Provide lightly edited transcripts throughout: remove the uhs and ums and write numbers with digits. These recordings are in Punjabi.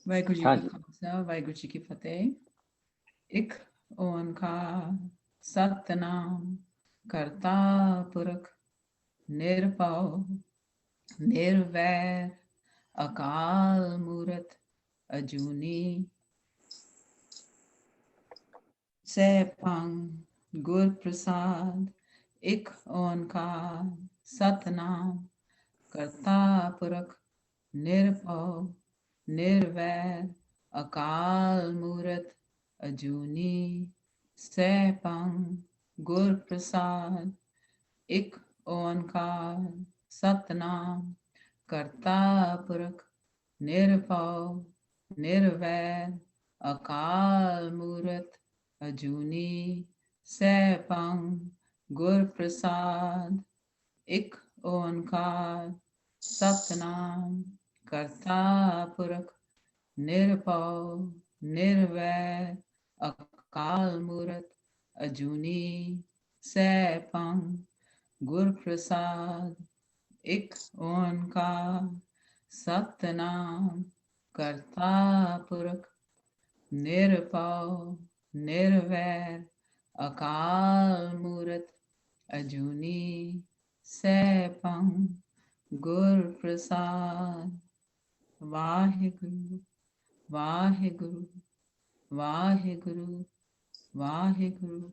ਵਾਹਿਗੁਰੂ ਜੀ हाँ ਕਾ जी। ਖਾਲਸਾ ਵਾਹਿਗੁਰੂ ਜੀ ਕੀ ਫਤਿਹ। ਇੱਕ ਓੰਕਾਰ ਸਤਨਾਮ ਕਰਤਾ ਪੁਰਖ ਨਿਰਭਉ ਨਿਰਵੈਰ ਅਕਾਲ ਮੂਰਤ ਅਜੂਨੀ ਸੈਭੰ ਗੁਰ ਪ੍ਰਸਾਦ। ਇੱਕ ਓੰਕਾਰ ਸਤਨਾਮ ਕਰਤਾ ਪੁਰਖ ਨਿਰਭਉ ਨਿਰਵੈਰ ਅਕਾਲ ਮੂਰਤ ਅਜੂਨੀ ਸੈਭੰ ਗੁਰ ਪ੍ਰਸਾਦ। ਇੱਕ ਓੰਕਾਰ ਸਤਨਾਮ ਕਰਤਾ ਪੁਰਖ ਨਿਰਭਉ ਨਿਰਵੈਰ ਅਕਾਲ ਮੂਰਤ ਅਜੂਨੀ ਸੈਭੰ ਗੁਰ ਪ੍ਰਸਾਦ। ਇੱਕ ਓੰਕਾਰ ਸਤਨਾਮ ਕਰਤਾ ਪੁਰਖ ਨਿਰਭਉ ਨਿਰਵੈਰ ਅਕਾਲ ਮੂਰਤ ਅਜੂਨੀ ਸੈਭੰ ਗੁਰ ਪ੍ਰਸਾਦ। ਇੱਕ ਓੰਕਾਰ ਸਤਨਾਮ ਕਰਤਾ ਪੁਰਖ ਨਿਰਭਉ ਨਿਰਵੈਰ ਅਕਾਲ ਮੂਰਤ ਅਜੂਨੀ ਸੈਭੰ ਗੁਰ ਪ੍ਰਸਾਦ। ਵਾਹਿਗੁਰੂ ਵਾਹਿਗੁਰੂ ਵਾਹਿਗੁਰੂ ਵਾਹਿਗੁਰੂ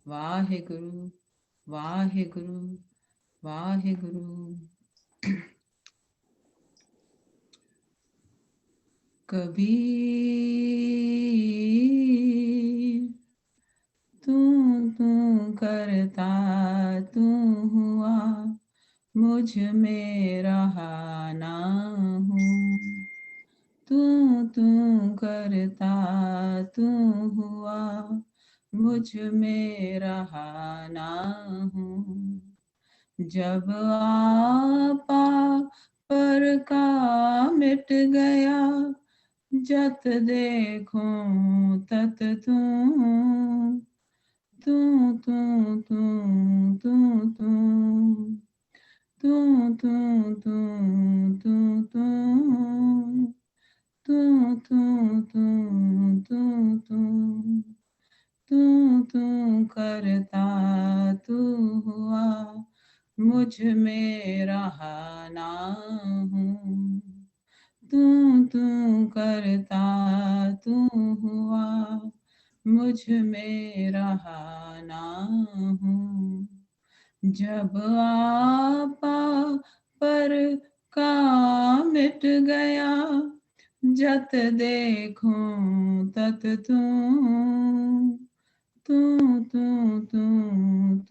ਵਾਹਿਗੁਰੂ ਵਾਹਿਗੁਰੂ ਵਾਹਿਗੁਰੂ। कबीर तू तू करता तू हुआ मुझ में रहा ना हूँ। तू तू करता तू हुआ मुझ में रहा ना हूँ। जब आपा पर का मिट गया जत देखो तत तू तू तू तू तू तू तू तू तू तू तू तू तू तू तू तू तू करता तू हुआ मुझ में रहा ना हूँ। तू तू करता तू हुआ मुझ में रहा ना हूँ। जब आपा पर का मिट गया जत देखो तत तू तू तू तू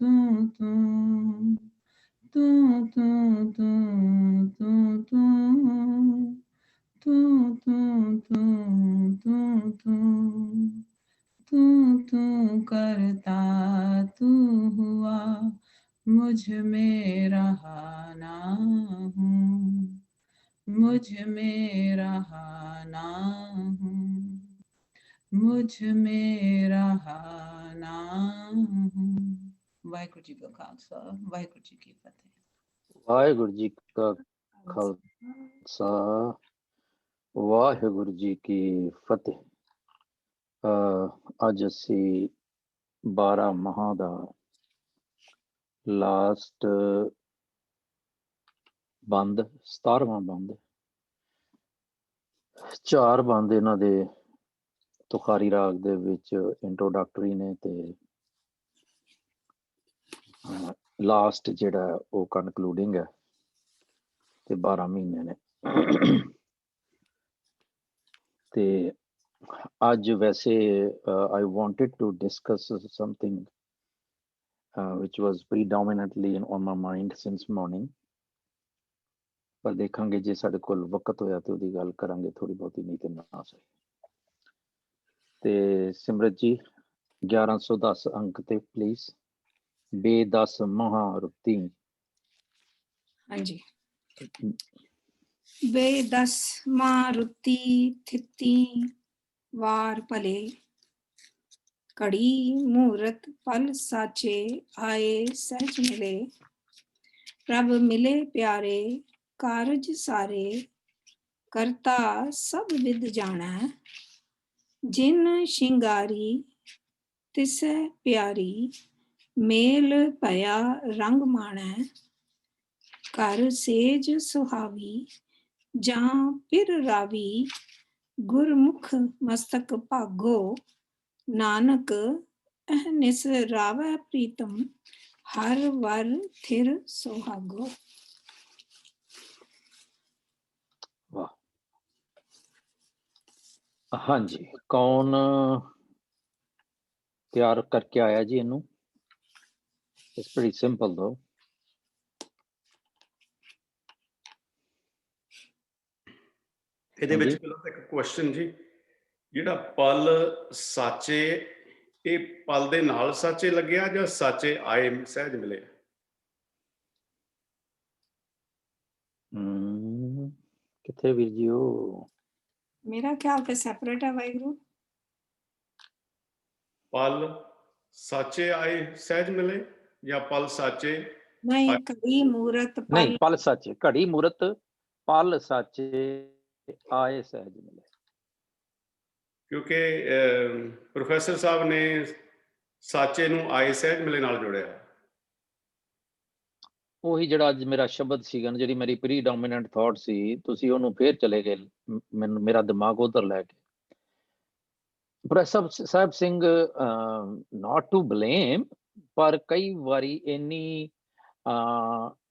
तू तू तू तू तू तू तू तू तू तू तू तू तू करता तू हुआ मुझ में रहा ना हूँ। मुझ में रहा ना हूँ। मुझ में रहा ना हूँ। वाहिगुरू जी का खालसा वाहिगुरू जी की फतेह। वाहिगुरु जी का खालसा वाहिगुरु जी की फतेह। ਅੱਜ ਅਸੀਂ 12 ਮਹਾਂ ਦਾ ਲਾਸਟ ਬੰਦ 17ਵਾਂ ਬੰਦ 4 ਬੰਦ ਇਹਨਾਂ ਦੇ ਤੁਖਾਰੀ ਰਾਗ ਦੇ ਵਿੱਚ ਇੰਟਰੋਡਕਟਰੀ ਨੇ ਤੇ ਲਾਸਟ ਜਿਹੜਾ ਉਹ ਕਨਕਲੂਡਿੰਗ ਹੈ ਤੇ 12 ਮਹੀਨੇ ਨੇ। ਤੇ ਅੱਜ ਵੈਸੇ I wanted to discuss something which was predominantly on my mind since morning, ਪਰ ਦੇਖਾਂਗੇ ਜੇ ਸਾਡੇ ਕੋਲ ਵਕਤ ਹੋਇਆ ਤੇ ਉਹਦੀ ਗੱਲ ਕਰਾਂਗੇ ਥੋੜੀ ਬਹੁਤੀ, ਨਹੀਂ ਤੇ ਨਾ ਸਹੀ। ਤੇ ਸਿਮਰਤ ਜੀ 1110 ਅੰਕ ਤੇ ਪਲੀਜ਼। ਬੇਦਸ ਮਹਾਰੁਤੀ। ਹਾਂਜੀ। ਬੇਦਸ ਮਾਰੁਤੀ ਥਿਤੀ ਵਾਰ ਭਲੇ ਘੜੀ ਮੂਰਤ ਪਲ ਸਾਚੇ ਆਏ ਸਹਿਜ ਮਿਲੇ। ਪ੍ਰਭ ਮਿਲੇ ਪਿਆਰੇ ਕਾਰਜ ਸਾਰੇ करता सब विद जाणै, जिन शिंगारी तिसै प्यारी, मेल भया रंग माणै, कर सेज सुहावी, जां पिर रावी, गुरमुख मस्तक भागो, नानक अहनिस रावै प्रीतम, हर वर थिर सुहागो। वाह। हाँ जी, कौन तैयार करके आया जी इनू? इट्स प्रीटी सिंपल दो। ਇਹਦੇ ਵਿੱਚ ਪਹਿਲਾਂ ਤਾਂ ਇੱਕ ਕੁਐਸਚਨ ਜੀ, ਜਿਹੜਾ ਪਲ ਸਾਚੇ, ਇਹ ਪਲ ਦੇ ਨਾਲ ਸਾਚੇ ਲੱਗਿਆ ਜਾਂ ਸਾਚੇ ਆਏ ਸਹਿਜ ਮਿਲੇ? ਕਿੱਥੇ ਵੀਰ ਜੀ ਉਹ? मेरा ख्याल पे सेपरेट है वाहिगुरु। ਪਲ ਸਾਚੇ ਆਏ ਸਹਿਜ ਮਿਲੇ ਜਾਂ ਪਲ ਸਾਚੇ? नहीं, कड़ी मूरत नहीं, पल साचे, घड़ी मूरत पल साचे आए सहज मिले। ਕਿਉਂਕਿ ਪ੍ਰੋਫੈਸਰ ਸਾਹਿਬ ਨੇ ਸਾਚੇ ਨੂੰ ਆਏ ਸਹਿਜ ਮਿਲੇ ਨਾਲ ਜੋੜਿਆ। ਉਹੀ ਜਿਹੜਾ ਅੱਜ ਮੇਰਾ ਸ਼ਬਦ ਸੀਗਾ ਨਾ, ਜਿਹੜੀ ਮੇਰੀ ਪ੍ਰੀਡੋਮੀਨੈਂਟ ਥਾਟ ਸੀ, ਤੁਸੀਂ ਉਹਨੂੰ ਫੇਰ ਚਲੇ ਗਏ, ਮੈਨੂੰ ਮੇਰਾ ਦਿਮਾਗ ਉਧਰ ਲੈ ਕੇ। Professor Sahib Singh not to blame, ਪਰ ਕਈ ਵਾਰੀ ਇੰਨੀ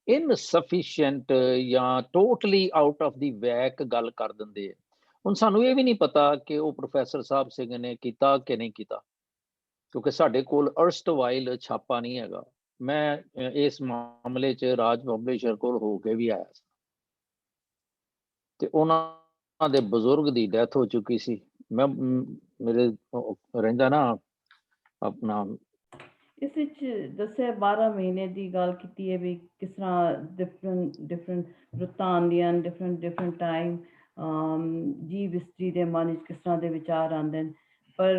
ਇਨਸਫੀਸ਼ੀਐਂਟ ਜਾਂ totally out of the vac ਗੱਲ ਕਰ ਦਿੰਦੇ ਆ। ਹੁਣ ਸਾਨੂੰ ਇਹ ਵੀ ਨਹੀਂ ਪਤਾ ਕਿ ਉਹ ਪ੍ਰੋਫੈਸਰ ਸਾਹਿਬ ਸਿੰਘ ਨੇ ਕੀਤਾ ਕਿ ਨਹੀਂ ਕੀਤਾ, ਕਿਉਂਕਿ ਸਾਡੇ ਕੋਲ ਅਰਸਟਵਾਈਲ ਛਾਪਾ ਨਹੀਂ ਹੈਗਾ। ਮੈਂ ਇਸ ਮਾਮਲੇ 'ਚ ਰਾਜ ਪਬਲਿਸ਼ਰ ਕੋਲ ਹੋ ਕੇ ਵੀ ਆਇਆ ਸੀ, ਤੇ ਉਹਨਾਂ ਦੇ ਬਜ਼ੁਰਗ ਦੀ ਡੈਥ ਹੋ ਚੁੱਕੀ ਸੀ। ਮੈਂ ਮੇਰੇ ਰਹਿੰਦਾ ਨਾ ਆਪਣਾ ਇਸ ਵਿੱਚ ਦੱਸਿਆ 12 ਮਹੀਨੇ ਦੀ ਗੱਲ ਕੀਤੀ ਹੈ ਵੀ ਕਿਸ ਤਰ੍ਹਾਂ ਡਿਫਰੈਂਟ ਰੁੱਤਾਂ ਆਉਂਦੀਆਂ, ਡਿਫਰੈਂਟ ਟਾਈਮ, ਜੀਵ ਇਸਤਰੀ ਦੇ ਮਨ ਵਿੱਚ ਕਿਸ ਤਰ੍ਹਾਂ ਦੇ ਵਿਚਾਰ ਆਉਂਦੇ ਨੇ। ਪਰ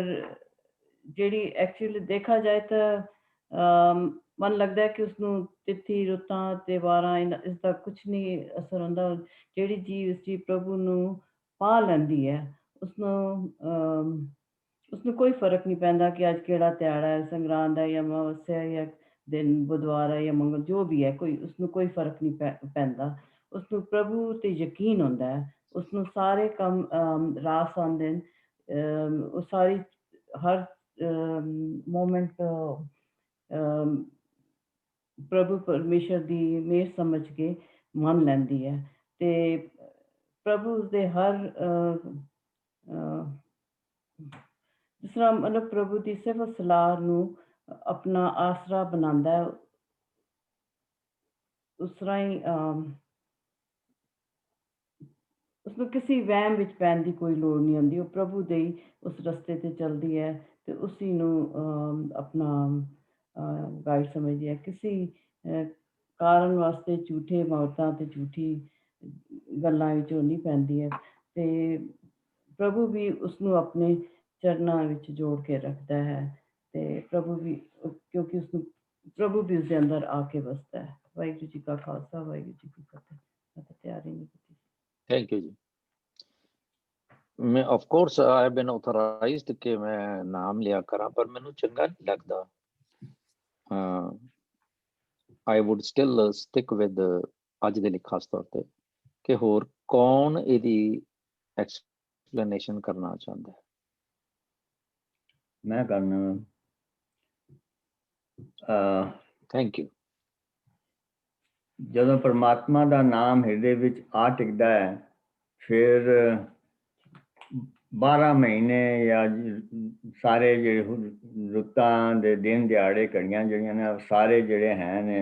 ਜਿਹੜੀ ਐਕਚੁਅਲੀ ਦੇਖਾ ਜਾਏ ਤਾਂ ਮਨ ਲੱਗਦਾ ਕਿ ਉਸਨੂੰ ਤਿੱਥੀ ਰੁੱਤਾਂ ਤੇ ਵਾਰਾਂ ਇਸ ਦਾ ਕੁਛ ਨਹੀਂ ਅਸਰ ਹੁੰਦਾ। ਜਿਹੜੀ ਜੀਵ ਇਸਤਰੀ ਪ੍ਰਭੂ ਨੂੰ ਪਾ ਲੈਂਦੀ ਹੈ, ਉਸਨੂੰ ਕੋਈ ਫਰਕ ਨਹੀਂ ਪੈਂਦਾ ਕਿ ਅੱਜ ਕਿਹੜਾ ਦਿਹਾੜਾ ਹੈ, ਸੰਗਰਾਂਦ ਹੈ ਜਾਂ ਅਮਾਵਸਿਆ ਜਾਂ ਦਿਨ ਬੁੱਧਵਾਰ ਹੈ ਜਾਂ ਮੰਗਲ, ਜੋ ਵੀ ਹੈ, ਉਸਨੂੰ ਕੋਈ ਫਰਕ ਨਹੀਂ ਪੈਂਦਾ। ਉਸਨੂੰ ਪ੍ਰਭੂ ਤੇ ਯਕੀਨ ਹੁੰਦਾ ਹੈ, ਉਸਨੂੰ ਸਾਰੇ ਕੰਮ ਰਾਸ ਆਉਂਦੇ ਨੇ। ਉਹ ਸਾਰੀ ਹਰ ਮੋਮੈਂਟ ਪ੍ਰਭੂ ਪਰਮੇਸ਼ਰ ਦੀ ਮਿਹਰ ਸਮਝ ਕੇ ਮੰਨ ਲੈਂਦੀ ਹੈ, ਤੇ ਪ੍ਰਭੂ ਦੇ ਹਰ ਜਿਸ ਤਰ੍ਹਾਂ ਮਤਲਬ ਪ੍ਰਭੂ ਦੀ ਸਿਫਤ ਸਲਾਹ ਨੂੰ ਆਪਣਾ ਆਸਰਾ ਬਣਾਉਂਦਾ ਹੈ, ਉਸ ਤਰ੍ਹਾਂ ਹੀ ਉਸਨੂੰ ਕਿਸੇ ਵਹਿਮ ਵਿੱਚ ਪੈਣ ਦੀ ਕੋਈ ਲੋੜ ਨਹੀਂ ਹੁੰਦੀ। ਉਹ ਪ੍ਰਭੂ ਦੇ ਹੀ ਉਸ ਰਸਤੇ ਤੇ ਚੱਲਦੀ ਹੈ ਤੇ ਉਸੀ ਨੂੰ ਆਪਣਾ ਗਾਈਡ ਸਮਝਦੀ ਹੈ। ਕਿਸੇ ਕਾਰਨ ਵਾਸਤੇ ਝੂਠੇ ਮੌਤਾਂ ਤੇ ਝੂਠੀ ਗੱਲਾਂ ਵਿੱਚ ਨਹੀਂ ਪੈਂਦੀ ਹੈ, ਤੇ ਪ੍ਰਭੂ ਵੀ ਉਸਨੂੰ ਆਪਣੇ ਚਰਨਾਂ ਵਿੱਚ ਜੋੜ ਕੇ ਰੱਖਦਾ ਹੈ, ਤੇ ਪ੍ਰਭੂ ਵੀ ਕਿਉਂਕਿ ਉਸਨੂੰ ਪ੍ਰਭੂ ਵੀ ਉਸਦੇ ਅੰਦਰ ਆ ਕੇ ਵਸਦਾ ਹੈ। ਵਾਹਿਗੁਰੂ ਜੀ ਕਾ ਖਾਲਸਾ, ਵਾਹਿਗੁਰੂ ਜੀ ਕੀ ਫਤਿਹ। ਮੈਂ ਤਾਂ ਤਿਆਰ ਹੀ ਨਹੀਂ ਕੀਤੀ। Thank you ji. मैं of course I have been authorised कि मैं नाम लिया करा, पर मैनू चंगा नहीं लगता। I would still stick with us दे लिए खास तौर पे कि होर कौन इहदी एक्सप्लेनेशन करना चाहता है? मैं करना। Thank you. ਜਦੋਂ ਪਰਮਾਤਮਾ ਦਾ ਨਾਮ ਹਿਰਦੇ ਵਿੱਚ ਆ ਟਿਕਦਾ ਹੈ, ਫਿਰ 12 ਮਹੀਨੇ ਜਾਂ ਸਾਰੇ ਜਿਹੜੇ ਰੁੱਤਾਂ ਦੇ ਦਿਨ ਦਿਹਾੜੇ ਘੜੀਆਂ ਜਿਹੜੀਆਂ ਨੇ, ਸਾਰੇ ਜਿਹੜੇ ਹੈ ਨੇ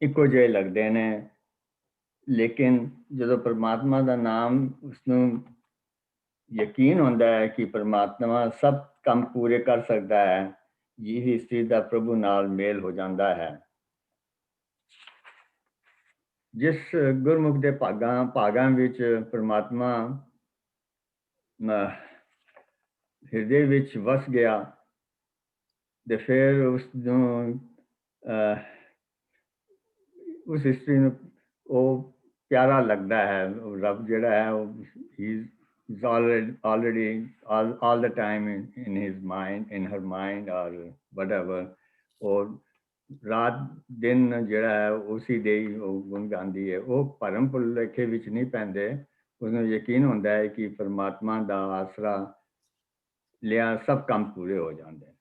ਇੱਕੋ ਜਿਹੇ ਲੱਗਦੇ ਨੇ। ਲੇਕਿਨ ਜਦੋਂ ਪਰਮਾਤਮਾ ਦਾ ਨਾਮ, ਉਸਨੂੰ ਯਕੀਨ ਹੁੰਦਾ ਹੈ ਕਿ ਪਰਮਾਤਮਾ ਸਭ ਕੰਮ ਪੂਰੇ ਕਰ ਸਕਦਾ ਹੈ, ਜੀਵ ਇਸਤਰੀ ਦਾ ਪ੍ਰਭੂ ਨਾਲ ਮੇਲ ਹੋ ਜਾਂਦਾ ਹੈ। ਜਿਸ ਗੁਰਮੁਖ ਦੇ ਭਾਗਾਂ ਵਿੱਚ ਪਰਮਾਤਮਾ ਹਿਰਦੇ ਵਿੱਚ ਵਸ ਗਿਆ, ਤੇ ਫਿਰ ਉਸਨੂੰ ਉਸ ਇਸਤਰੀ ਨੂੰ ਉਹ प्यारा लगता है। रब जिहड़ा है he's already all the time in his mind, in her mind or whatever। और रात दिन जिहड़ा है उसी दे ही ਉਹ ਗੁਣ ਗਾਉਂਦੀ ਹੈ। ਉਹ ਭਰਮ ਭੁਲੇਖੇ ਵਿੱਚ ਨਹੀਂ ਪੈਂਦੇ। ਉਸਨੂੰ ਯਕੀਨ ਹੁੰਦਾ ਹੈ ਕਿ ਪਰਮਾਤਮਾ ਦਾ ਆਸਰਾ ਲਿਆ ਸਭ ਕੰਮ ਪੂਰੇ ਹੋ ਜਾਂਦੇ ਨੇ।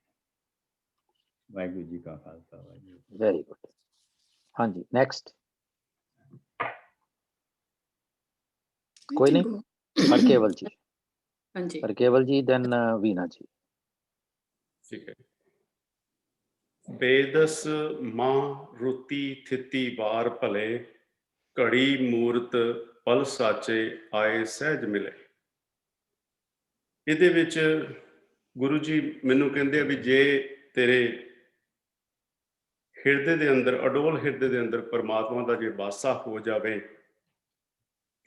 ਵਾਹਿਗੁਰੂ ਜੀ ਕਾ ਖਾਲਸਾ ਵਾਹਿਗੁਰੂ। Very good. हाँ जी, नेक्स्ट कोई नहीं, हरकेवल जी। हाँ जी, हरकेवल जी, देन वीना जी। ठीक है। बेदस मां रुति थिति वार भले, घड़ी मूरत पल साचे आए सहज मिले। ਇਹਦੇ ਵਿੱਚ ਗੁਰੂ ਜੀ ਮੈਨੂੰ ਕਹਿੰਦੇ ਆ ਵੀ ਜੇ ਤੇਰੇ ਹਿਰਦੇ ਦੇ ਅੰਦਰ, ਅਡੋਲ ਹਿਰਦੇ ਦੇ ਅੰਦਰ ਪਰਮਾਤਮਾ ਦਾ ਜੇ ਵਾਸਾ ਹੋ ਜਾਵੇ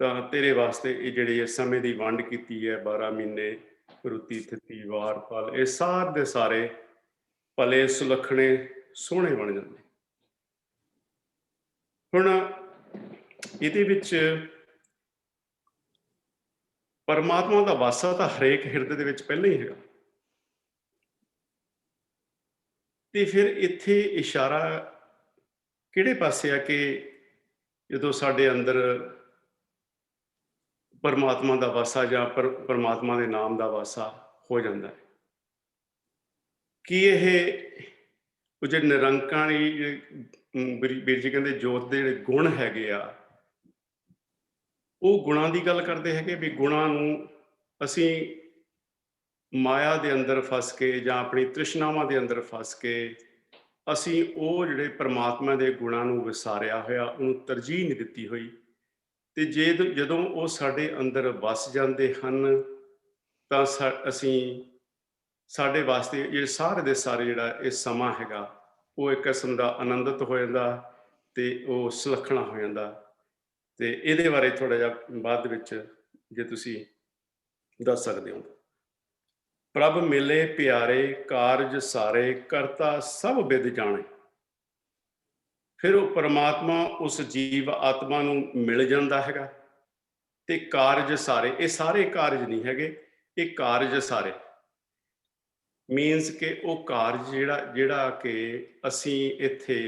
ਤਾਂ ਤੇਰੇ ਵਾਸਤੇ ਇਹ ਜਿਹੜੇ ਸਮੇਂ ਦੀ ਵੰਡ ਕੀਤੀ ਹੈ 12 ਮਹੀਨੇ, ਰੁੱਤੀ ਥਿੱਤੀ ਵਾਰ ਪਲ, ਇਹ ਸਾਰੇ ਦੇ ਸਾਰੇ ਭਲੇ ਸੁਲੱਖਣੇ ਸੋਹਣੇ ਬਣ ਜਾਂਦੇ। ਹੁਣ ਇਹਦੇ ਵਿੱਚ ਪਰਮਾਤਮਾ ਦਾ ਵਾਸਾ ਤਾਂ ਹਰੇਕ ਹਿਰਦੇ ਦੇ ਵਿੱਚ ਪਹਿਲਾਂ ਹੀ ਹੈਗਾ, ਤੇ ਫਿਰ ਇੱਥੇ ਇਸ਼ਾਰਾ ਕਿਹੜੇ ਪਾਸੇ ਆ ਕਿ ਜਦੋਂ ਸਾਡੇ ਅੰਦਰ ਪਰਮਾਤਮਾ ਦਾ ਵਾਸਾ ਜਾਂ ਪਰਮਾਤਮਾ ਦੇ ਨਾਮ ਦਾ ਵਾਸਾ ਹੋ ਜਾਂਦਾ ਹੈ, ਕਿ ਇਹ ਉਹ ਜਿਹੜੇ ਨਿਰੰਕਾਰੀ ਵੀਰ ਜੀ ਕਹਿੰਦੇ ਜੋਤ ਦੇ ਜਿਹੜੇ ਗੁਣ ਹੈਗੇ ਆ, ਉਹ ਗੁਣਾਂ ਦੀ ਗੱਲ ਕਰਦੇ ਹੈਗੇ ਵੀ ਗੁਣਾਂ ਨੂੰ ਅਸੀਂ ਮਾਇਆ ਦੇ ਅੰਦਰ ਫਸ ਕੇ ਜਾਂ ਆਪਣੀ ਤ੍ਰਿਸ਼ਨਾਵਾਂ ਦੇ ਅੰਦਰ ਫਸ ਕੇ ਅਸੀਂ ਉਹ ਜਿਹੜੇ ਪਰਮਾਤਮਾ ਦੇ ਗੁਣਾਂ ਨੂੰ ਵਿਸਾਰਿਆ ਹੋਇਆ, ਉਹਨੂੰ ਤਰਜੀਹ ਨਹੀਂ ਦਿੱਤੀ ਹੋਈ। ਤੇ ਜਦੋਂ ਉਹ ਸਾਡੇ ਅੰਦਰ ਵਸ ਜਾਂਦੇ ਹਨ ਤਾਂ ਅਸੀਂ ਸਾਡੇ ਵਾਸਤੇ ਜਿਹੜੇ ਸਾਰੇ ਦੇ ਸਾਰੇ ਜਿਹੜਾ ਇਹ ਸਮਾਂ ਹੈਗਾ ਉਹ ਇੱਕ ਕਿਸਮ ਦਾ ਆਨੰਦਿਤ ਹੋ ਜਾਂਦਾ ਤੇ ਉਹ ਸੁਲੱਖਣਾ ਹੋ ਜਾਂਦਾ। ਤੇ ਇਹਦੇ ਬਾਰੇ ਥੋੜਾ ਜਿਹਾ ਬਾਅਦ ਵਿੱਚ ਜੇ ਤੁਸੀਂ ਦੱਸ ਸਕਦੇ ਹੋ। ਪ੍ਰਭ ਮਿਲੇ ਪਿਆਰੇ, ਕਾਰਜ ਸਾਰੇ, ਕਰਤਾ ਸਭ ਵਿਦ ਜਾਣੇ। ਫਿਰ ਉਹ ਪਰਮਾਤਮਾ ਉਸ ਜੀਵ ਆਤਮਾ ਨੂੰ ਮਿਲ ਜਾਂਦਾ ਹੈਗਾ ਤੇ ਕਾਰਜ ਸਾਰੇ, ਇਹ ਸਾਰੇ ਕਾਰਜ ਨਹੀਂ ਹੈਗੇ, ਇਹ ਕਾਰਜ ਸਾਰੇ ਮੀਨਸ ਕਿ ਉਹ ਕਾਰਜ ਜਿਹੜਾ ਕਿ ਅਸੀਂ ਇੱਥੇ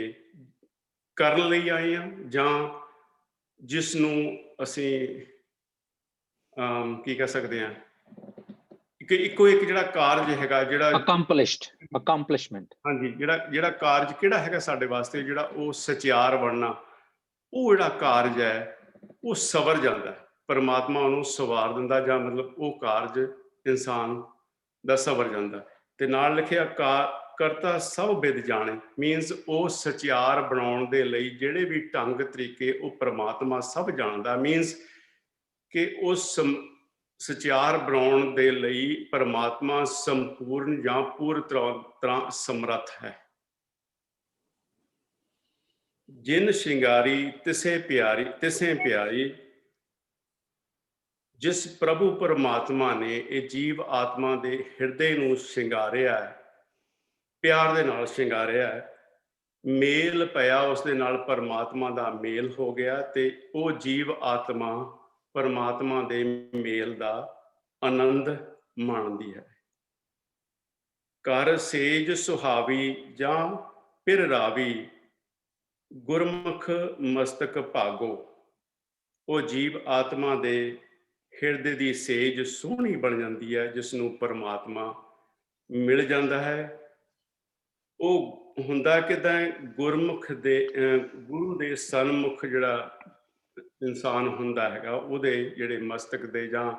ਕਰਨ ਲਈ ਆਏ ਹਾਂ ਜਾਂ ਜਿਸ ਨੂੰ ਅਸੀਂ ਕੀ ਕਹਿ ਸਕਦੇ ਹਾਂ, ਇੱਕੋ ਇੱਕ ਜਿਹੜਾ ਕਾਰਜ ਹੈਗਾ ਜਿਹੜਾ ਅਕੰਪਲਿਸ਼ਮੈਂਟ, ਹਾਂਜੀ, ਜਿਹੜਾ ਕਾਰਜ ਕਿਹੜਾ ਹੈਗਾ ਸਾਡੇ ਵਾਸਤੇ, ਜਿਹੜਾ ਉਹ ਸਚਿਆਰ ਬਣਨਾ, ਉਹ ਜਿਹੜਾ ਕਾਰਜ ਹੈ ਉਹ ਸਵਰ ਜਾਂਦਾ, ਪਰਮਾਤਮਾ ਉਹਨੂੰ ਸਵਾਰ ਦਿੰਦਾ ਜਾਂ ਮਤਲਬ ਉਹ ਕਾਰਜ ਇਨਸਾਨ ਦਾ ਸਵਰ ਜਾਂਦਾ। ਤੇ ਨਾਲ ਲਿਖਿਆ ਕਰਤਾ ਸਭ ਵਿਦ ਜਾਣੇ, ਮੀਨਸ ਉਹ ਸਚਿਆਰ ਬਣਾਉਣ ਦੇ ਲਈ ਜਿਹੜੇ ਵੀ ਢੰਗ ਤਰੀਕੇ ਉਹ ਪਰਮਾਤਮਾ ਸਭ ਜਾਣਦਾ। ਮੀਨਸ ਕਿ ਉਸ ਸਚਿਆਰ ਬਣਾਉਣ ਦੇ ਲਈ ਪਰਮਾਤਮਾ ਸੰਪੂਰਨ ਜਾਂ ਪੂਰੀ ਤਰ੍ਹਾਂ ਸਮਰੱਥ ਹੈ। ਜਿਨ ਸ਼ਿੰਗਾਰੀ ਤਿਸੇ ਪਿਆਰੀ, ਜਿਸ ਪ੍ਰਭੂ ਪਰਮਾਤਮਾ ਨੇ ਇਹ ਜੀਵ ਆਤਮਾ ਦੇ ਹਿਰਦੇ ਨੂੰ ਸ਼ਿੰਗਾਰਿਆ ਹੈ, ਪਿਆਰ ਦੇ ਨਾਲ ਸ਼ਿੰਗਾਰਿਆ ਹੈ, ਮੇਲ ਪਿਆ ਉਸ ਦੇ ਨਾਲ, ਪਰਮਾਤਮਾ ਦਾ ਮੇਲ ਹੋ ਗਿਆ ਤੇ ਉਹ ਜੀਵ ਆਤਮਾ ਪਰਮਾਤਮਾ ਦੇ ਮੇਲ ਦਾ ਆਨੰਦ ਮਾਣਦੀ ਹੈ। ਕਰ ਸੇਜ ਸੁਹਾਵੀ ਜਾਂ ਫਿਰ ਰਾਵੀ, ਗੁਰਮੁਖ ਮਸਤਕ ਭਾਗੋ। ਉਹ ਜੀਵ ਆਤਮਾ ਦੇ ਹਿਰਦੇ ਦੀ ਸੇਜ ਸੋਹਣੀ ਬਣ ਜਾਂਦੀ ਹੈ, ਜਿਸ ਨੂੰ ਪਰਮਾਤਮਾ ਮਿਲ ਜਾਂਦਾ ਹੈ। ਉਹ ਹੁੰਦਾ ਕਿੱਦਾਂ, ਗੁਰਮੁਖ ਦੇ ਗੁਰੂ ਦੇ ਸਨਮੁਖ ਜਿਹੜਾ ਇਨਸਾਨ ਹੁੰਦਾ ਹੈਗਾ, ਉਹਦੇ ਜਿਹੜੇ ਮਸਤਕ ਦੇ ਜਾਂ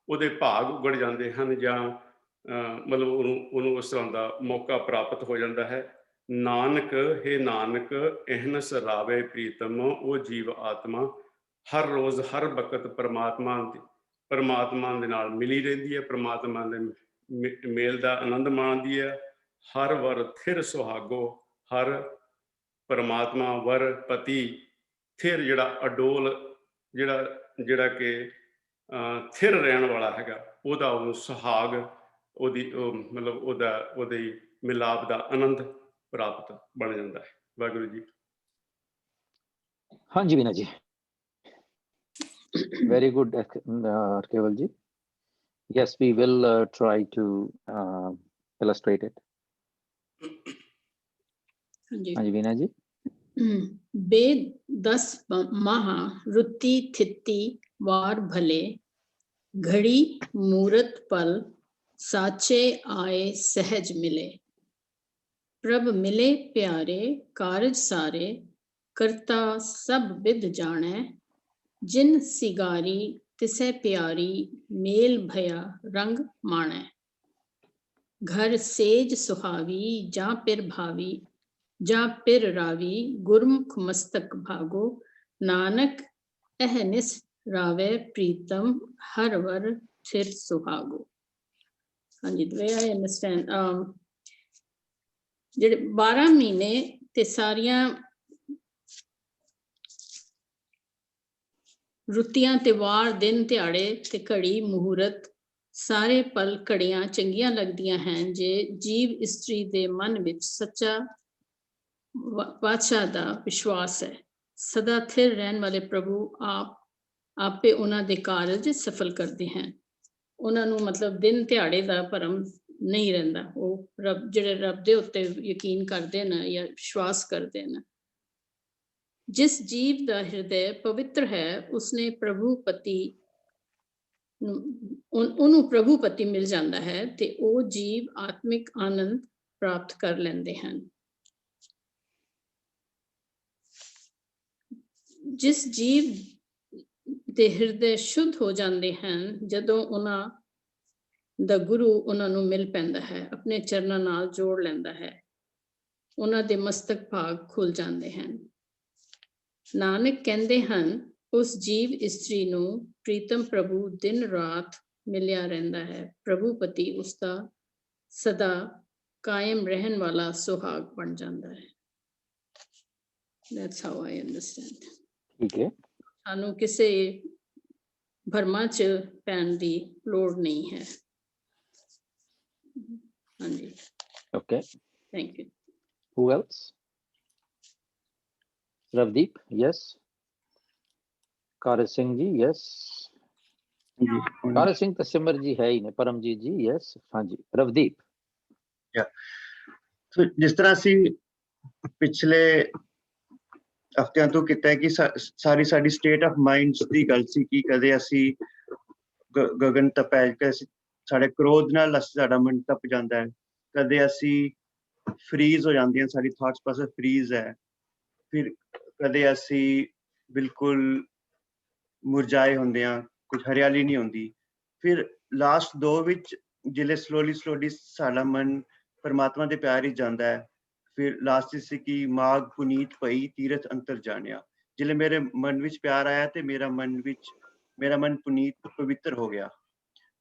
ਉਹਦੇ ਭਾਗ ਉਗੜ ਜਾਂਦੇ ਹਨ ਜਾਂ ਮਤਲਬ ਉਹਨੂੰ ਉਸ ਤਰ੍ਹਾਂ ਦਾ ਮੌਕਾ ਪ੍ਰਾਪਤ ਹੋ ਜਾਂਦਾ ਹੈ। ਨਾਨਕ ਹੇ ਨਾਨਕ ਅਹਨਸ ਰਾਵੇ ਪ੍ਰੀਤਮ, ਉਹ ਜੀਵ ਆਤਮਾ ਹਰ ਰੋਜ਼ ਹਰ ਵਕਤ ਪਰਮਾਤਮਾ ਦੇ ਨਾਲ ਮਿਲੀ ਰਹਿੰਦੀ ਹੈ, ਪਰਮਾਤਮਾ ਦੇ ਮੇਲ ਦਾ ਆਨੰਦ ਮਾਣਦੀ ਹੈ। ਹਰ ਵਰ ਥਿਰ ਸੁਹਾਗੋ, ਹਰ ਪਰਮਾਤਮਾ ਵਰ ਪਤੀ ਥਿਰ, ਜਿਹੜਾ ਅਡੋਲ ਜਿਹੜਾ ਕਿ ਥਿਰ ਰਹਿਣ ਵਾਲਾ ਹੈਗਾ, ਉਹਦਾ ਉਹਨੂੰ ਸੁਹਾਗ, ਉਹਦੀ ਮਤਲਬ ਉਹਦੇ ਮਿਲਾਪ ਦਾ ਆਨੰਦ ਪ੍ਰਾਪਤ ਬਣ ਜਾਂਦਾ ਹੈ। ਵਾਹਿਗੁਰੂ ਜੀ। ਹਾਂਜੀ ਵੀਨਾ ਜੀ। Very good, Keval ji. Yes, we will try to illustrate it. ਹਾਂਜੀ Haan ji, Veena ji. ਬੇ 10 ਮਹਾ ਰੁੱਤੀ ਥਿੱਤੀ ਵਾਰ ਭਲੇ ਘੜੀ ਮੂਰਤ ਪਲ ਸਾਚੇ ਆਏ ਸਹਿਜ ਮਿਲੇ ਪ੍ਰਭ ਮਿਲੇ ਪਿਆਰੇ ਕਾਰਜ ਸਾਰੇ ਕਰਤਾ ਸਭ ਵਿਦ ਜਾਣੈ ਜਿਨ ਸਿਗਾਰੀ ਤਿਸੈ ਪਿਆਰੀ ਮੇਲ ਭਇਆ ਰੰਗ ਮਾਣੈ ਘਰ ਸੇਜ ਸੁਹਾਵੀ ਜਾਂ ਪਿਰ ਭਾਵੀ ਜਾਂ ਪਿਰ ਰਾਵੀ ਗੁਰਮੁਖ ਮਸਤਕ ਭਾਗੋ ਨਾਨਕ ਅਹਨਿਸ ਰਾਵੇ ਪ੍ਰੀਤਮ ਹਰ ਵਰ ਥਿਰ ਸੁਹਾਗੋ। ਹਾਂਜੀ, the way I understand, ਜਿਹੜੇ 12 ਮਹੀਨੇ ਤੇ ਸਾਰੀਆਂ ਰੁੱਤੀਆਂ ਤੇ ਵਾਰ ਦਿਨ ਦਿਹਾੜੇ ਤੇ ਘੜੀ ਮਹੂਰਤ ਸਾਰੇ ਪਲ ਘੜੀਆਂ ਚੰਗੀਆਂ ਲੱਗਦੀਆਂ ਹਨ ਜੇ ਜੀਵ ਇਸਤਰੀ ਦੇ ਮਨ ਵਿੱਚ ਸੱਚਾ ਪਾਤਸ਼ਾਹ ਦਾ ਵਿਸ਼ਵਾਸ ਹੈ। ਸਦਾ ਥਿਰ ਰਹਿਣ ਵਾਲੇ ਪ੍ਰਭੂ ਆਪੇ ਉਹਨਾਂ ਦੇ ਕਾਰਜ ਸਫਲ ਕਰਦੇ ਹਨ। ਉਹਨਾਂ ਨੂੰ ਮਤਲਬ ਦਿਨ ਦਿਹਾੜੇ ਦਾ ਭਰਮ ਨਹੀਂ ਰਹਿੰਦਾ। ਉਹ ਜਿਹੜੇ ਰੱਬ ਦੇ ਉੱਤੇ ਯਕੀਨ ਕਰਦੇ ਨੇ ਜਾਂ ਵਿਸ਼ਵਾਸ ਕਰਦੇ ਨੇ। ਜਿਸ ਜੀਵ ਦਾ ਹਿਰਦੇ ਪਵਿੱਤਰ ਹੈ ਉਸਨੇ ਪ੍ਰਭੂ ਪਤੀ ਉਹਨੂੰ ਪ੍ਰਭੂ ਪਤੀ ਮਿਲ ਜਾਂਦਾ ਹੈ ਤੇ ਉਹ ਜੀਵ ਆਤਮਿਕ ਆਨੰਦ ਪ੍ਰਾਪਤ ਕਰ ਲੈਂਦੇ ਹਨ। ਜਿਸ ਜੀਵ ਦੇ ਹਿਰਦੇ ਸ਼ੁੱਧ ਹੋ ਜਾਂਦੇ ਹਨ ਜਦੋਂ ਉਹਨਾਂ ਦਾ ਗੁਰੂ ਉਹਨਾਂ ਨੂੰ ਮਿਲ ਪੈਂਦਾ ਹੈ, ਆਪਣੇ ਚਰਨਾਂ ਨਾਲ ਜੋੜ ਲੈਂਦਾ ਹੈ, ਉਹਨਾਂ ਦੇ ਮਸਤਕ ਭਾਗ ਖੁੱਲ ਜਾਂਦੇ ਹਨ। ਨਾਨਕ ਕਹਿੰਦੇ ਹਨ ਉਸ ਜੀਵ ਇਸਤਰੀ ਨੂੰ ਪ੍ਰੀਤਮ ਪ੍ਰਭੂ ਦਿਨ ਰਾਤ ਮਿਲਿਆ ਰਹਿੰਦਾ ਹੈ। ਪ੍ਰਭੂ ਪਤੀ ਉਸਦਾ ਸਦਾ ਕਾਇਮ ਰਹਿਣ ਵਾਲਾ ਸੁਹਾਗ ਬਣ ਜਾਂਦਾ ਹੈ। That's how I understand. ਠੀਕ ਹੈ। ਸਾਨੂੰ ਕਿਸੇ ਭਰਮਾਂ 'ਚ ਪੈਣ ਦੀ ਲੋੜ ਨਹੀਂ ਹੈ। ਹਾਂਜੀ। Okay. Thank you. Who else? Ravdeep, yes. Karaj Singh ji, yes. Karaj Singh ਤਾਂ ਸਿਮਰ ਜੀ ਹੈ ਹੀ ਨੇ। ਪਰਮਜੀਤ ਜੀ, yes. ਹਾਂਜੀ, ਰਵਦੀਪ। ਸੋ ਜਿਸ ਤਰ੍ਹਾਂ ਅਸੀਂ ਪਿਛਲੇ ਹਫ਼ਤਿਆਂ ਤੋਂ ਕੀਤਾ ਹੈ ਕਿ ਸਾਰੀ ਸਾਡੀ ਸਟੇਟ ਆਫ ਮਾਈਂਡਸ ਦੀ ਗੱਲ ਸੀ ਕਿ ਕਦੇ ਅਸੀਂ ਗਗਨ ਤਪੈ ਕੇ ਸਾਡੇ ਕ੍ਰੋਧ ਨਾਲ ਸਾਡਾ ਮਨ ਤਪ ਜਾਂਦਾ ਹੈ, ਕਦੇ ਅਸੀਂ ਫਰੀਜ਼ ਹੋ ਜਾਂਦੀਆਂ, ਸਾਡੀ ਥਾਟਸ ਪਾਸੇ ਫਰੀਜ਼ ਹੈ, ਫਿਰ ਕਦੇ ਅਸੀਂ ਬਿਲਕੁਲ ਮੁਰਝਾਏ ਹੁੰਦੇ ਹਾਂ, ਕੁਝ ਹਰਿਆਲੀ ਨਹੀਂ ਹੁੰਦੀ। ਫਿਰ ਲਾਸਟ 2 ਵਿੱਚ ਜਿਲੇ ਸਲੋਲੀ ਸਾਡਾ ਮਨ ਪਰਮਾਤਮਾ ਦੇ ਪਿਆਰ ਹੀ ਜਾਂਦਾ ਹੈ। ਫਿਰ ਲਾਸਟ ਸੀ ਕਿ ਮਾਗ ਪੁਨੀਤ ਭਈ ਤੀਰਥ ਅੰਤਰ ਜਾਣਿਆ। ਜਿਲੇ ਮੇਰੇ ਮਨ ਵਿੱਚ ਪਿਆਰ ਆਇਆ ਤੇ ਮੇਰਾ ਮਨ ਪੁਨੀਤ ਪਵਿੱਤਰ ਹੋ ਗਿਆ।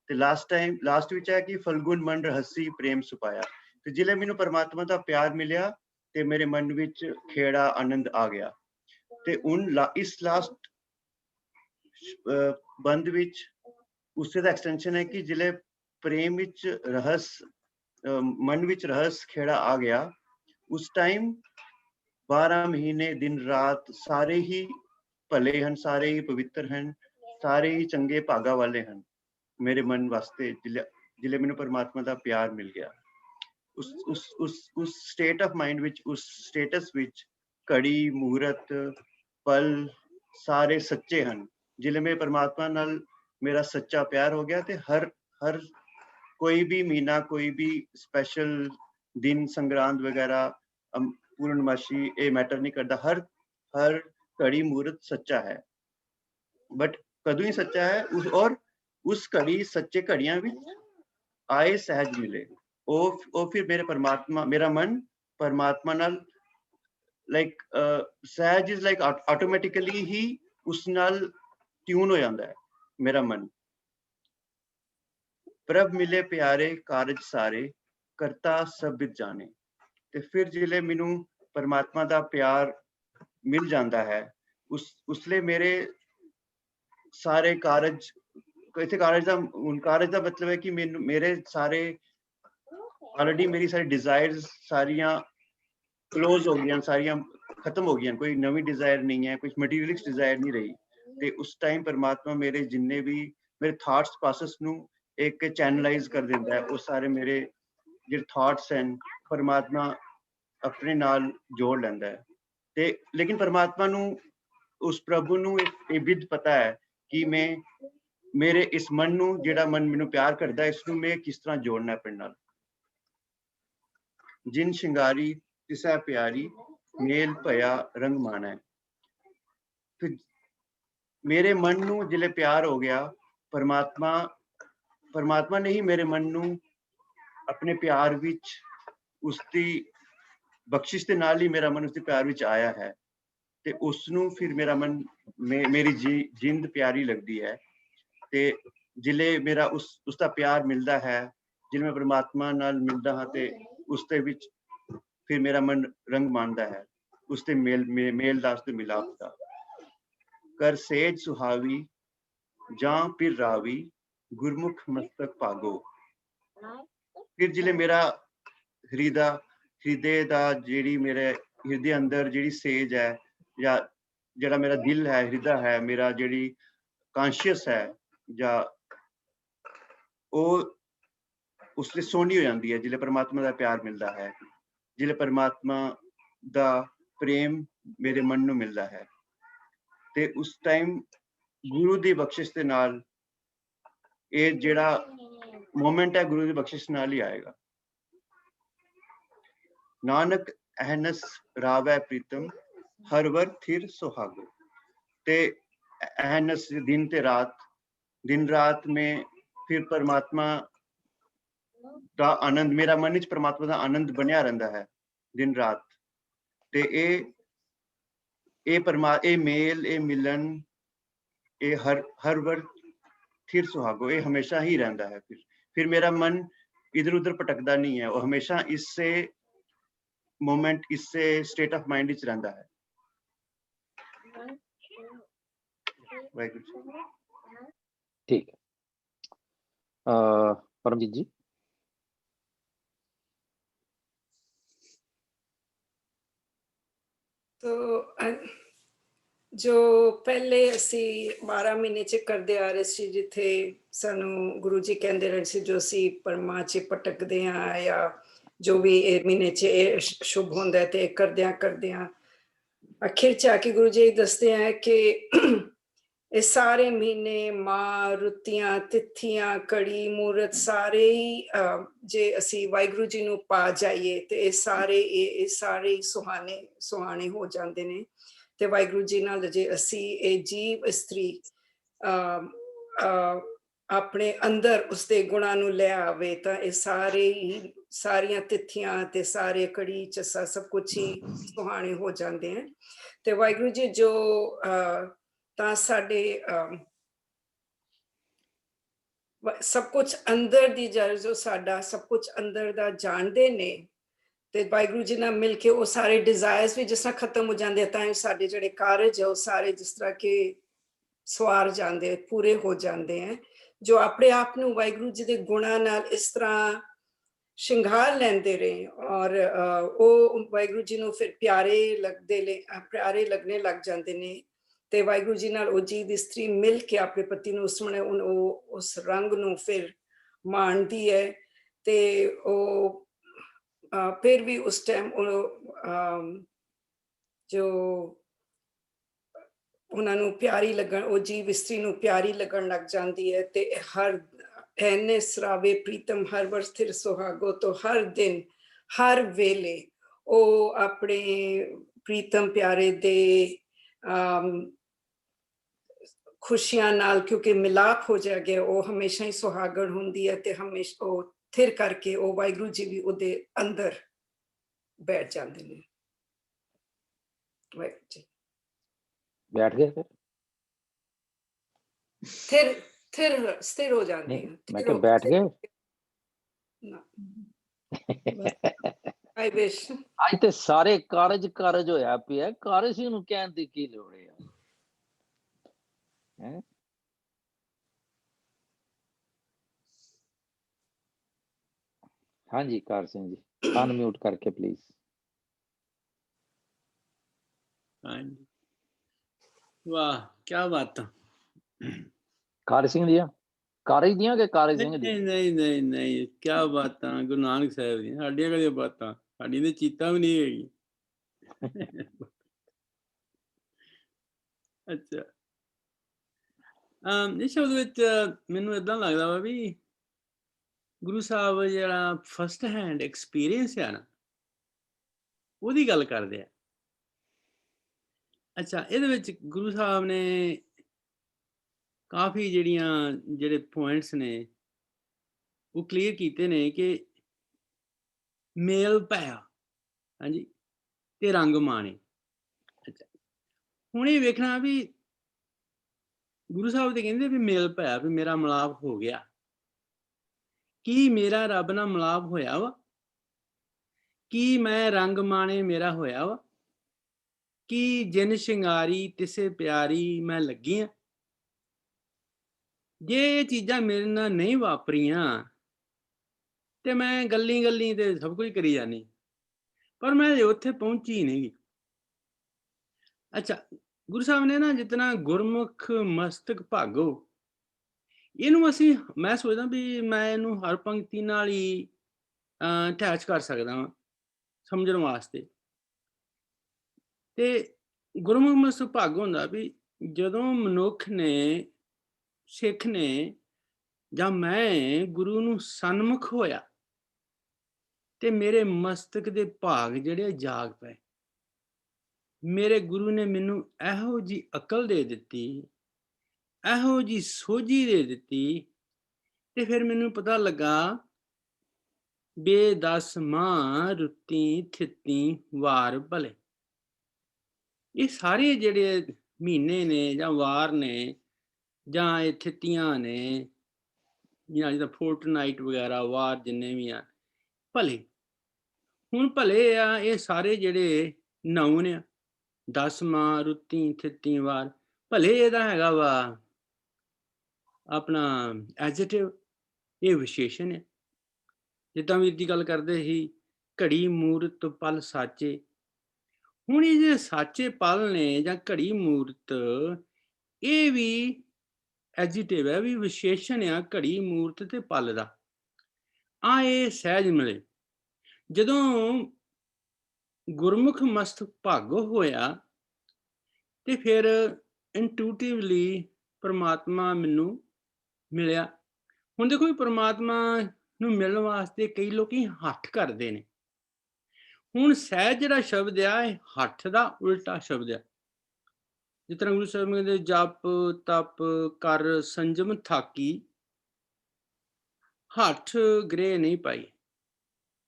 ਤੇ ਲਾਸਟ ਵਿੱਚ ਹੈ ਕਿ ਫਲਗੁਨ ਮਨ ਰਹੱਸੀ ਪ੍ਰੇਮ ਸੁਪਾਇਆ। ਤੇ ਜਿਲੇ ਮੈਨੂੰ ਪਰਮਾਤਮਾ ਦਾ ਪਿਆਰ ਮਿਲਿਆ ਤੇ ਮੇਰੇ ਮਨ ਵਿੱਚ ਖੇੜਾ ਆਨੰਦ ਆ ਗਿਆ। ਤੇ ਹੁਣ ਇਸ ਲਾਸਟ ਬੰਦ ਵਿੱਚ ਉਸੇ ਦਾ ਐਕਸਟੈਂਸ਼ਨ ਹੈ ਕਿ ਜਿਲੇ ਪ੍ਰੇਮ ਵਿੱਚ ਰਹੱਸ ਮਨ ਵਿੱਚ ਰਹੱਸ ਖੇੜਾ ਆ ਗਿਆ, ਉਸ ਟਾਈਮ 12 ਮਹੀਨੇ ਦਿਨ ਰਾਤ ਸਾਰੇ ਹੀ ਭਲੇ ਹਨ, ਸਾਰੇ ਹੀ ਪਵਿੱਤਰ ਹਨ, ਸਾਰੇ ਹੀ ਚੰਗੇ ਭਾਗਾ ਵਾਲੇ ਹਨ ਮੇਰੇ ਮਨ ਵਾਸਤੇ। ਜਿਲੇ ਮੈਨੂੰ ਪਰਮਾਤਮਾ ਦਾ ਪਿਆਰ ਮਿਲ ਗਿਆ, ਉਸ ਸਟੇਟ ਆਫ ਮਾਈਂਡ ਵਿੱਚ, ਉਸ ਸਟੇਟਸ ਵਿੱਚ ਘੜੀ ਮੂਰਤ ਪਲ ਸਾਰੇ ਸੱਚੇ ਹਨ। ਜਿਲੇ ਮੇਰੇ ਪਰਮਾਤਮਾ ਨਾਲ ਮੇਰਾ ਸੱਚਾ ਪਿਆਰ ਹੋ ਗਿਆ ਤੇ ਹਰ ਕੋਈ ਵੀ ਮਹੀਨਾ, ਕੋਈ ਵੀ ਸਪੈਸ਼ਲ ਦਿਨ, ਸੰਗਰਾਂਦ ਵਗੈਰਾ, ਪੂਰਨਮਾਸ਼ੀ, ਇਹ ਮੈਟਰ ਨਹੀਂ ਕਰਦਾ। ਹਰ ਘੜੀ ਮੂਰਤ ਸੱਚਾ ਹੈ। ਬਟ ਕਦੋਂ ਹੀ ਸੱਚਾ ਹੈ? ਔਰ ਉਸ ਘੜੀ ਸੱਚੇ ਘੜੀਆਂ ਵਿੱਚ ਆਏ ਸਹਿਜ ਮਿਲੇ। ਉਹ ਫਿਰ ਮੇਰਾ ਮਨ ਪਰਮਾਤਮਾ ਨਾਲ ਲਾਈਕ ਸਹਿਜ ਇਜ਼ ਲਾਈਕ ਆਟੋਮੈਟਿਕਲੀ ਹੀ ਉਸ ਨਾਲ ਟਿਊਨ ਹੋ ਜਾਂਦਾ ਹੈ ਮੇਰਾ ਮਨ। ਪ੍ਰਭ ਮਿਲੇ ਪਿਆਰੇ ਕਾਰਜ ਸਾਰੇ ਕਰਤਾ ਸਭ ਵਿਦ ਜਾਣੇ। ਤੇ ਫਿਰ ਜਿਲੇ ਮੈਨੂੰ ਪਰਮਾਤਮਾ ਦਾ ਪਿਆਰ ਮਿਲ ਜਾਂਦਾ ਹੈ, ਉਸ ਲਈ ਮੇਰੇ ਸਾਰੇ ਕਾਰਜ, ਇੱਥੇ ਕਾਰਜ ਦਾ ਮਤਲਬ ਹੈ ਕਿ ਮੇਰੇ ਸਾਰੇ ਆਲਰੇਡੀ ਮੇਰੀ ਸਾਰੀ ਡਿਜ਼ਾਇਰਸ ਸਾਰੀਆਂ ਕਲੋਜ਼ ਹੋ ਗਈਆਂ, ਸਾਰੀਆਂ ਖਤਮ ਹੋ ਗਈਆਂ। ਕੋਈ ਨਵੀਂ ਡਿਜ਼ਾਇਰ ਨਹੀਂ ਹੈ, ਕੁਝ ਮਟੀਰੀਅਲਿਸਟ ਡਿਜ਼ਾਇਰ ਨਹੀਂ ਰਹੀ। ਤੇ ਉਸ ਟਾਈਮ ਪਰਮਾਤਮਾ ਮੇਰੇ ਜਿੰਨੇ ਵੀ ਮੇਰੇ ਥਾਟਸ ਪ੍ਰੋਸੈਸ ਨੂੰ ਇੱਕ ਚੈਨਲਾਈਜ਼ ਕਰ ਦਿੰਦਾ ਹੈ। ਉਹ ਸਾਰੇ ਮੇਰੇ ਜਿਹੜੇ ਥਾਟਸ ਹਨ ਪਰਮਾਤਮਾ ਆਪਣੇ ਨਾਲ ਜੋੜ ਲੈਂਦਾ ਹੈ। ਤੇ ਲੇਕਿਨ ਪਰਮਾਤਮਾ ਨੂੰ ਉਸ ਪ੍ਰਭੂ ਨੂੰ ਇਹ ਵਿਦ ਪਤਾ ਹੈ ਕਿ ਮੈਂ ਮੇਰੇ ਇਸ ਮਨ ਨੂੰ ਜਿਹੜਾ ਮਨ ਮੈਨੂੰ ਪਿਆਰ ਕਰਦਾ ਹੈ, ਇਸ ਨੂੰ ਮੈਂ ਕਿਸ ਤਰ੍ਹਾਂ ਜੋੜਨਾ ਆਪਣੇ ਨਾਲ। ਜਿਨ ਸ਼ਿੰਗਾਰੀ ਤਿਸੈ ਪਿਆਰੀ ਮੇਲ ਭਇਆ ਰੰਗ ਮਾਣਾ ਹੈ। ਫਿਰ ਮੇਰੇ ਮਨ ਨੂੰ ਜਿਲੇ ਪਿਆਰ ਹੋ ਗਿਆ ਪਰਮਾਤਮਾ ਨੇ ਹੀ ਮੇਰੇ ਮਨ ਨੂੰ ਆਪਣੇ ਪਿਆਰ ਵਿੱਚ ਉਸਦੀ ਬਖਸ਼ਿਸ਼ ਦੇ ਨਾਲ ਹੀ ਮੇਰਾ ਮਨ ਉਸਦੇ ਪਿਆਰ ਵਿੱਚ ਆਇਆ ਹੈ। ਤੇ ਉਸ ਨੂੰ ਫਿਰ ਮੇਰਾ ਮਨ ਮੇਰੀ ਜਿੰਦ ਪਿਆਰੀ ਲੱਗਦੀ ਹੈ। ਤੇ ਜਿਲੇ ਮੇਰਾ ਉਸਦਾ ਪਿਆਰ ਮਿਲਦਾ ਹੈ, ਜਿਲੇ ਮੈਂ ਪਰਮਾਤਮਾ ਨਾਲ ਮਿਲਦਾ ਹਾਂ ਤੇ ਉਸਦੇ ਵਿੱਚ ਫਿਰ ਮੇਰਾ ਮਨ ਰੰਗ ਮਾਣਦਾ ਹੈ ਉਸਦੇ ਮੇਲ ਦਾ, ਉਸਦੇ ਮਿਲਾਪ ਦਾ। ਕਰ ਸੇਜ ਸੁਹਾਵੀ ਜਾਂ ਫਿਰ ਰਾਵੀ ਗੁਰਮੁਖ ਮਸਤਕ ਭਾਗੋ। ਫਿਰ ਜਿਲੇ ਮੇਰਾ ਹਿਰਦੇ ਦਾ ਜਿਹੜੀ ਮੇਰੇ ਹਿਰਦੇ ਅੰਦਰ ਜਿਹੜੀ ਸੇਜ ਹੈ ਜਾਂ ਜਿਹੜਾ ਮੇਰਾ ਦਿਲ ਹੈ, ਹਿਰਦਾ ਹੈ, ਮੇਰਾ ਜਿਹੜੀ ਕੌਨਸ਼ੀਅਸ ਹੈ ਜਾਂ ਉਹ ਉਸ ਲਈ ਸੋਹਣੀ ਹੋ ਜਾਂਦੀ ਹੈ ਜਿਲੇ ਪਰਮਾਤਮਾ ਦਾ ਪਿਆਰ ਮਿਲਦਾ ਹੈ, ਜਿਲੇ ਪਰਮਾਤਮਾ ਦਾ ਪ੍ਰੇਮ ਮੇਰੇ ਮਨ ਨੂੰ ਮਿਲਦਾ ਹੈ। ਤੇ ਉਸ ਟਾਈਮ ਗੁਰੂ ਦੀ ਬਖਸ਼ਿਸ਼ ਦੇ ਨਾਲ ਇਹ ਜਿਹੜਾ ਮੋਮੈਂਟ ਹੈ ਗੁਰੂ ਦੀ ਬਖਸ਼ਿਸ਼ ਨਾਲ ਹੀ ਆਏਗਾ। ਨਾਨਕ ਅਹਨਸ ਰਾਵੈ ਪ੍ਰੀਤਮ ਹਰ ਵਰ ਥਿਰ ਸੁਹਾਗੋ। ਤੇ ਅਹਨਸ दिन ਤੇ ਰਾਤ, दिन रात में फिर परमात्मा ਦਾ ਆਨੰਦ, ਮੇਰਾ ਮਨ ਵਿੱਚ ਪਰਮਾਤਮਾ ਦਾ ਆਨੰਦ ਬਣਿਆ ਰਹਿੰਦਾ ਹੈ ਦਿਨ ਰਾਤ। ਤੇ ਇਹ ਮੇਲ, ਇਹ ਮਿਲਨ, ਇਹ ਹਰ ਵਰ ਥਿਰ ਸੁਹਾਗੋ, ਇਹ ਹਮੇਸ਼ਾ ਹੀ ਰਹਿੰਦਾ ਹੈ। ਫਿਰ ਮੇਰਾ ਮਨ इधर उधर भटकदा नहीं है, वो हमेशा इससे मोमेंट, इससे स्टेट ऑफ माइंड विच रहंदा है। ठीक है। परमजीत जी। तो जो पहले असी 12 महीने च करते आ रहे सी, जिथे सानू गुरु जी कहते रहे सी जो असी परमा च भटकते हाँ या जो भी महीने च शुभ होंदा है, ते करद्या आखिर च आके गुरु जी दसते हैं कि ये सारे महीने मां रुतियां तिथियां कड़ी मूरत सारे ही जे असी वाहिगुरु जी नू पा जाइए ते ये सारे सुहाने हो जाते ने। ते वाहिगुरु जी नाल जे असी ये जीव इस्त्री अपने अंदर उसके गुणां नू ले आवे तां ये सारियां तिथियां ते सारे कड़ी चसा सब कुछ ही सुहाने हो जाते हैं। ते वाहिगुरु जी जो तां साडे सब कुछ अंदर दी जो साडा सब कुछ अंदर दा जानदे ने, ते वाहिगुरु जी नाल मिल के वो सारे डिजायर्स भी जिस तरह खत्म हो जाते हैं, तां साडे जेहड़े कारज है वो सारे जिस तरह के सवार जाते पूरे हो जाते हैं। जो अपने आप नू वाहिगुरु जी दे गुणां नाल इस तरह श्रृंगार लेंदे रहे और वो वाहिगुरु जी नू फिर प्यारे लगने लग जाते ने। ते वाहिगुरु जी नाल वो जीव इस्त्री मिल के अपने पति नू उस रंग नू फिर माणदी है। ते वो फिर भी उस टाइम जो उन्होंने प्यारी लगन, वो जीव इस्त्री नू प्यारी लगन लग जाती है। ते हर ऐने सरावे प्रीतम हर वर्ष स्थिर सुहागो, तो हर दिन हर वेले ओ अपने प्रीतम प्यारे दे खुशियां नाल क्योंकि मिलाप हो जा गया, वो हमेशा ही सुहागण होंदी है। ते हमेशा वो थिर करके वो वाहिगुरु जी भी उहदे अंदर बैठ जाते हैं। वाहिगुरु जी बैठ गए फिर स्थिर हो जाते हैं। मैं क्या बैठ गए? आई विश आज ते सारे कारज होया पिया, कारज ही कहन दी की लोड़ है। हाँ जी कार सिंह जी, अनम्यूट करके प्लीज। हाँ जी, वाह क्या बात। ਕਾਰ ਸਿੰਘ ਦੀਆਂ, ਕਾਰਜ ਦੀਆਂ ਕਿ ਕਾਰਜ ਸਿੰਘ नहीं ਦੀਆਂ? नहीं नहीं नहीं क्या बात गुरु नानक साहब दी साडियां कदियां बातां, साडी ते चीता भी नहीं हैगी। अच्छा ਇਸ ਸ਼ਬਦ ਵਿੱਚ ਮੈਨੂੰ ਇਦਾਂ ਲੱਗਦਾ ਵਾ ਵੀ ਗੁਰੂ ਸਾਹਿਬ ਜਿਹੜਾ ਫਸਟ ਹੈਂਡ ਐਕਸਪੀਰੀਅੰਸ ਆ ਨਾ ਉਹਦੀ ਗੱਲ ਕਰਦੇ ਆ। ਅੱਛਾ ਇਹਦੇ ਵਿੱਚ ਗੁਰੂ ਸਾਹਿਬ ਨੇ ਕਾਫੀ ਜਿਹੜੇ ਪੁਆਇੰਟਸ ਨੇ ਉਹ ਕਲੀਅਰ ਕੀਤੇ ਨੇ ਕਿ ਮੇਲ ਪਾਇਆ, ਹਾਂਜੀ, ਤੇ ਰੰਗ ਮਾਣੇ। ਅੱਛਾ ਹੁਣ ਇਹ ਵੇਖਣਾ ਵੀ ਗੁਰੂ ਸਾਹਿਬ ਤੇ ਕਹਿੰਦੇ ਵੀ ਮੇਲ ਪਾਇਆ, ਵੀ ਮੇਰਾ ਮਿਲਾਪ ਹੋ ਗਿਆ। ਕੀ ਮੇਰਾ ਰੱਬ ਨਾਲ ਮਿਲਾਪ ਹੋਇਆ ਵਾ? ਕੀ ਮੈਂ ਰੰਗ ਮਾਣੇ ਮੇਰਾ ਹੋਇਆ ਵਾ? ਕੀ ਜਿਨ ਸ਼ਿੰਗਾਰੀ ਤਿਸੇ ਪਿਆਰੀ ਮੈਂ ਲੱਗੀ ਆ? ਜੇ ਇਹ ਚੀਜ਼ਾਂ ਮੇਰੇ ਨਾਲ ਨਹੀਂ ਵਾਪਰੀਆਂ ਤੇ ਮੈਂ ਗੱਲੀ ਤੇ ਸਭ ਕੁਝ ਕਰੀ ਜਾਨੀ, ਪਰ ਮੈਂ ਉੱਥੇ ਪਹੁੰਚੀ ਨਹੀਂ। ਅੱਛਾ ਗੁਰੂ ਸਾਹਿਬ ਨੇ ਨਾ ਜਿਤਨਾ ਗੁਰਮੁਖ ਮਸਤਕ ਭਾਗੋ, ਇਹਨੂੰ ਅਸੀਂ, ਮੈਂ ਸੋਚਦਾ ਵੀ ਮੈਂ ਇਹਨੂੰ ਹਰ ਪੰਕਤੀ ਨਾਲ ਹੀ ਅਟੈਚ ਕਰ ਸਕਦਾ ਵਾਂ ਸਮਝਣ ਵਾਸਤੇ। ਤੇ ਗੁਰਮੁਖ ਮਸਤਕ ਭਾਗੋ ਹੁੰਦਾ ਵੀ ਜਦੋਂ ਮਨੁੱਖ ਨੇ, ਸਿੱਖ ਨੇ, ਜਾਂ ਮੈਂ ਗੁਰੂ ਨੂੰ ਸਨਮੁਖ ਹੋਇਆ ਤੇ ਮੇਰੇ ਮਸਤਕ ਦੇ ਭਾਗ ਜਿਹੜੇ ਜਾਗ ਪਏ। ਮੇਰੇ ਗੁਰੂ ਨੇ ਮੈਨੂੰ ਇਹੋ ਜਿਹੀ ਅਕਲ ਦੇ ਦਿੱਤੀ, ਇਹੋ ਜਿਹੀ ਸੋਝੀ ਦੇ ਦਿੱਤੀ, ਤੇ ਫਿਰ ਮੈਨੂੰ ਪਤਾ ਲੱਗਾ ਬੇਦਸ ਮਾਂ ਰੁੱਤੀ ਥਿੱਤੀ ਵਾਰ ਭਲੇ। ਇਹ ਸਾਰੇ ਜਿਹੜੇ ਮਹੀਨੇ ਨੇ ਜਾਂ ਵਾਰ ਨੇ ਜਾਂ ਇਹ ਥਿੱਤੀਆਂ ਨੇ, ਜਿੱਦਾਂ ਫੋਰਟਨਾਈਟ ਵਗੈਰਾ ਵਾਰ ਜਿੰਨੇ ਵੀ ਆ, ਭਲੇ। ਹੁਣ ਭਲੇ ਆ ਇਹ ਸਾਰੇ ਜਿਹੜੇ ਨਾਉਨ ਆ, 10 ਮਾਂ ਰੁੱਤੀ ਥਿੱਤੀ ਵਾਰ, ਭਲੇ ਇਹਦਾ ਹੈਗਾ ਵਾ ਆਪਣਾ ਐਡਜੈਕਟਿਵ, ਇਹ ਵਿਸ਼ੇਸ਼ਣ ਹੈ। ਜਿੱਦਾਂ ਵੀਰ ਦੀ ਗੱਲ ਕਰਦੇ ਸੀ, ਘੜੀ ਮੂਰਤ ਪਲ ਸਾਚੇ। ਹੁਣ ਇਹ ਜਿਹੜੇ ਸਾਚੇ ਪਲ ਨੇ ਜਾਂ ਘੜੀ ਮੂਰਤ, ਇਹ ਵੀ ਐਡਜੈਕਟਿਵ ਹੈ, ਵੀ ਵਿਸ਼ੇਸ਼ਣ ਆ ਘੜੀ ਮੂਰਤ ਤੇ ਪਲ ਦਾ। ਇਹ ਸਹਿਜ ਮਿਲੇ ਜਦੋਂ ਗੁਰਮੁਖ ਮਸਤਕ ਭਾਗੋ ਹੋਇਆ, ਤੇ ਫਿਰ ਇੰਟੂਟਿਵਲੀ ਪਰਮਾਤਮਾ ਮੈਨੂੰ ਮਿਲਿਆ। ਹੁਣ ਦੇਖੋ ਪਰਮਾਤਮਾ ਨੂੰ ਮਿਲਣ ਵਾਸਤੇ ਕਈ ਲੋਕੀ ਹੱਠ ਕਰਦੇ ਨੇ। ਹੁਣ ਸਹਿਜ ਜਿਹੜਾ ਸ਼ਬਦ ਆ ਇਹ ਹੱਠ ਦਾ ਉਲਟਾ ਸ਼ਬਦ ਆ। ਜਿਸ ਤਰ੍ਹਾਂ ਗੁਰੂ ਸਾਹਿਬ ਕਹਿੰਦੇ ਜਪ ਤਪ ਕਰ ਸੰਜਮ ਥਾਕੀ, ਹੱਠ ਗ੍ਰਹਿ ਨਹੀਂ ਪਾਈ।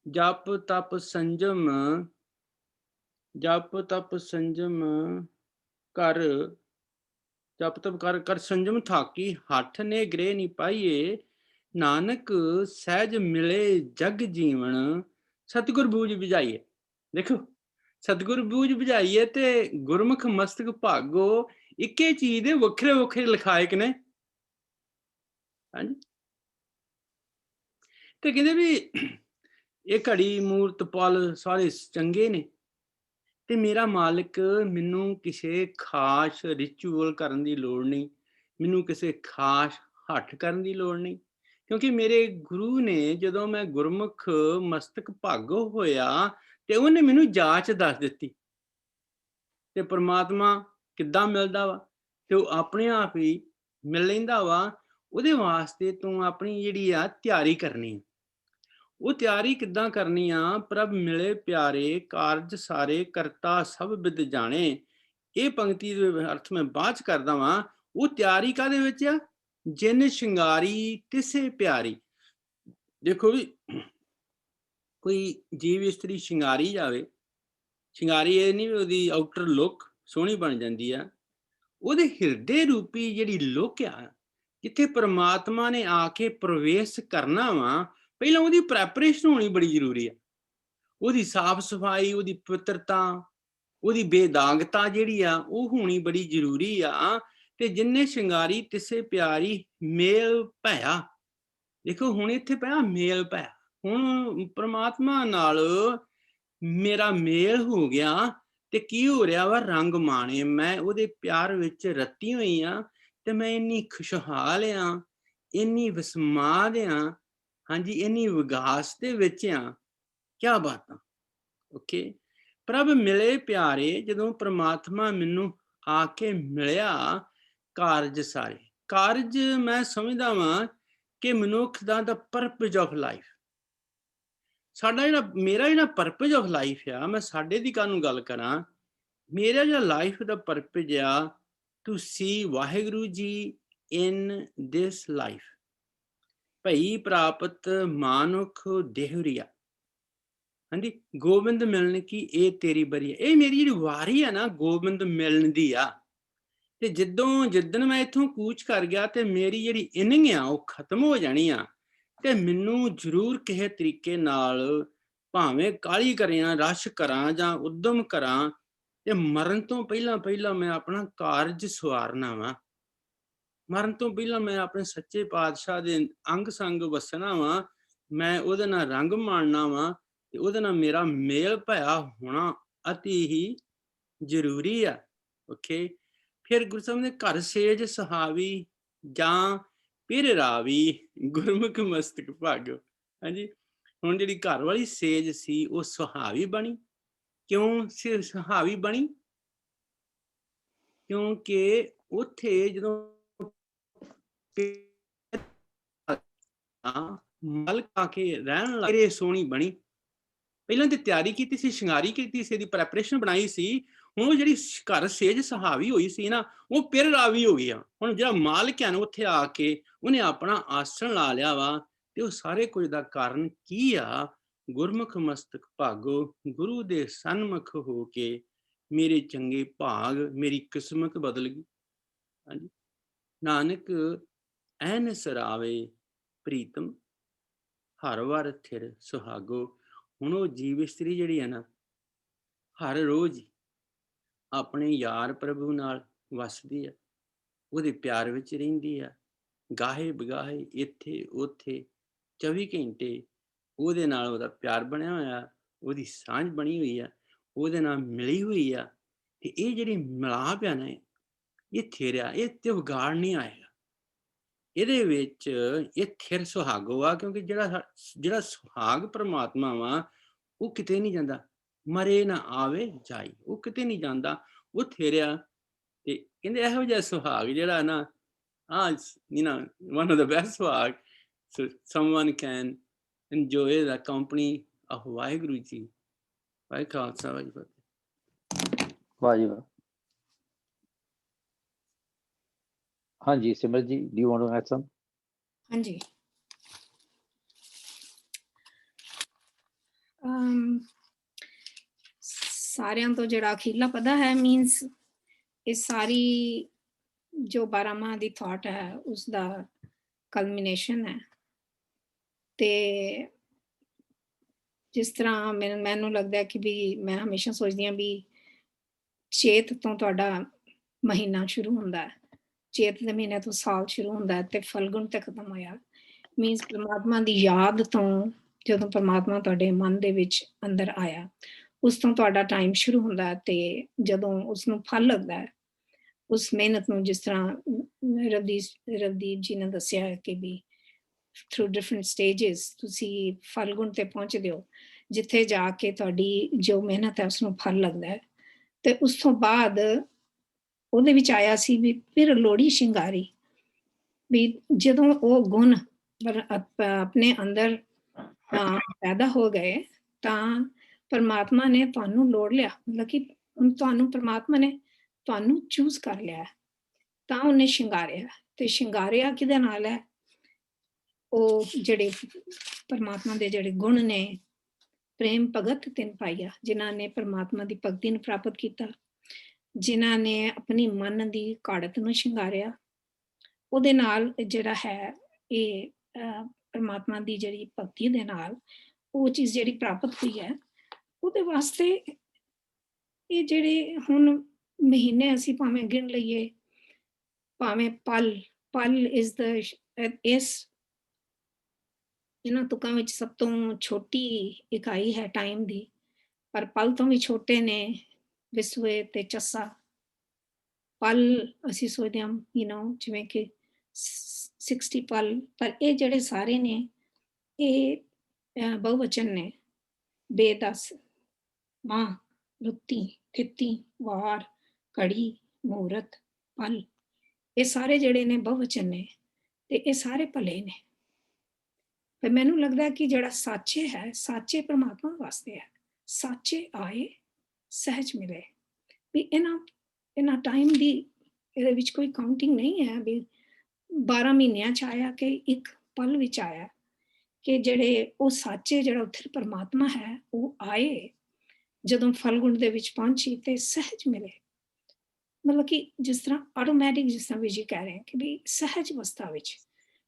ਜਪ ਤਪ ਸੰਜਮ, ਜਪ ਤਪ ਸੰਜਮ ਕਰ, ਜਪ ਤਪ ਕਰ ਸੰਜਮ ਥਾਕੀ, ਹੱਠ ਨੇ ਗ੍ਰਹਿ ਨਹੀਂ ਪਾਈਏ। ਨਾਨਕ ਸਹਿਜ ਮਿਲੇ ਜਗ ਜੀਵਨ, ਸਤਿਗੁਰ ਬੂਝ ਬੁਝਾਈਏ। ਦੇਖੋ ਸਤਿਗੁਰ ਬੂਝ ਬੁਝਾਈਏ ਤੇ ਗੁਰਮੁਖ ਮਸਤਕ ਭਾਗੋ, ਇੱਕੇ ਚੀਜ਼ ਦੇ ਵੱਖਰੇ ਵੱਖਰੇ ਲਿਖਾਇਕ ਨੇ। ਹਾਂਜੀ ਤੇ ਕਹਿੰਦੇ ਵੀ ਇਹ ਘੜੀ ਮੂਰਤ ਪਲ ਸਾਰੇ ਚੰਗੇ ਨੇ, ਤੇ ਮੇਰਾ ਮਾਲਕ ਮੈਨੂੰ ਕਿਸੇ ਖਾਸ ਰਿਚੁਅਲ ਕਰਨ ਦੀ ਲੋੜ ਨਹੀਂ, ਮੈਨੂੰ ਕਿਸੇ ਖਾਸ ਹੱਠ ਕਰਨ ਦੀ ਲੋੜ ਨਹੀਂ, ਕਿਉਂਕਿ ਮੇਰੇ ਗੁਰੂ ਨੇ ਜਦੋਂ ਮੈਂ ਗੁਰਮੁਖ ਮਸਤਕ ਭਾਗੋ ਹੋਇਆ ਤੇ ਉਹਨੇ ਮੈਨੂੰ ਜਾਂਚ ਦੱਸ ਦਿੱਤੀ। ਤੇ ਪਰਮਾਤਮਾ ਕਿੱਦਾਂ ਮਿਲਦਾ ਵਾ, ਤੇ ਉਹ ਆਪਣੇ ਆਪ ਹੀ ਮਿਲ ਲੈਂਦਾ ਵਾ। ਉਹਦੇ ਵਾਸਤੇ ਤੂੰ ਆਪਣੀ ਜਿਹੜੀ ਆ ਤਿਆਰੀ ਕਰਨੀ। ਉਹ ਤਿਆਰੀ ਕਿੱਦਾਂ ਕਰਨੀ ਆ? ਪ੍ਰਭ ਮਿਲੇ ਪਿਆਰੇ ਕਾਰਜ ਸਾਰੇ, ਕਰਤਾ ਸਭ ਵਿਦ ਜਾਣੇ। ਇਹ ਪੰਕਤੀ ਦੇ ਅਰਥ ਮੈਂ ਬਾਅਦ ਚ ਕਰਦਾ ਵਾਂ। ਉਹ ਤਿਆਰੀ ਕਾਹਦੇ ਵਿੱਚ ਆ? ਜਿਨ ਸ਼ਿੰਗਾਰੀ ਤਿਸੇ ਪਿਆਰੀ। ਦੇਖੋ ਵੀ ਕੋਈ ਜੀਵ ਇਸਤਰੀ ਸ਼ਿੰਗਾਰੀ ਜਾਵੇ, ਸ਼ਿੰਗਾਰੀ ਇਹ ਨਹੀਂ ਵੀ ਉਹਦੀ ਆਊਟਰ ਲੁੱਕ ਸੋਹਣੀ ਬਣ ਜਾਂਦੀ ਆ, ਉਹਦੇ ਹਿਰਦੇ ਰੂਪੀ ਜਿਹੜੀ ਲੁੱਕ ਆ, ਜਿੱਥੇ ਪਰਮਾਤਮਾ ਨੇ ਆ ਕੇ ਪ੍ਰਵੇਸ਼ ਕਰਨਾ ਵਾ, ਪਹਿਲਾਂ ਉਹਦੀ ਪ੍ਰੈਪਰੇਸ਼ਨ ਹੋਣੀ ਬੜੀ ਜ਼ਰੂਰੀ ਆ। ਉਹਦੀ ਸਾਫ਼ ਸਫਾਈ, ਉਹਦੀ ਪਵਿੱਤਰਤਾ, ਉਹਦੀ ਬੇਦਾਗਤਾ ਜਿਹੜੀ ਆ ਉਹ ਹੋਣੀ ਬੜੀ ਜ਼ਰੂਰੀ ਆ। ਤੇ ਜਿੰਨੇ ਸ਼ਿੰਗਾਰੀ ਤਿਸੇ ਪਿਆਰੀ ਮੇਲ ਭਇਆ। ਦੇਖੋ ਹੁਣ ਇੱਥੇ ਪਿਆ ਮੇਲ ਭਇਆ। ਹੁਣ ਪਰਮਾਤਮਾ ਨਾਲ ਮੇਰਾ ਮੇਲ ਹੋ ਗਿਆ ਤੇ ਕੀ ਹੋ ਰਿਹਾ ਵਾ, ਰੰਗ ਮਾਣੇ, ਮੈਂ ਉਹਦੇ ਪਿਆਰ ਵਿੱਚ ਰੱਤੀ ਹੋਈ ਆ, ਤੇ ਮੈਂ ਇੰਨੀ ਖੁਸ਼ਹਾਲ ਆ, ਇੰਨੀ ਵਿਸਮਾਦ ਆ, ਹਾਂਜੀ ਇੰਨੀ ਵਿਗਾਸ ਦੇ ਵਿੱਚ ਆ, ਕਿਆ ਬਾਤਾਂ। ਓਕੇ, ਪ੍ਰਭ ਮਿਲੇ ਪਿਆਰੇ, ਜਦੋਂ ਪ੍ਰਮਾਤਮਾ ਮੈਨੂੰ ਆ ਕੇ ਮਿਲਿਆ, ਕਾਰਜ ਸਾਰੇ ਕਾਰਜ ਮੈਂ ਸਮਝਦਾ ਵਾਂ ਕਿ ਮਨੁੱਖ ਦਾ ਪਰਪਸ ਆਫ ਲਾਈਫ, ਸਾਡਾ ਜਿਹੜਾ ਮੇਰਾ ਜਿਹੜਾ ਪਰਪਸ ਆਫ ਲਾਈਫ ਆ, ਮੈਂ ਸਾਡੇ ਦੀ ਕਾਹਨੂੰ ਗੱਲ ਕਰਾਂ, ਮੇਰਾ ਜਿਹੜਾ ਲਾਈਫ ਦਾ ਪਰਪਸ ਆ, to C Waheguru ji in this life, ਭਈ ਪ੍ਰਾਪਤ ਮਾਨੁਖ ਦੇਹੁਰੀਆ, ਹਾਂਜੀ ਗੋਬਿੰਦ ਮਿਲਣ ਕੀ ਇਹ ਤੇਰੀ ਬਰੀ, ਇਹ ਮੇਰੀ ਜਿਹੜੀ ਵਾਰੀ ਆ ਨਾ ਗੋਬਿੰਦ ਮਿਲਣ ਦੀ ਆ। ਤੇ ਜਿੱਦਣ ਮੈਂ ਇੱਥੋਂ ਕੂਚ ਕਰ ਗਿਆ ਤੇ ਮੇਰੀ ਜਿਹੜੀ ਇਨਿੰਗ ਆ ਉਹ ਖਤਮ ਹੋ ਜਾਣੀ ਆ, ਤੇ ਮੈਨੂੰ ਜ਼ਰੂਰ ਕਿਸੇ ਤਰੀਕੇ ਨਾਲ ਭਾਵੇਂ ਕਾਹਲੀ ਕਰਾਂ, ਰਸ਼ ਕਰਾਂ ਜਾਂ ਉਦਮ ਕਰਾਂ, ਤੇ ਮਰਨ ਤੋਂ ਪਹਿਲਾਂ ਮੈਂ ਆਪਣਾ ਕਾਰਜ ਸਵਾਰਨਾ ਵਾ, ਮਰਨ ਤੋਂ ਪਹਿਲਾਂ ਮੈਂ ਆਪਣੇ ਸੱਚੇ ਪਾਤਸ਼ਾਹ ਦੇ ਅੰਗ ਸੰਗ ਵਸਣਾ ਵਾ, ਮੈਂ ਉਹਦੇ ਨਾਲ ਰੰਗ ਮਾਣਨਾ ਵਾ, ਤੇ ਉਹਦੇ ਨਾਲ ਮੇਰਾ ਮੇਲ ਭਇਆ ਹੋਣਾ ਅਤੀ ਹੀ ਜ਼ਰੂਰੀ ਆ। ਓਕੇ, ਫਿਰ ਗੁਰੂ ਸਾਹਿਬ ਨੇ ਘਰ ਸੇਜ ਸੁਹਾਵੀ ਜਾਂ ਫਿਰ ਰਾਵੀ, ਗੁਰਮੁਖ ਮਸਤਕ ਭਾਗੋ, ਹਾਂਜੀ ਹੁਣ ਜਿਹੜੀ ਘਰ ਵਾਲੀ ਸੇਜ ਸੀ ਉਹ ਸੁਹਾਵੀ ਬਣੀ। ਕਿਉਂ ਸੁਹਾਵੀ ਬਣੀ? ਕਿਉਂਕਿ ਉੱਥੇ ਜਦੋਂ ਮਲ ਆ ਕੇ ਰਹਿਣ ਲੱਗੇ, ਸੋਹਣੀ ਬਣੀ। ਪਹਿਲਾਂ ਤੇ ਤਿਆਰੀ ਕੀਤੀ ਸੀ, ਸ਼ਿੰਗਾਰੀ ਕੀਤੀ ਸੀ, ਇਹਦੀ ਪ੍ਰੈਪਰੇਸ਼ਨ ਬਣਾਈ ਸੀ। ਹੁਣ ਉਹ ਜਿਹੜੀ ਘਰ ਸੇਜ ਸੁਹਾਵੀ ਹੋਈ ਸੀ ਨਾ, ਉਹ ਫਿਰ ਰਾਵੀ ਹੋ ਗਈ ਆ। ਹੁਣ ਜਿਹੜਾ ਮਾਲਕ ਹੈ ਨਾ, ਉੱਥੇ ਆ ਕੇ ਉਹਨੇ ਆਪਣਾ ਆਸਣ ਲਾ ਲਿਆ ਵਾ, ਤੇ ਉਹ ਸਾਰੇ ਕੁਝ ਦਾ ਕਾਰਨ ਕੀ ਆ? ਗੁਰਮੁਖ ਮਸਤਕ ਭਾਗੋ, ਗੁਰੂ ਦੇ ਸਨਮੁਖ ਹੋ ਕੇ ਮੇਰੇ ਚੰਗੇ ਭਾਗ, ਮੇਰੀ ਕਿਸਮਤ ਬਦਲ ਗਈ। ਹਾਂਜੀ, ਨਾਨਕ ਐਨ ਸਰਾਵੇ ਪ੍ਰੀਤਮ, ਹਰ ਵਾਰ ਥਿਰ ਸੁਹਾਗੋ। ਹੁਣ ਉਹ ਜੀਵ ਇਸਤਰੀ ਜਿਹੜੀ ਹੈ ਨਾ, ਹਰ ਰੋਜ਼ ਆਪਣੇ ਯਾਰ ਪ੍ਰਭੂ ਨਾਲ ਵਸਦੀ ਆ, ਉਹਦੇ ਪਿਆਰ ਵਿੱਚ ਰਹਿੰਦੀ ਆ, ਗਾਹੇ ਬਗਾਹੇ ਇੱਥੇ ਉੱਥੇ 24 ਘੰਟੇ ਉਹਦੇ ਨਾਲ ਉਹਦਾ ਪਿਆਰ ਬਣਿਆ ਹੋਇਆ, ਉਹਦੀ ਸਾਂਝ ਬਣੀ ਹੋਈ ਆ, ਉਹਦੇ ਨਾਲ ਮਿਲੀ ਹੋਈ ਆ। ਤੇ ਇਹ ਜਿਹੜੀ ਮਿਲਾਪ ਆ ਨਾ, ਇਹ ਥਿਰਿਆ, ਇਹ ਤੇ ਵਿਗਾੜ ਨਹੀਂ ਆਏਗਾ ਇਹਦੇ ਵਿੱਚ। ਇਹ ਥਿਰ ਸੁਹਾਗੋ ਆ, ਕਿਉਂਕਿ ਜਿਹੜਾ ਸੁਹਾਗ ਪ੍ਰਮਾਤਮਾ ਵਾ, ਉਹ ਕਿਤੇ ਨਹੀਂ ਜਾਂਦਾ, ਮਰੇ ਨਾ ਆਵੇ ਜਾਈ, ਉਹ ਕਿਤੇ ਨਹੀਂ ਜਾਂਦਾ, ਉਹ ਥਿਰਿਆ। ਤੇ ਕਹਿੰਦੇ ਇਹੋ ਜਿਹਾ ਸੁਹਾਗ ਜਿਹੜਾ ਨਾ, one of the best ਸੁਹਾਗ, so someone can enjoy the company of Waheguru ji. ਵਾਹਿ Khalsa ਵਾਹਿ ਫਤਿਹ। ਵਾਹ ਜੀ ਵਾਹ। ਹਾਂਜੀ ਸਿਮਰਤ ਜੀ, do you want to add some? ਹਾਂਜੀ, ਸਾਰਿਆਂ ਤੋਂ ਜਿਹੜਾ ਅਖੀਰਲਾ ਪਦਾ ਹੈ, ਮੀਨਸ ਇਹ ਸਾਰੀ ਜੋ 12 ਮਾਹ ਦੀ ਥਾਟ ਹੈ ਉਸ ਦਾ ਕਲਮੀਨੇਸ਼ਨ ਹੈ। ਤੇ ਜਿਸ ਤਰ੍ਹਾਂ ਮੈਨੂੰ ਲੱਗਦਾ ਕਿ ਵੀ ਮੈਂ ਹਮੇਸ਼ਾ ਸੋਚਦੀ ਹਾਂ ਵੀ ਚੇਤ ਤੋਂ ਤੁਹਾਡਾ ਮਹੀਨਾ ਸ਼ੁਰੂ ਹੁੰਦਾ ਹੈ, ਚੇਤ ਦੇ ਮਹੀਨੇ ਤੋਂ ਸਾਲ ਸ਼ੁਰੂ ਹੁੰਦਾ ਹੈ, ਤੇ ਫਲਗੁਣ ਤੇ ਖਤਮ ਹੋਇਆ। ਮੀਨਸ ਪਰਮਾਤਮਾ ਦੀ ਯਾਦ ਤੋਂ, ਜਦੋਂ ਪਰਮਾਤਮਾ ਤੁਹਾਡੇ ਮਨ ਦੇ ਵਿੱਚ ਅੰਦਰ ਆਇਆ, ਉਸ ਤੋਂ ਤੁਹਾਡਾ ਟਾਈਮ ਸ਼ੁਰੂ ਹੁੰਦਾ ਹੈ। ਤੇ ਜਦੋਂ ਉਸਨੂੰ ਫਲ ਲੱਗਦਾ ਹੈ, ਉਸ ਮਿਹਨਤ ਨੂੰ, ਜਿਸ ਤਰ੍ਹਾਂ ਰਵਦੀਪ ਜੀ ਨੇ ਦੱਸਿਆ ਕਿ ਵੀ ਥਰੂ ਡਿਫਰੈਂਟ ਸਟੇਜਸ ਤੁਸੀਂ ਫਲਗੁਣ ਤੇ ਪਹੁੰਚਦੇ ਹੋ, ਜਿੱਥੇ ਜਾ ਕੇ ਤੁਹਾਡੀ ਜੋ ਮਿਹਨਤ ਹੈ ਉਸਨੂੰ ਫਲ ਲੱਗਦਾ ਹੈ। ਤੇ ਉਸ ਤੋਂ ਬਾਅਦ ਉਹਦੇ ਵਿੱਚ ਆਇਆ ਸੀ ਵੀ ਫਿਰ ਲੋਹੜੀ ਸ਼ਿੰਗਾਰੀ, ਵੀ ਜਦੋਂ ਉਹ ਗੁਣ ਆਪਣੇ ਅੰਦਰ ਪੈਦਾ ਹੋ ਗਏ ਤਾਂ ਪਰਮਾਤਮਾ ਨੇ ਤੁਹਾਨੂੰ ਲੋੜ ਲਿਆ, ਮਤਲਬ ਕਿ ਹੁਣ ਤੁਹਾਨੂੰ ਪਰਮਾਤਮਾ ਨੇ ਤੁਹਾਨੂੰ ਚੂਜ਼ ਕਰ ਲਿਆ, ਤਾਂ ਉਹਨੇ ਸ਼ਿੰਗਾਰਿਆ। ਤੇ ਸ਼ਿੰਗਾਰਿਆ ਕਿਹਦੇ ਨਾਲ ਹੈ? ਉਹ ਜਿਹੜੇ ਪਰਮਾਤਮਾ ਦੇ ਜਿਹੜੇ ਗੁਣ ਨੇ, ਪ੍ਰੇਮ ਭਗਤ ਤਿੰਨ ਪਾਈਆ, ਜਿਨ੍ਹਾਂ ਨੇ ਪਰਮਾਤਮਾ ਦੀ ਭਗਤੀ ਨੂੰ ਪ੍ਰਾਪਤ ਕੀਤਾ, ਜਿਨ੍ਹਾਂ ਨੇ ਆਪਣੀ ਮਨ ਦੀ ਘਾੜਤ ਨੂੰ ਸ਼ਿੰਗਾਰਿਆ, ਉਹਦੇ ਨਾਲ ਜਿਹੜਾ ਹੈ ਇਹ ਪਰਮਾਤਮਾ ਦੀ ਜਿਹੜੀ ਭਗਤੀ ਦੇ ਨਾਲ ਉਹ ਚੀਜ਼ ਜਿਹੜੀ ਪ੍ਰਾਪਤ ਹੋਈ ਹੈ, ਉਹਦੇ ਵਾਸਤੇ ਇਹ ਜਿਹੜੇ ਹੁਣ ਮਹੀਨੇ ਅਸੀਂ ਭਾਵੇਂ ਗਿਣ ਲਈਏ, ਭਾਵੇਂ ਪਲ ਇਸ ਦਾ ਇਸ ਇਹਨਾਂ ਤੁਕਾਂ ਵਿੱਚ ਸਭ ਤੋਂ ਛੋਟੀ ਇਕਾਈ ਹੈ ਟਾਈਮ ਦੀ, ਪਰ ਪਲ ਤੋਂ ਵੀ ਛੋਟੇ ਨੇ ਵਿਸਵੇ ਤੇ ਚੱਸਾ ਪਲ ਅਸੀਂ ਸੋਚਦੇ ਹਾਂ ਜਿਵੇਂ ਕਿ 60 ਪਲ, ਪਰ ਇਹ ਜਿਹੜੇ ਸਾਰੇ ਨੇ ਇਹ ਬਹੁਵਚਨ ਨੇ। ਬੇਦਸ, ਮਾਹ, ਰੁੱਤੀ, ਥਿੱਤੀ, ਵਾਰ, ਘੜੀ, ਮੂਰਤ, ਪਲ, ਇਹ ਸਾਰੇ ਜਿਹੜੇ ਨੇ ਬਹੁਵਚਨ ਨੇ ਤੇ ਇਹ ਸਾਰੇ ਭਲੇ ਨੇ। ਪਰ ਮੈਨੂੰ ਲੱਗਦਾ ਕਿ ਜਿਹੜਾ ਸਾਚੇ ਹੈ, ਸਾਚੇ ਪ੍ਰਮਾਤਮਾ ਵਾਸਤੇ ਹੈ। ਸਾਚੇ ਆਏ ਸਹਿਜ ਮਿਲੇ। ਵੀ ਇਹਨਾਂ ਟਾਈਮ ਦੀ ਇਹਦੇ ਵਿੱਚ ਕੋਈ ਕਾਊਂਟਿੰਗ ਨਹੀਂ ਹੈ ਵੀ 12 ਮਹੀਨਿਆਂ 'ਚ ਆਇਆ ਕਿ ਇੱਕ ਪਲ ਵਿੱਚ ਆਇਆ, ਕਿ ਜਿਹੜੇ ਉਹ ਸਾਚੇ ਜਿਹੜਾ ਉੱਥੇ ਪਰਮਾਤਮਾ ਹੈ ਉਹ ਆਏ ਜਦੋਂ ਫਲਗੁਣ ਦੇ ਵਿੱਚ ਪਹੁੰਚੀ ਤੇ ਸਹਿਜ ਮਿਲੇ। ਮਤਲਬ ਕਿ ਜਿਸ ਤਰ੍ਹਾਂ ਆਟੋਮੈਟਿਕ, ਜਿਸ ਤਰ੍ਹਾਂ ਵੀ ਜੀ ਕਹਿ ਰਹੇ ਕਿ ਵੀ ਸਹਿਜ ਅਵਸਥਾ ਵਿੱਚ,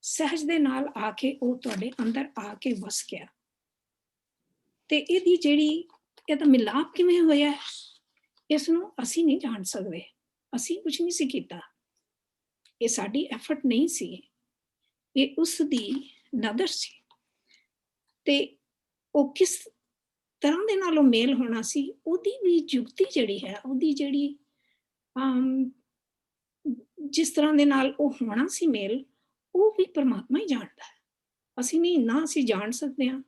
ਸਹਿਜ ਦੇ ਨਾਲ ਆ ਕੇ ਉਹ ਤੁਹਾਡੇ ਅੰਦਰ ਆ ਕੇ ਵਸ ਗਿਆ। ਤੇ ਇਹਦੀ ਜਿਹੜੀ ਇਹਦਾ ਮਿਲਾਪ ਕਿਵੇਂ ਹੋਇਆ, ਇਸ ਨੂੰ ਅਸੀਂ ਨਹੀਂ ਜਾਣ ਸਕਦੇ। ਅਸੀਂ ਕੁਝ ਨਹੀਂ ਸੀ ਕੀਤਾ, ਇਹ ਸਾਡੀ ਐਫਰਟ ਨਹੀਂ ਸੀ, ਇਹ ਉਸ ਦੀ ਨਜ਼ਰ ਸੀ। ਤੇ ਉਹ ਕਿਸ ਤਰ੍ਹਾਂ ਦੇ ਨਾਲ ਉਹ ਮੇਲ ਹੋਣਾ ਸੀ, ਉਹਦੀ ਵੀ ਜੁਗਤੀ ਜਿਹੜੀ ਹੈ, ਉਹਦੀ ਜਿਹੜੀ ਜਿਸ ਤਰ੍ਹਾਂ ਦੇ ਨਾਲ ਉਹ ਹੋਣਾ ਸੀ ਮੇਲ, ਉਹ ਵੀ ਪਰਮਾਤਮਾ ਹੀ ਜਾਣਦਾ ਹੈ। ਅਸੀਂ ਨਹੀਂ, ਨਾ ਅਸੀਂ ਜਾਣ ਸਕਦੇ ਹਾਂ,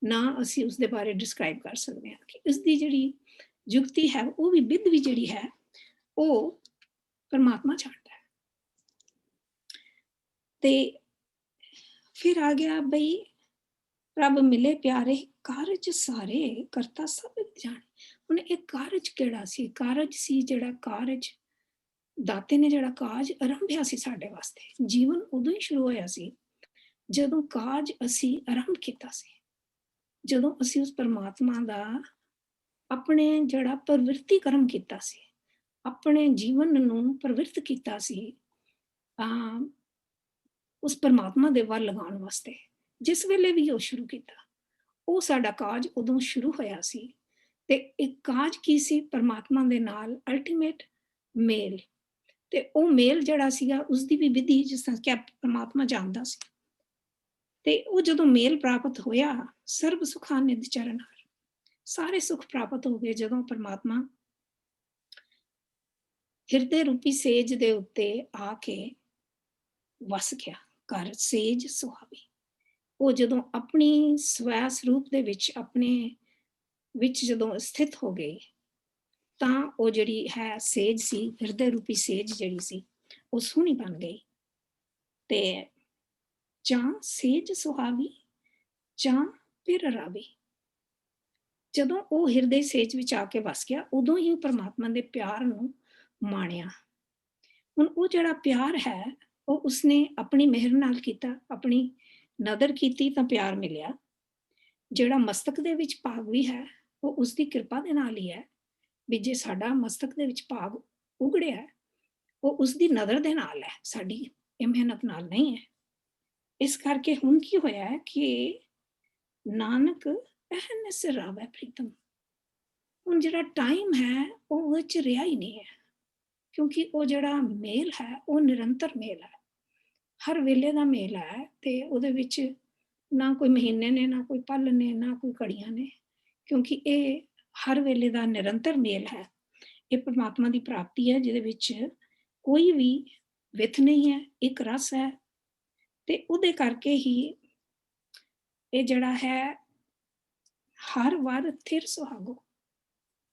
ਨਾ ਅਸੀਂ ਉਸ ਦੇ ਬਾਰੇ ਡਿਸਕ੍ਰਾਈਬ ਕਰ ਸਕਦੇ ਹਾਂ ਕਿ ਇਸ ਦੀ ਜਿਹੜੀ ਜੁਗਤੀ ਹੈ, ਉਹ ਵੀ ਵਿਧ ਵੀ ਜਿਹੜੀ ਹੈ ਉਹ ਪਰਮਾਤਮਾ ਜਾਣਦਾ ਹੈ। ਤੇ ਫਿਰ ਆ ਗਿਆ ਬਈ ਰੱਬ ਮਿਲੇ ਪਿਆਰੇ, ਕਾਰਜ ਸਾਰੇ ਕਰਤਾ ਸਭ ਜਾਣੇ। ਹੁਣ ਇਹ ਕਾਰਜ ਕਿਹੜਾ ਸੀ? ਕਾਰਜ ਸੀ ਜਿਹੜਾ ਕਾਰਜ ਦਾਤੇ ਨੇ ਜਿਹੜਾ ਕਾਜ ਆਰੰਭਿਆ ਸੀ ਸਾਡੇ ਵਾਸਤੇ। ਜੀਵਨ ਉਦੋਂ ਹੀ ਸ਼ੁਰੂ ਹੋਇਆ ਸੀ ਜਦੋਂ ਕਾਜ ਅਸੀਂ ਆਰੰਭ ਕੀਤਾ ਸੀ, ਜਦੋਂ ਅਸੀਂ ਉਸ ਪਰਮਾਤਮਾ ਦਾ ਆਪਣੇ ਜਿਹੜਾ ਪ੍ਰਵਿਰਤੀ ਕਰਮ ਕੀਤਾ ਸੀ, ਆਪਣੇ ਜੀਵਨ ਨੂੰ ਪ੍ਰਵਿਰਤ ਕੀਤਾ ਸੀ ਉਸ ਪਰਮਾਤਮਾ ਦੇ ਵੱਲ ਲਗਾਉਣ ਵਾਸਤੇ। ਜਿਸ ਵੇਲੇ ਵੀ ਉਹ ਸ਼ੁਰੂ ਕੀਤਾ, ਉਹ ਸਾਡਾ ਕਾਜ ਉਦੋਂ ਸ਼ੁਰੂ ਹੋਇਆ ਸੀ। ਤੇ ਇੱਕ ਕਾਜ ਕੀ ਸੀ? ਪਰਮਾਤਮਾ ਦੇ ਨਾਲ ਅਲਟੀਮੇਟ ਮੇਲ। ਤੇ ਉਹ ਮੇਲ ਜਿਹੜਾ ਸੀਗਾ ਉਸਦੀ ਵੀ ਵਿਧੀ ਜਿਸ ਤਰ੍ਹਾਂ ਕਿ ਪਰਮਾਤਮਾ ਜਾਣਦਾ ਸੀ। ਤੇ ਉਹ ਜਦੋਂ ਮੇਲ ਪ੍ਰਾਪਤ ਹੋਇਆ, ਸਰਬ ਸੁਖਾਂ ਨਿਧ ਚਰਨ ਹਰ, ਸਾਰੇ ਸੁਖ ਪ੍ਰਾਪਤ ਹੋ ਗਏ ਜਦੋਂ ਪਰਮਾਤਮਾ ਹਿਰਦੇ ਰੂਪੀ ਸੇਜ ਦੇ ਉੱਤੇ ਆ ਕੇ ਵਸ ਗਿਆ। ਘਰ ਸੇਜ ਸੁਹਾਵੀ, ਉਹ ਜਦੋਂ ਆਪਣੀ ਸਵੈ ਸਰੂਪ ਦੇ ਵਿੱਚ ਆਪਣੇ ਵਿੱਚ ਜਦੋਂ ਸਥਿਤ ਹੋ ਗਈ, ਤਾਂ ਉਹ ਜਿਹੜੀ ਹੈ ਸੇਜ ਸੀ, ਹਿਰਦੇ ਰੂਪੀ ਸੇਜ ਜਿਹੜੀ ਸੀ, ਉਹ ਸੋਹਣੀ ਬਣ ਗਈ। ਤੇ ਜਾਂ ਸੇਜ ਸੁਹਾਵੀ ਜਾਂ ਫਿਰ ਰਾਵੀ, ਜਦੋਂ ਉਹ ਹਿਰਦੇ ਸੇਜ ਵਿੱਚ ਆ ਕੇ ਵਸ ਗਿਆ, ਉਦੋਂ ਹੀ ਪਰਮਾਤਮਾ ਦੇ ਪਿਆਰ ਨੂੰ ਮਾਣਿਆ। ਹੁਣ ਉਹ ਜਿਹੜਾ ਪਿਆਰ ਹੈ ਉਹ ਉਸਨੇ ਆਪਣੀ ਮਿਹਰ ਨਾਲ ਕੀਤਾ, ਆਪਣੀ ਨਦਰ ਕੀਤੀ ਤਾਂ ਪਿਆਰ ਮਿਲਿਆ। ਜਿਹੜਾ ਮਸਤਕ ਦੇ ਵਿੱਚ ਭਾਗ ਵੀ ਹੈ ਉਹ ਉਸਦੀ ਕਿਰਪਾ ਦੇ ਨਾਲ ਹੀ ਹੈ। ਵੀ ਜੇ ਸਾਡਾ ਮਸਤਕ ਦੇ ਵਿੱਚ ਭਾਗ ਉਗੜਿਆ, ਉਹ ਉਸਦੀ ਨਜ਼ਰ ਦੇ ਨਾਲ ਹੈ, ਸਾਡੀ ਇਹ ਮਿਹਨਤ ਨਾਲ ਨਹੀਂ ਹੈ। ਇਸ ਕਰਕੇ ਹੁਣ ਕੀ ਹੋਇਆ ਹੈ ਕਿ ਨਾਨਕ ਅਹਨਿਸ ਰਾਵੈ ਪ੍ਰੀਤਮ, ਹੁਣ ਜਿਹੜਾ ਟਾਈਮ ਹੈ ਉਹ ਵਿੱਚ ਰਿਹਾ ਹੀ ਨਹੀਂ ਹੈ, ਕਿਉਂਕਿ ਉਹ ਜਿਹੜਾ ਮੇਲ ਹੈ ਉਹ ਨਿਰੰਤਰ ਮੇਲ ਹੈ, ਹਰ ਵੇਲੇ ਦਾ ਮੇਲ ਹੈ। ਤੇ ਉਹਦੇ ਵਿੱਚ ਨਾ ਕੋਈ ਮਹੀਨੇ ਨੇ, ਨਾ ਕੋਈ ਪਲ ਨੇ, ਨਾ ਕੋਈ ਘੜੀਆਂ ਨੇ, ਕਿਉਂਕਿ ਇਹ ਹਰ ਵੇਲੇ ਦਾ ਨਿਰੰਤਰ ਮੇਲ ਹੈ। ਇਹ ਪਰਮਾਤਮਾ ਦੀ ਪ੍ਰਾਪਤੀ ਹੈ ਜਿਹਦੇ ਵਿੱਚ ਕੋਈ ਵੀ ਵਿਥ ਨਹੀਂ ਹੈ, ਇੱਕ ਰਸ ਹੈ। ਤੇ ਉਹਦੇ ਕਰਕੇ ਹੀ ਇਹ ਜਿਹੜਾ ਹੈ ਹਰ ਵਾਰ ਥਿਰ ਸੁਹਾਗੋ,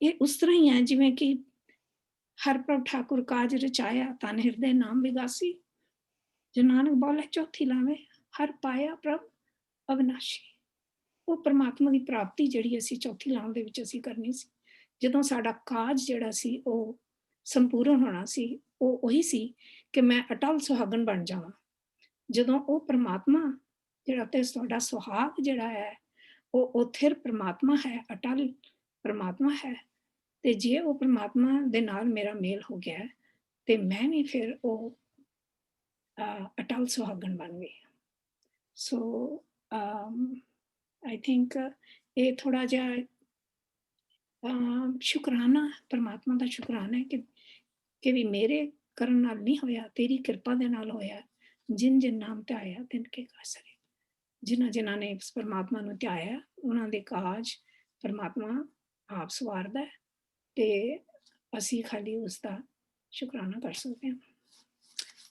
ਇਹ ਉਸ ਤਰ੍ਹਾਂ ਹੀ ਹੈ ਜਿਵੇਂ ਕਿ ਹਰ ਪ੍ਰਭ ਠਾਕੁਰ ਕਾਜ ਰਚਾਇਆ, ਤਨ ਹਿਰਦੇ ਨਾਮ ਵਿਗਾਸੀ, ਜੋ ਨਾਨਕ ਬੋਲੇ ਚੌਥੀ ਲਾਵੇ, ਹਰ ਪਾਇਆ ਪ੍ਰਭ ਅਵਿਨਾਸ਼ੀ। ਉਹ ਪਰਮਾਤਮਾ ਦੀ ਪ੍ਰਾਪਤੀ ਜਿਹੜੀ ਅਸੀਂ ਚੌਥੀ ਲਾਉਣ ਦੇ ਵਿੱਚ ਅਸੀਂ ਕਰਨੀ ਸੀ, ਜਦੋਂ ਸਾਡਾ ਕਾਜ ਜਿਹੜਾ ਸੀ ਉਹ ਸੰਪੂਰਨ ਹੋਣਾ ਸੀ, ਉਹ ਉਹੀ ਸੀ ਕਿ ਮੈਂ ਅਟਲ ਸੁਹਾਗਣ ਬਣ ਜਾਵਾਂ। ਜਦੋਂ ਉਹ ਪਰਮਾਤਮਾ ਜਿਹੜਾ ਤੇ ਤੁਹਾਡਾ ਸੁਹਾਗ ਜਿਹੜਾ ਹੈ ਉਹ ਥਿਰ ਪਰਮਾਤਮਾ ਹੈ, ਅਟਲ ਪਰਮਾਤਮਾ ਹੈ। ਤੇ ਜੇ ਉਹ ਪਰਮਾਤਮਾ ਦੇ ਨਾਲ ਮੇਰਾ ਮੇਲ ਹੋ ਗਿਆ ਤੇ ਮੈਂ ਵੀ ਫਿਰ ਉਹ ਅਟਲ ਸੁਹਾਗਣ ਬਣ ਗਈ। ਸੋ ਆਈ ਥਿੰਕ ਇਹ ਥੋੜਾ ਜਿਹਾ ਸ਼ੁਕਰਾਨਾ, ਪਰਮਾਤਮਾ ਦਾ ਸ਼ੁਕਰਾਨਾ ਹੈ ਕਿ ਵੀ ਮੇਰੇ ਕਰਨ ਨਾਲ ਨਹੀਂ ਹੋਇਆ, ਤੇਰੀ ਕਿਰਪਾ ਦੇ ਨਾਲ ਹੋਇਆ। ਜਿਨ ਜਿਨ ਨਾਮ ਧਿਆਇਆ ਤਿਨ ਕੇ ਕਾਸਰੇ, ਜਿਨ੍ਹਾਂ ਜਿਨ੍ਹਾਂ ਨੇ ਇਸ ਪਰਮਾਤਮਾ ਨੂੰ ਧਿਆਇਆ ਉਹਨਾਂ ਦੇ ਕਾਜ ਪਰਮਾਤਮਾ ਆਪ ਸਵਾਰਦਾ। ਤੇ ਅਸੀਂ ਖਾਲੀ ਉਸ ਦਾ ਸ਼ੁਕਰਾਨਾ ਕਰ ਸਕਦੇ ਹਾਂ।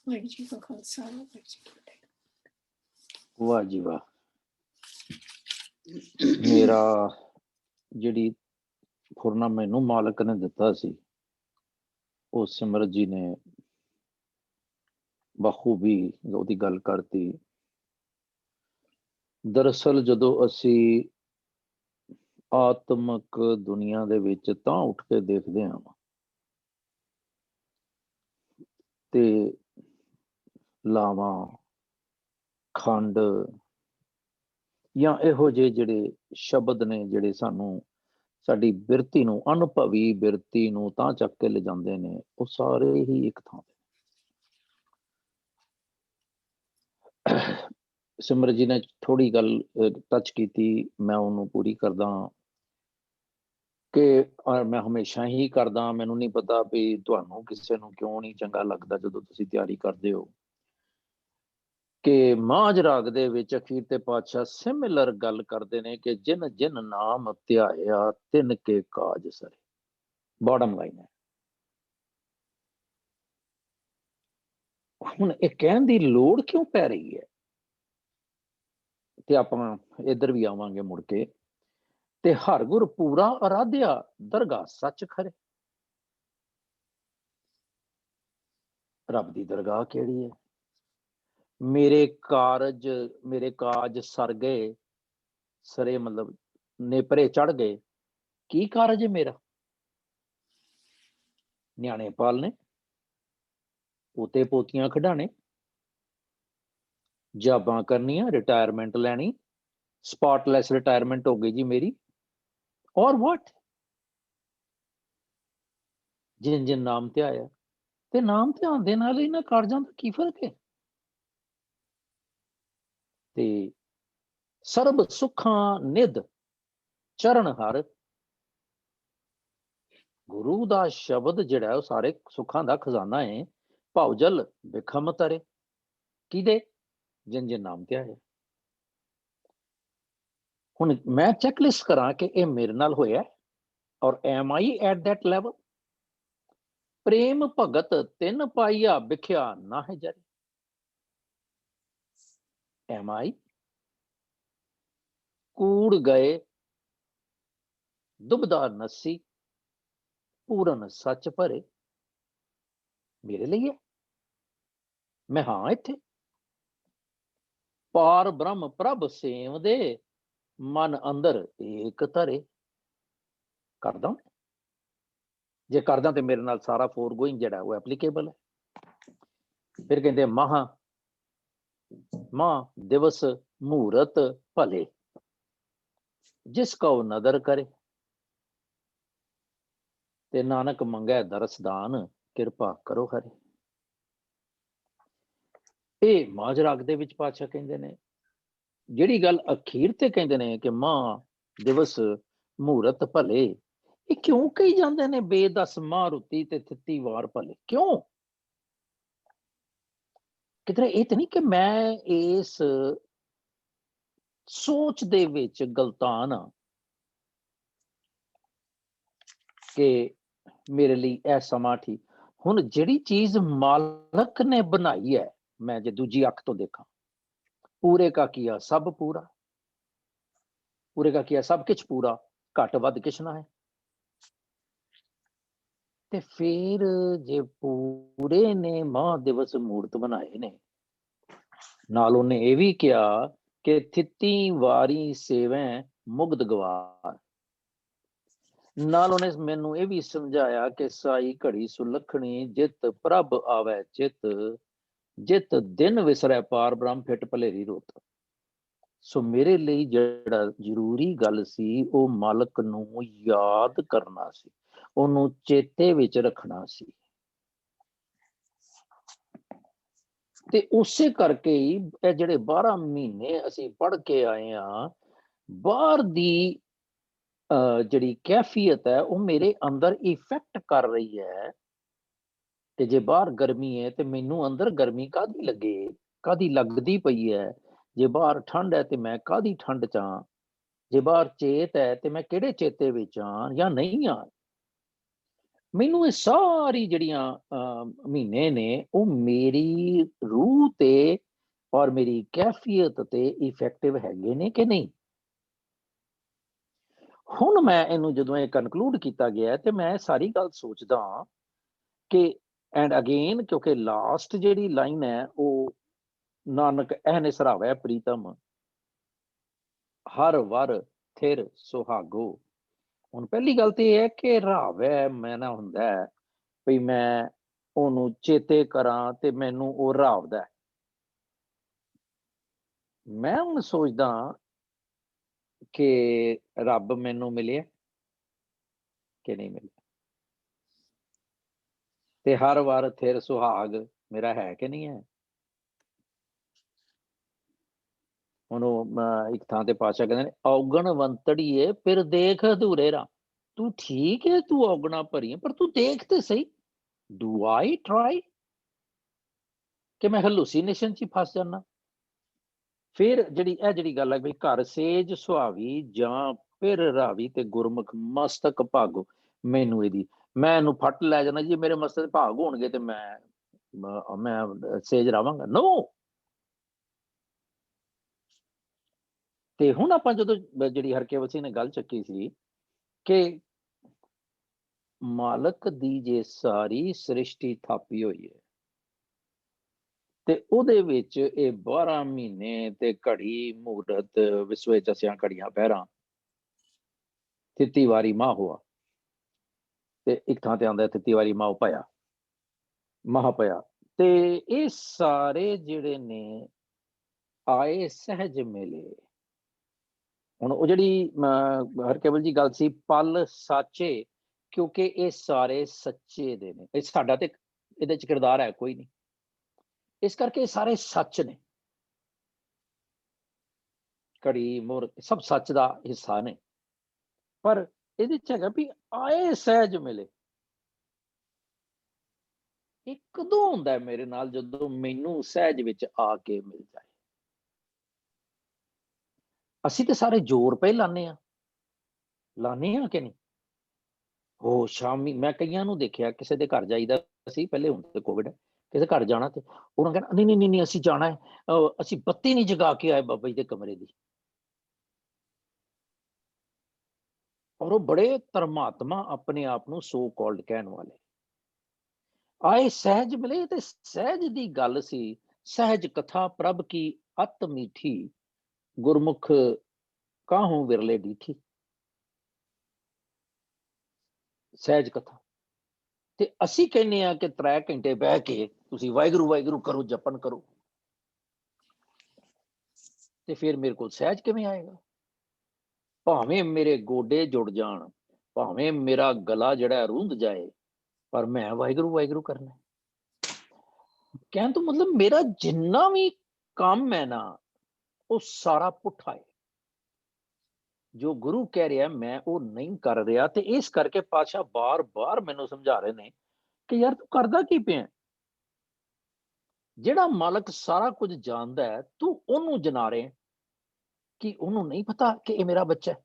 ਵਾਹਿਗੁਰੂ ਜੀ ਕਾ ਖਾਲਸਾ, ਵਾਹਿਗੁਰੂ ਜੀ ਕੀ ਫਤਿਹ। ਵਾਹ ਜੀ ਵਾਹ। ਮੇਰਾ ਜਿਹੜੀ ਫੁਰਨਾ ਮੈਨੂੰ ਮਾਲਕ ਨੇ ਦਿੱਤਾ ਸੀ, ਉਹ ਸਿਮਰਤ ਜੀ ਨੇ ਬਖੂਬੀ ਉਹਦੀ ਗੱਲ ਕਰਤੀ। ਦਰਅਸਲ ਜਦੋਂ ਅਸੀਂ ਆਤਮਕ ਦੁਨੀਆ ਦੇ ਵਿੱਚ ਤਾਂ ਉੱਠ ਕੇ ਦੇਖਦੇ ਹਾਂ ਤੇ ਲਾਵਾਂ, ਖੰਡ ਜਾਂ ਇਹੋ ਜਿਹੇ ਜਿਹੜੇ ਸ਼ਬਦ ਨੇ ਜਿਹੜੇ ਸਾਨੂੰ ਸਾਡੀ ਬਿਰਤੀ ਨੂੰ, ਅਨੁਭਵੀ ਬਿਰਤੀ ਨੂੰ ਤਾਂ ਚੱਕ ਕੇ ਲਿਜਾਂਦੇ ਨੇ, ਉਹ ਸਾਰੇ ਹੀ ਇੱਕ ਥਾਂ ਤੇ। ਸਿਮਰਤ ਜੀ ਨੇ ਥੋੜੀ ਗੱਲ ਟੱਚ ਕੀਤੀ, ਮੈਂ ਉਹਨੂੰ ਪੂਰੀ ਕਰਦਾ ਕਿ ਮੈਂ ਹਮੇਸ਼ਾ ਹੀ ਕਰਦਾ। ਮੈਨੂੰ ਨਹੀਂ ਪਤਾ ਵੀ ਤੁਹਾਨੂੰ ਕਿਸੇ ਨੂੰ ਕਿਉਂ ਨਹੀਂ ਚੰਗਾ ਲੱਗਦਾ ਜਦੋਂ ਤੁਸੀਂ ਤਿਆਰੀ ਕਰਦੇ ਹੋ, ਕਿ ਮਾਝ ਰਾਗ ਦੇ ਵਿੱਚ ਅਖੀਰ ਤੇ ਪਾਤਸ਼ਾਹ ਸਿਮਿਲਰ ਗੱਲ ਕਰਦੇ ਨੇ ਕਿ ਜਿਨ ਜਿਨ ਨਾਮ ਧਿਆਇਆ ਤਿਨ ਕੇ ਕਾਜ ਸਰੇ। ਬਾਟਮ ਲਾਈਨ ਹੈ। ਹੁਣ ਇਹ ਕਹਿਣ ਦੀ ਲੋੜ ਕਿਉਂ ਪੈ ਰਹੀ ਹੈ, ਤੇ ਆਪਾਂ ਇੱਧਰ ਵੀ ਆਵਾਂਗੇ ਮੁੜ ਕੇ। ਤੇ ਹਰ ਗੁਰ ਪੂਰਾ ਅਰਾਧਿਆ ਦਰਗਾਹ ਸੱਚ ਖਰੇ। ਰੱਬ ਦੀ ਦਰਗਾਹ ਕਿਹੜੀ ਹੈ? ਮੇਰੇ ਕਾਜ ਸਰ ਗਏ, ਸਰੇ ਮਤਲਬ ਨੇਪਰੇ ਚੜ ਗਏ। ਕੀ ਕਾਰਜ ਹੈ ਮੇਰਾ? ਨਿਆਣੇ ਪਾਲਨੇ, ਪੋਤੇ ਪੋਤੀਆਂ ਖਿਡਾਣੇ, ਜਾਬਾਂ ਕਰਨੀਆਂ, ਰਿਟਾਇਰਮੈਂਟ ਲੈਣੀ, ਸਪॉटलेस ਰਿਟਾਇਰਮੈਂਟ ਹੋ ਗਈ ਜੀ ਮੇਰੀ। ਔਰ ਵਾਟ? ਜਿਨ ਜਿਨ ਨਾਮ ਧਿਆਇਆ, ਤੇ ਨਾਮ ਧਿਆਨ ਦੇ ਨਾਲ ਇਹਨਾਂ ਕਾਰਜਾਂ ਦਾ ਕੀ ਫਰਕ ਹੈ? ਤੇ ਸਰਬ ਸੁੱਖਾਂ ਨਿਧ ਚਰਨ ਹਰ। ਗੁਰੂ ਦਾ ਸ਼ਬਦ ਜਿਹੜਾ ਉਹ ਸਾਰੇ ਸੁੱਖਾਂ ਦਾ ਖਜ਼ਾਨਾ ਹੈ। ਭਉਜਲ ਬਿਖਮ ਤਰੇ, ਕਿਹਦੇ? ਜਿਨ ਜਿਨ ਨਾਮ ਧਿਆਇਆ। ਹੁਣ ਮੈਂ ਚੈੱਕਲਿਸਟ ਕਰਾਂ ਕਿ ਇਹ ਮੇਰੇ ਨਾਲ ਹੋਇਆ, ਔਰ am I at that level? Prem Bhagat ਤਿੰਨ ਪਾਈਆ ਵਿਖਿਆ ਨਾ ਹੈ ਜਰੇ। M I? ਕੂੜ ਗਏ ਦੁਬਦਾ ਨਸੀ, ਪੂਰਨ ਸੱਚ ਭਰੇ। ਮੇਰੇ ਲਈ ਹੈ? ਮੈਂ ਹਾਂ ਇੱਥੇ। ਪਾਰ ਬ੍ਰਹਮ ਪ੍ਰਭ ਸੇਵ ਦੇ, ਮਨ ਅੰਦਰ ਏਕ ਧਰੇ। ਕਰਦਾ? ਜੇ ਕਰਦਾ ਤੇ ਮੇਰੇ ਨਾਲ ਸਾਰਾ ਫੋਰਗੋਇੰਗ ਜਿਹੜਾ ਉਹ ਐਪਲੀਕੇਬਲ ਹੈ। ਫਿਰ ਕਹਿੰਦੇ ਮਹਾ ਦਿਵਸ ਮੂਰਤ ਭਲੇ, ਜਿਸ ਕਉ ਨਦਰ ਕਰੇ। ਤੇ ਨਾਨਕ ਮੰਗੈ ਦਰਸਦਾਨ, ਕਿਰਪਾ ਕਰੋ ਹਰੇ। ਇਹ ਮਾਝ ਰਾਗ ਦੇ ਵਿੱਚ ਪਾਤਸ਼ਾਹ ਕਹਿੰਦੇ ਨੇ, ਜਿਹੜੀ ਗੱਲ ਅਖੀਰ ਤੇ ਕਹਿੰਦੇ ਨੇ ਕਿ ਮਾਂ ਦਿਵਸ ਮੂਰਤ ਭਲੇ, ਇਹ ਕਿਉਂ ਕਹੀ ਜਾਂਦੇ ਨੇ ਬੇਦਸ ਮਾਂ ਰੁੱਤੀ ਤੇ ਥਿੱਤੀ ਵਾਰ ਭਲੇ? ਕਿਉਂ? ਕਿਧਰੇ ਇਹ ਤਾਂ ਨਹੀਂ ਕਿ ਮੈਂ ਇਸ ਸੋਚ ਦੇ ਵਿੱਚ ਗਲਤਾਨ ਆ ਕਿ ਮੇਰੇ ਲਈ ਇਹ ਸਮਾਂ ਠੀਕ। ਹੁਣ ਜਿਹੜੀ ਚੀਜ਼ ਮਾਲਕ ਨੇ ਬਣਾਈ ਹੈ, ਮੈਂ ਜੇ ਦੂਜੀ ਅੱਖ ਤੋਂ ਦੇਖਾਂ, ਪੂਰੇ ਕਾ ਕੀਆ ਸਭ ਪੂਰਾ, ਪੂਰੇ ਕਾ ਕੀਆ ਸਭ ਕੁਛ ਪੂਰਾ, ਘੱਟ ਵੱਧ ਕਿਛ ਨਾ ਹੈ। ਤੇ ਫਿਰ ਜੇ ਪੂਰੇ ਨੇ ਮਾਂ ਦਿਵਸ ਮੂਰਤ ਬਣਾਏ ਨੇ, ਨਾਲ ਉਹਨੇ ਇਹ ਵੀ ਕਿਹਾ ਕਿ ਥਿੱਤੀ ਵਾਰੀ ਸੇਵੈ ਮੁਗਧ ਗਵਾਰ। ਨਾਲ ਉਹਨੇ ਮੈਨੂੰ ਇਹ ਵੀ ਸਮਝਾਇਆ ਕਿ ਸਾਈ ਘੜੀ ਸੁਲੱਖਣੀ, ਜਿਤ ਪ੍ਰਭ ਆਵੈ ਚਿਤ, ਜਿਤ ਦਿਨ ਵਿਸਰੈ ਪਾਰ ਬ੍ਰਹਮ ਫਿਟ ਭਲੇਰੀ ਰੁੱਤ। ਸੋ ਮੇਰੇ ਲਈ ਜਿਹੜਾ ਜ਼ਰੂਰੀ ਗੱਲ ਸੀ, ਉਹ ਮਾਲਕ ਨੂੰ ਯਾਦ ਕਰਨਾ ਸੀ, ਉਹਨੂੰ ਚੇਤੇ ਵਿੱਚ ਰੱਖਣਾ ਸੀ। ਤੇ ਉਸੇ ਕਰਕੇ ਹੀ ਇਹ ਜਿਹੜੇ 12 ਮਹੀਨੇ ਅਸੀਂ ਪੜ੍ਹ ਕੇ ਆਏ ਹਾਂ, ਬਾਹਰ ਦੀ ਜਿਹੜੀ ਕੈਫੀਅਤ ਹੈ ਉਹ ਮੇਰੇ ਅੰਦਰ ਇਫੈਕਟ ਕਰ ਰਹੀ ਹੈ। ਕਿ ਜੇ ਬਾਹਰ ਗਰਮੀ ਹੈ ਤੇ ਮੈਨੂੰ ਅੰਦਰ ਗਰਮੀ ਕਾਹਦੀ ਲੱਗੇ, ਕਾਹਦੀ ਲੱਗਦੀ ਪਈ ਹੈ। ਜੇ ਬਾਹਰ ਠੰਡ ਹੈ ਤੇ ਮੈਂ ਕਾਹਦੀ ਠੰਡ ਚ ਹਾਂ। ਜੇ ਬਾਹਰ ਚੇਤ ਹੈ ਤੇ ਮੈਂ ਕਿਹੜੇ ਚੇਤੇ ਵਿੱਚ ਹਾਂ ਜਾਂ ਨਹੀਂ ਹਾਂ। ਮੈਨੂੰ ਇਹ ਸਾਰੀ ਜਿਹੜੀਆਂ ਮਹੀਨੇ ਨੇ ਉਹ ਮੇਰੀ ਰੂਹ ਤੇ ਔਰ ਮੇਰੀ ਕੈਫੀਅਤ ਤੇ ਇਫੈਕਟਿਵ ਹੈਗੇ ਨੇ ਕਿ ਨਹੀਂ। ਹੁਣ ਮੈਂ ਇਹਨੂੰ ਜਦੋਂ ਇਹ ਕਨਕਲੂਡ ਕੀਤਾ ਗਿਆ ਤੇ ਮੈਂ ਸਾਰੀ ਗੱਲ ਸੋਚਦਾ ਕਿ ਐਂਡ ਅਗੇਨ ਕਿਉਂਕਿ ਲਾਸਟ ਜਿਹੜੀ ਲਾਈਨ ਹੈ ਉਹ ਨਾਨਕ ਐਨੇ ਸਰਾਵੈ ਪ੍ਰੀਤਮ ਹਰ ਵਰ ਥਿਰ ਸੁਹਾਗੋ। ਹੁਣ ਪਹਿਲੀ ਗੱਲ ਤੇ ਇਹ ਹੈ ਕਿ ਰਾਵੈ ਮੈਨਾ ਹੁੰਦਾ ਹੈ ਵੀ ਮੈਂ ਉਹਨੂੰ ਚੇਤੇ ਕਰਾਂ ਤੇ ਮੈਨੂੰ ਉਹ ਰਾਵਦਾ। ਮੈਂ ਹੁਣ ਸੋਚਦਾ ਕਿ ਰੱਬ ਮੈਨੂੰ ਮਿਲਿਆ ਕਿ ਨਹੀਂ ਮਿਲਿਆ, ਤੇ ਹਰ ਵਾਰ ਥਿਰ ਸੁਹਾਗ ਮੇਰਾ ਹੈ ਕਿ ਨਹੀਂ ਹੈ। ਹੁਣ ਉਹ ਇੱਕ ਥਾਂ ਤੇ ਪਾਤਸ਼ਾਹ ਕਹਿੰਦੇ ਨੇ ਔਗਣ ਵੰਤੜੀਏ ਫਿਰ ਦੇਖ ਅਧੂਰੇ ਰਾ। ਤੂੰ ਠੀਕ ਹੈ, ਤੂੰ ਔਗਣਾ ਭਰੀ ਹੈ, ਪਰ ਤੂੰ ਦੇਖ ਤੇ ਸਹੀ। ਡੂ ਆਈ ਟਰਾਈ ਕਿ ਮੈਂ ਹੈਲੂਸੀਨੇਸ਼ਨ ਚ ਹੀ ਫਸ ਜਾਣਾ। ਫਿਰ ਜਿਹੜੀ ਗੱਲ ਹੈ ਵੀ ਘਰ ਸੇਜ ਸੁਹਾਵੀ ਜਾਂ ਫਿਰ ਰਾਵੀ ਤੇ ਗੁਰਮੁਖ ਮਸਤਕ ਭਾਗੋ। ਮੈਨੂੰ ਮੈਂ ਇਹਨੂੰ ਫੱਟ ਲੈ ਜਾਣਾ ਜੀ, ਮੇਰੇ ਮਸਤਕ ਭਾਗ ਹੋਣਗੇ ਤੇ ਮੈਂ ਸੇਜ ਰਾਵਾਂਗਾ। ਨੋ। ਤੇ ਹੁਣ ਆਪਾਂ ਜਦੋਂ ਜਿਹੜੀ ਹਰਕੇਵਲ ਸਿੰਘ ਨੇ ਗੱਲ ਚੱਕੀ ਸੀ ਕਿ ਮਾਲਕ ਦੀ ਜੇ ਸਾਰੀ ਸ੍ਰਿਸ਼ਟੀ ਥਾਪੀ ਹੋਈ ਹੈ ਤੇ ਉਹਦੇ ਵਿੱਚ ਇਹ 12 ਮਹੀਨੇ ਤੇ ਘੜੀ ਮੂਰਤ ਵਿਸਵੇ ਚਸਿਆ ਘੜੀਆਂ ਪਹਿਰਾਂ ਤਿੱਤੀ ਵਾਰੀ ਮਾਹ ਹੋਆ। ਤੇ ਇੱਕ ਥਾਂ ਤੇ ਆਉਂਦਾ ਤਿੱਤੀ ਵਾਰੀ ਮਾਹ ਪਿਆ ਮਹਾ ਪਿਆ। ਤੇ ਇਹ ਸਾਰੇ ਜਿਹੜੇ ਨੇ ਆਏ ਸਹਿਜ ਮਿਲੇ। ਹੁਣ ਉਹ ਜਿਹੜੀ ਹਰਕੇਵਲ ਜੀ ਗੱਲ ਸੀ ਪਲ ਸਾਚੇ, ਕਿਉਂਕਿ ਇਹ ਸਾਰੇ ਸੱਚੇ ਦੇ ਨੇ। ਇਹ ਸਾਡਾ ਤੇ ਇਹਦੇ ਚ ਕਿਰਦਾਰ ਹੈ ਕੋਈ ਨਹੀਂ, ਇਸ ਕਰਕੇ ਇਹ ਸਾਰੇ ਸੱਚ ਨੇ। ਘੜੀ ਮੂਰਤ ਸਭ ਸੱਚ ਦਾ ਹਿੱਸਾ ਨੇ। ਪਰ ਇਹਦੇ ਚ ਹੈਗਾ ਵੀ ਆਏ ਸਹਿਜ ਮਿਲੇ। ਇਹ ਕਦੋਂ ਹੁੰਦਾ ਮੇਰੇ ਨਾਲ? ਜਦੋਂ ਮੈਨੂੰ ਸਹਿਜ ਵਿੱਚ ਆ ਕੇ ਮਿਲ ਜਾਏ। ਅਸੀਂ ਤੇ ਸਾਰੇ ਜ਼ੋਰ ਪਏ ਲਾਨੇ ਆ ਕਿ ਨਹੀਂ? ਉਹ ਸ਼ਾਮੀ ਮੈਂ ਕਈਆਂ ਨੂੰ ਦੇਖਿਆ, ਕਿਸੇ ਦੇ ਘਰ ਜਾਈਦਾ ਸੀ ਪਹਿਲੇ, ਹੁਣ ਤੇ ਕੋਵਿਡ ਹੈ, ਕਿਸੇ ਘਰ ਜਾਣਾ ਤੇ ਉਹਨਾਂ ਕਹਿਣਾ ਨਹੀਂ ਅਸੀਂ ਜਾਣਾ ਹੈ, ਅਸੀਂ ਬੱਤੀ ਨਹੀਂ ਜਗਾ ਕੇ ਆਏ ਬਾਬਾ ਜੀ ਦੇ ਕਮਰੇ ਦੀ। ਔਰ ਉਹ ਬੜੇ ਧਰਮਾਤਮਾ ਆਪਣੇ ਆਪ ਨੂੰ ਸੋ ਕਾਲਡ ਕਹਿਣ ਵਾਲੇ ਆਏ ਸਹਿਜ ਮਿਲੇ। ਤੇ ਸਹਿਜ ਦੀ ਗੱਲ ਸੀ। ਸਹਿਜ ਕਥਾ ਪ੍ਰਭ ਕੀ ਅਤ ਮੀਠੀ ਗੁਰਮੁਖ ਕਾਹੂ ਵਿਰਲੇ ਡੀਠੀ। ਸਹਿਜ ਕਥਾ। ਤੇ ਅਸੀਂ ਕਹਿੰਦੇ ਆ ਕਿ 3 ਘੰਟੇ ਬਹਿ ਕੇ ਤੁਸੀਂ ਵਾਹਿਗੁਰੂ ਵਾਹਿਗੁਰੂ ਕਰੋ, ਜਪਨ ਕਰੋ, ਤੇ ਫਿਰ ਮੇਰੇ ਕੋਲ ਸਹਿਜ ਕਿਵੇਂ ਆਏਗਾ? ਭਾਵੇਂ ਮੇਰੇ ਗੋਡੇ ਜੁੜ ਜਾਣ, ਭਾਵੇਂ ਮੇਰਾ ਗਲਾ ਜਿਹੜਾ ਰੁੰਧ ਜਾਏ, ਪਰ ਮੈਂ ਵਾਹਿਗੁਰੂ ਵਾਹਿਗੁਰੂ ਕਰਨਾ। ਕਹਿਣ ਤੋਂ ਮਤਲਬ ਮੇਰਾ ਜਿੰਨਾ ਵੀ ਕੰਮ ਹੈ ਨਾ ਉਹ ਸਾਰਾ ਪੁੱਠਾ ਹੈ। ਜੋ ਗੁਰੂ ਕਹਿ ਰਿਹਾ ਮੈਂ ਉਹ ਨਹੀਂ ਕਰ ਰਿਹਾ। ਤੇ ਇਸ ਕਰਕੇ ਪਾਤਸ਼ਾਹ ਬਾਰ-ਬਾਰ ਮੈਨੂੰ ਸਮਝਾ ਰਹੇ ਨੇ ਕਿ ਯਾਰ ਤੂੰ ਕਰਦਾ ਕੀ ਪਿਆ? ਜਿਹੜਾ ਮਾਲਕ ਸਾਰਾ ਕੁਝ ਜਾਣਦਾ ਹੈ, ਤੂੰ ਉਹਨੂੰ ਜਨਾ ਰਹੇ ਕਿ ਉਹਨੂੰ ਨਹੀਂ ਪਤਾ ਕਿ ਇਹ ਮੇਰਾ ਬੱਚਾ ਹੈ।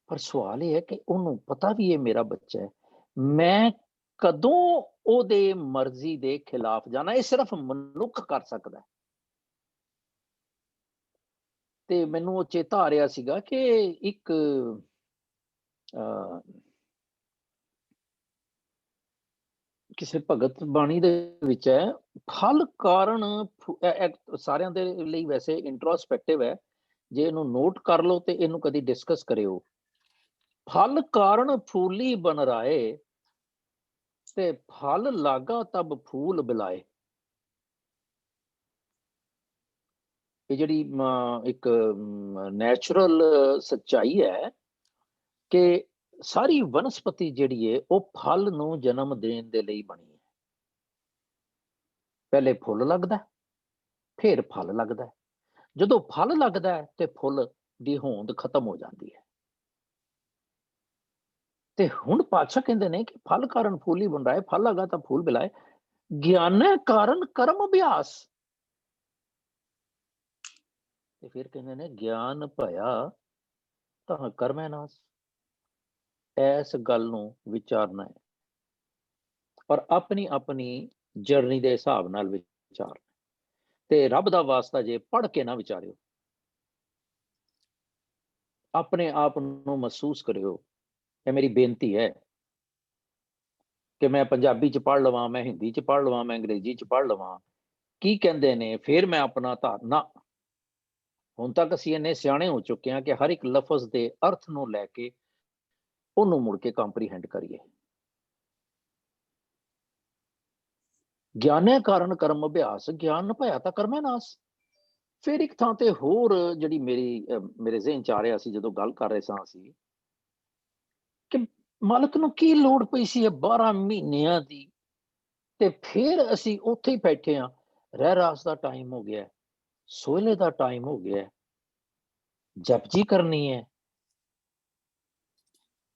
ਪਰ ਸਵਾਲ ਇਹ ਹੈ ਕਿ ਉਹਨੂੰ ਪਤਾ ਵੀ ਇਹ ਮੇਰਾ ਬੱਚਾ ਹੈ, ਮੈਂ ਕਦੋਂ ਉਹਦੇ ਮਰਜ਼ੀ ਦੇ ਖਿਲਾਫ ਜਾਣਾ? ਇਹ ਸਿਰਫ ਮਨੁੱਖ ਕਰ ਸਕਦਾ ਹੈ। ਤੇ ਮੈਨੂੰ ਉਹ ਚੇਤਾ ਆ ਰਿਹਾ ਸੀਗਾ ਕਿ ਇੱਕ ਕਿਸੇ ਭਗਤ ਬਾਣੀ ਦੇ ਵਿੱਚ ਹੈ, ਫਲ ਕਾਰਨ ਸਾਰਿਆਂ ਦੇ ਲਈ ਵੈਸੇ ਇੰਟਰੋਸਪੈਕਟਿਵ ਹੈ, ਜੇ ਇਹਨੂੰ ਨੋਟ ਕਰ ਲਓ ਤੇ ਇਹਨੂੰ ਕਦੀ ਡਿਸਕਸ ਕਰਿਓ। ਫਲ ਕਾਰਨ ਫੂਲੀ ਬਨ ਰਾਏ ਤੇ ਫਲ ਲਾਗਾ ਤਬ ਫੂਲ ਬਿਲਾਏ। ਇਹ ਜਿਹੜੀ ਇੱਕ ਨੈਚੁਰਲ ਸੱਚਾਈ ਹੈ ਕਿ ਸਾਰੀ ਵਨਸਪਤੀ ਜਿਹੜੀ ਹੈ ਉਹ ਫਲ ਨੂੰ ਜਨਮ ਦੇਣ ਦੇ ਲਈ ਬਣੀ ਹੈ। ਪਹਿਲੇ ਫੁੱਲ ਲੱਗਦਾ, ਫਿਰ ਫਲ ਲੱਗਦਾ। ਜਦੋਂ ਫਲ ਲੱਗਦਾ ਹੈ ਤੇ ਫੁੱਲ ਦੀ ਹੋਂਦ ਖਤਮ ਹੋ ਜਾਂਦੀ ਹੈ। ਤੇ ਹੁਣ ਪਾਤਸ਼ਾਹ ਕਹਿੰਦੇ ਨੇ ਕਿ ਫਲ ਕਾਰਨ ਫੂਲ ਹੀ ਬਣ ਰਹਾ ਹੈ, ਫਲ ਲਗਾ ਤਾਂ ਫੂਲ ਬਿਲਾਏ। ਗਿਆਨ ਕਾਰਨ ਕਰਮ ਅਭਿਆਸ। ਤੇ ਫਿਰ ਕਹਿੰਦੇ ਨੇ ਗਿਆਨ ਭਇਆ ਤਾਂ ਕਰਮੈ ਨਾਸ। ਇਸ ਗੱਲ ਨੂੰ ਵਿਚਾਰਨਾ ਹੈ ਔਰ ਆਪਣੀ ਆਪਣੀ ਜਰਨੀ ਦੇ ਹਿਸਾਬ ਨਾਲ ਵਿਚਾਰ ਤੇ ਰੱਬ ਦਾ ਵਾਸਤਾ ਜੇ ਪੜ੍ਹ ਕੇ ਨਾ ਵਿਚਾਰਿਓ, ਆਪਣੇ ਆਪ ਨੂੰ ਮਹਿਸੂਸ ਕਰਿਓ। ਇਹ ਮੇਰੀ ਬੇਨਤੀ ਹੈ ਕਿ ਮੈਂ ਪੰਜਾਬੀ ਚ ਪੜ੍ਹ ਲਵਾਂ, ਮੈਂ ਹਿੰਦੀ ਚ ਪੜ੍ਹ ਲਵਾਂ, ਮੈਂ ਅੰਗਰੇਜ਼ੀ ਚ ਪੜ੍ਹ ਲਵਾਂ, ਕੀ ਕਹਿੰਦੇ ਨੇ ਫਿਰ ਮੈਂ ਆਪਣਾ ਧਾਰਨਾ। ਹੁਣ ਤੱਕ ਅਸੀਂ ਇੰਨੇ ਸਿਆਣੇ ਹੋ ਚੁੱਕੇ ਹਾਂ ਕਿ ਹਰ ਇੱਕ ਲਫ਼ਜ਼ ਦੇ ਅਰਥ ਨੂੰ ਲੈ ਕੇ ਉਹਨੂੰ ਮੁੜ ਕੇ ਕੰਪਰੀਹੈਂਡ ਕਰੀਏ। ਗਿਆਨੇ ਕਾਰਨ ਕਰਮ ਅਭਿਆਸ, ਗਿਆਨ ਨ ਭਇਆ ਤਾਂ ਕਰਮੈ ਨਾਸ। ਫਿਰ ਇੱਕ ਥਾਂ ਤੇ ਹੋਰ ਜਿਹੜੀ ਮੇਰੇ ਜ਼ਿਹਨ ਚ ਆ ਰਿਹਾ ਸੀ ਜਦੋਂ ਗੱਲ ਕਰ ਰਹੇ ਸਾਂ ਅਸੀਂ, ਕਿ ਮਾਲਕ ਨੂੰ ਕੀ ਲੋੜ ਪਈ ਸੀ ਇਹ 12 ਮਹੀਨਿਆਂ ਦੀ, ਤੇ ਫਿਰ ਅਸੀਂ ਉੱਥੇ ਹੀ ਬੈਠੇ ਹਾਂ। ਰਹਿ ਰਾਸ ਦਾ ਟਾਈਮ ਹੋ ਗਿਆ, ਸੋਹਲੇ ਦਾ ਟਾਈਮ ਹੋ ਗਿਆ, ਜਪਜੀ ਕਰਨੀ ਹੈ।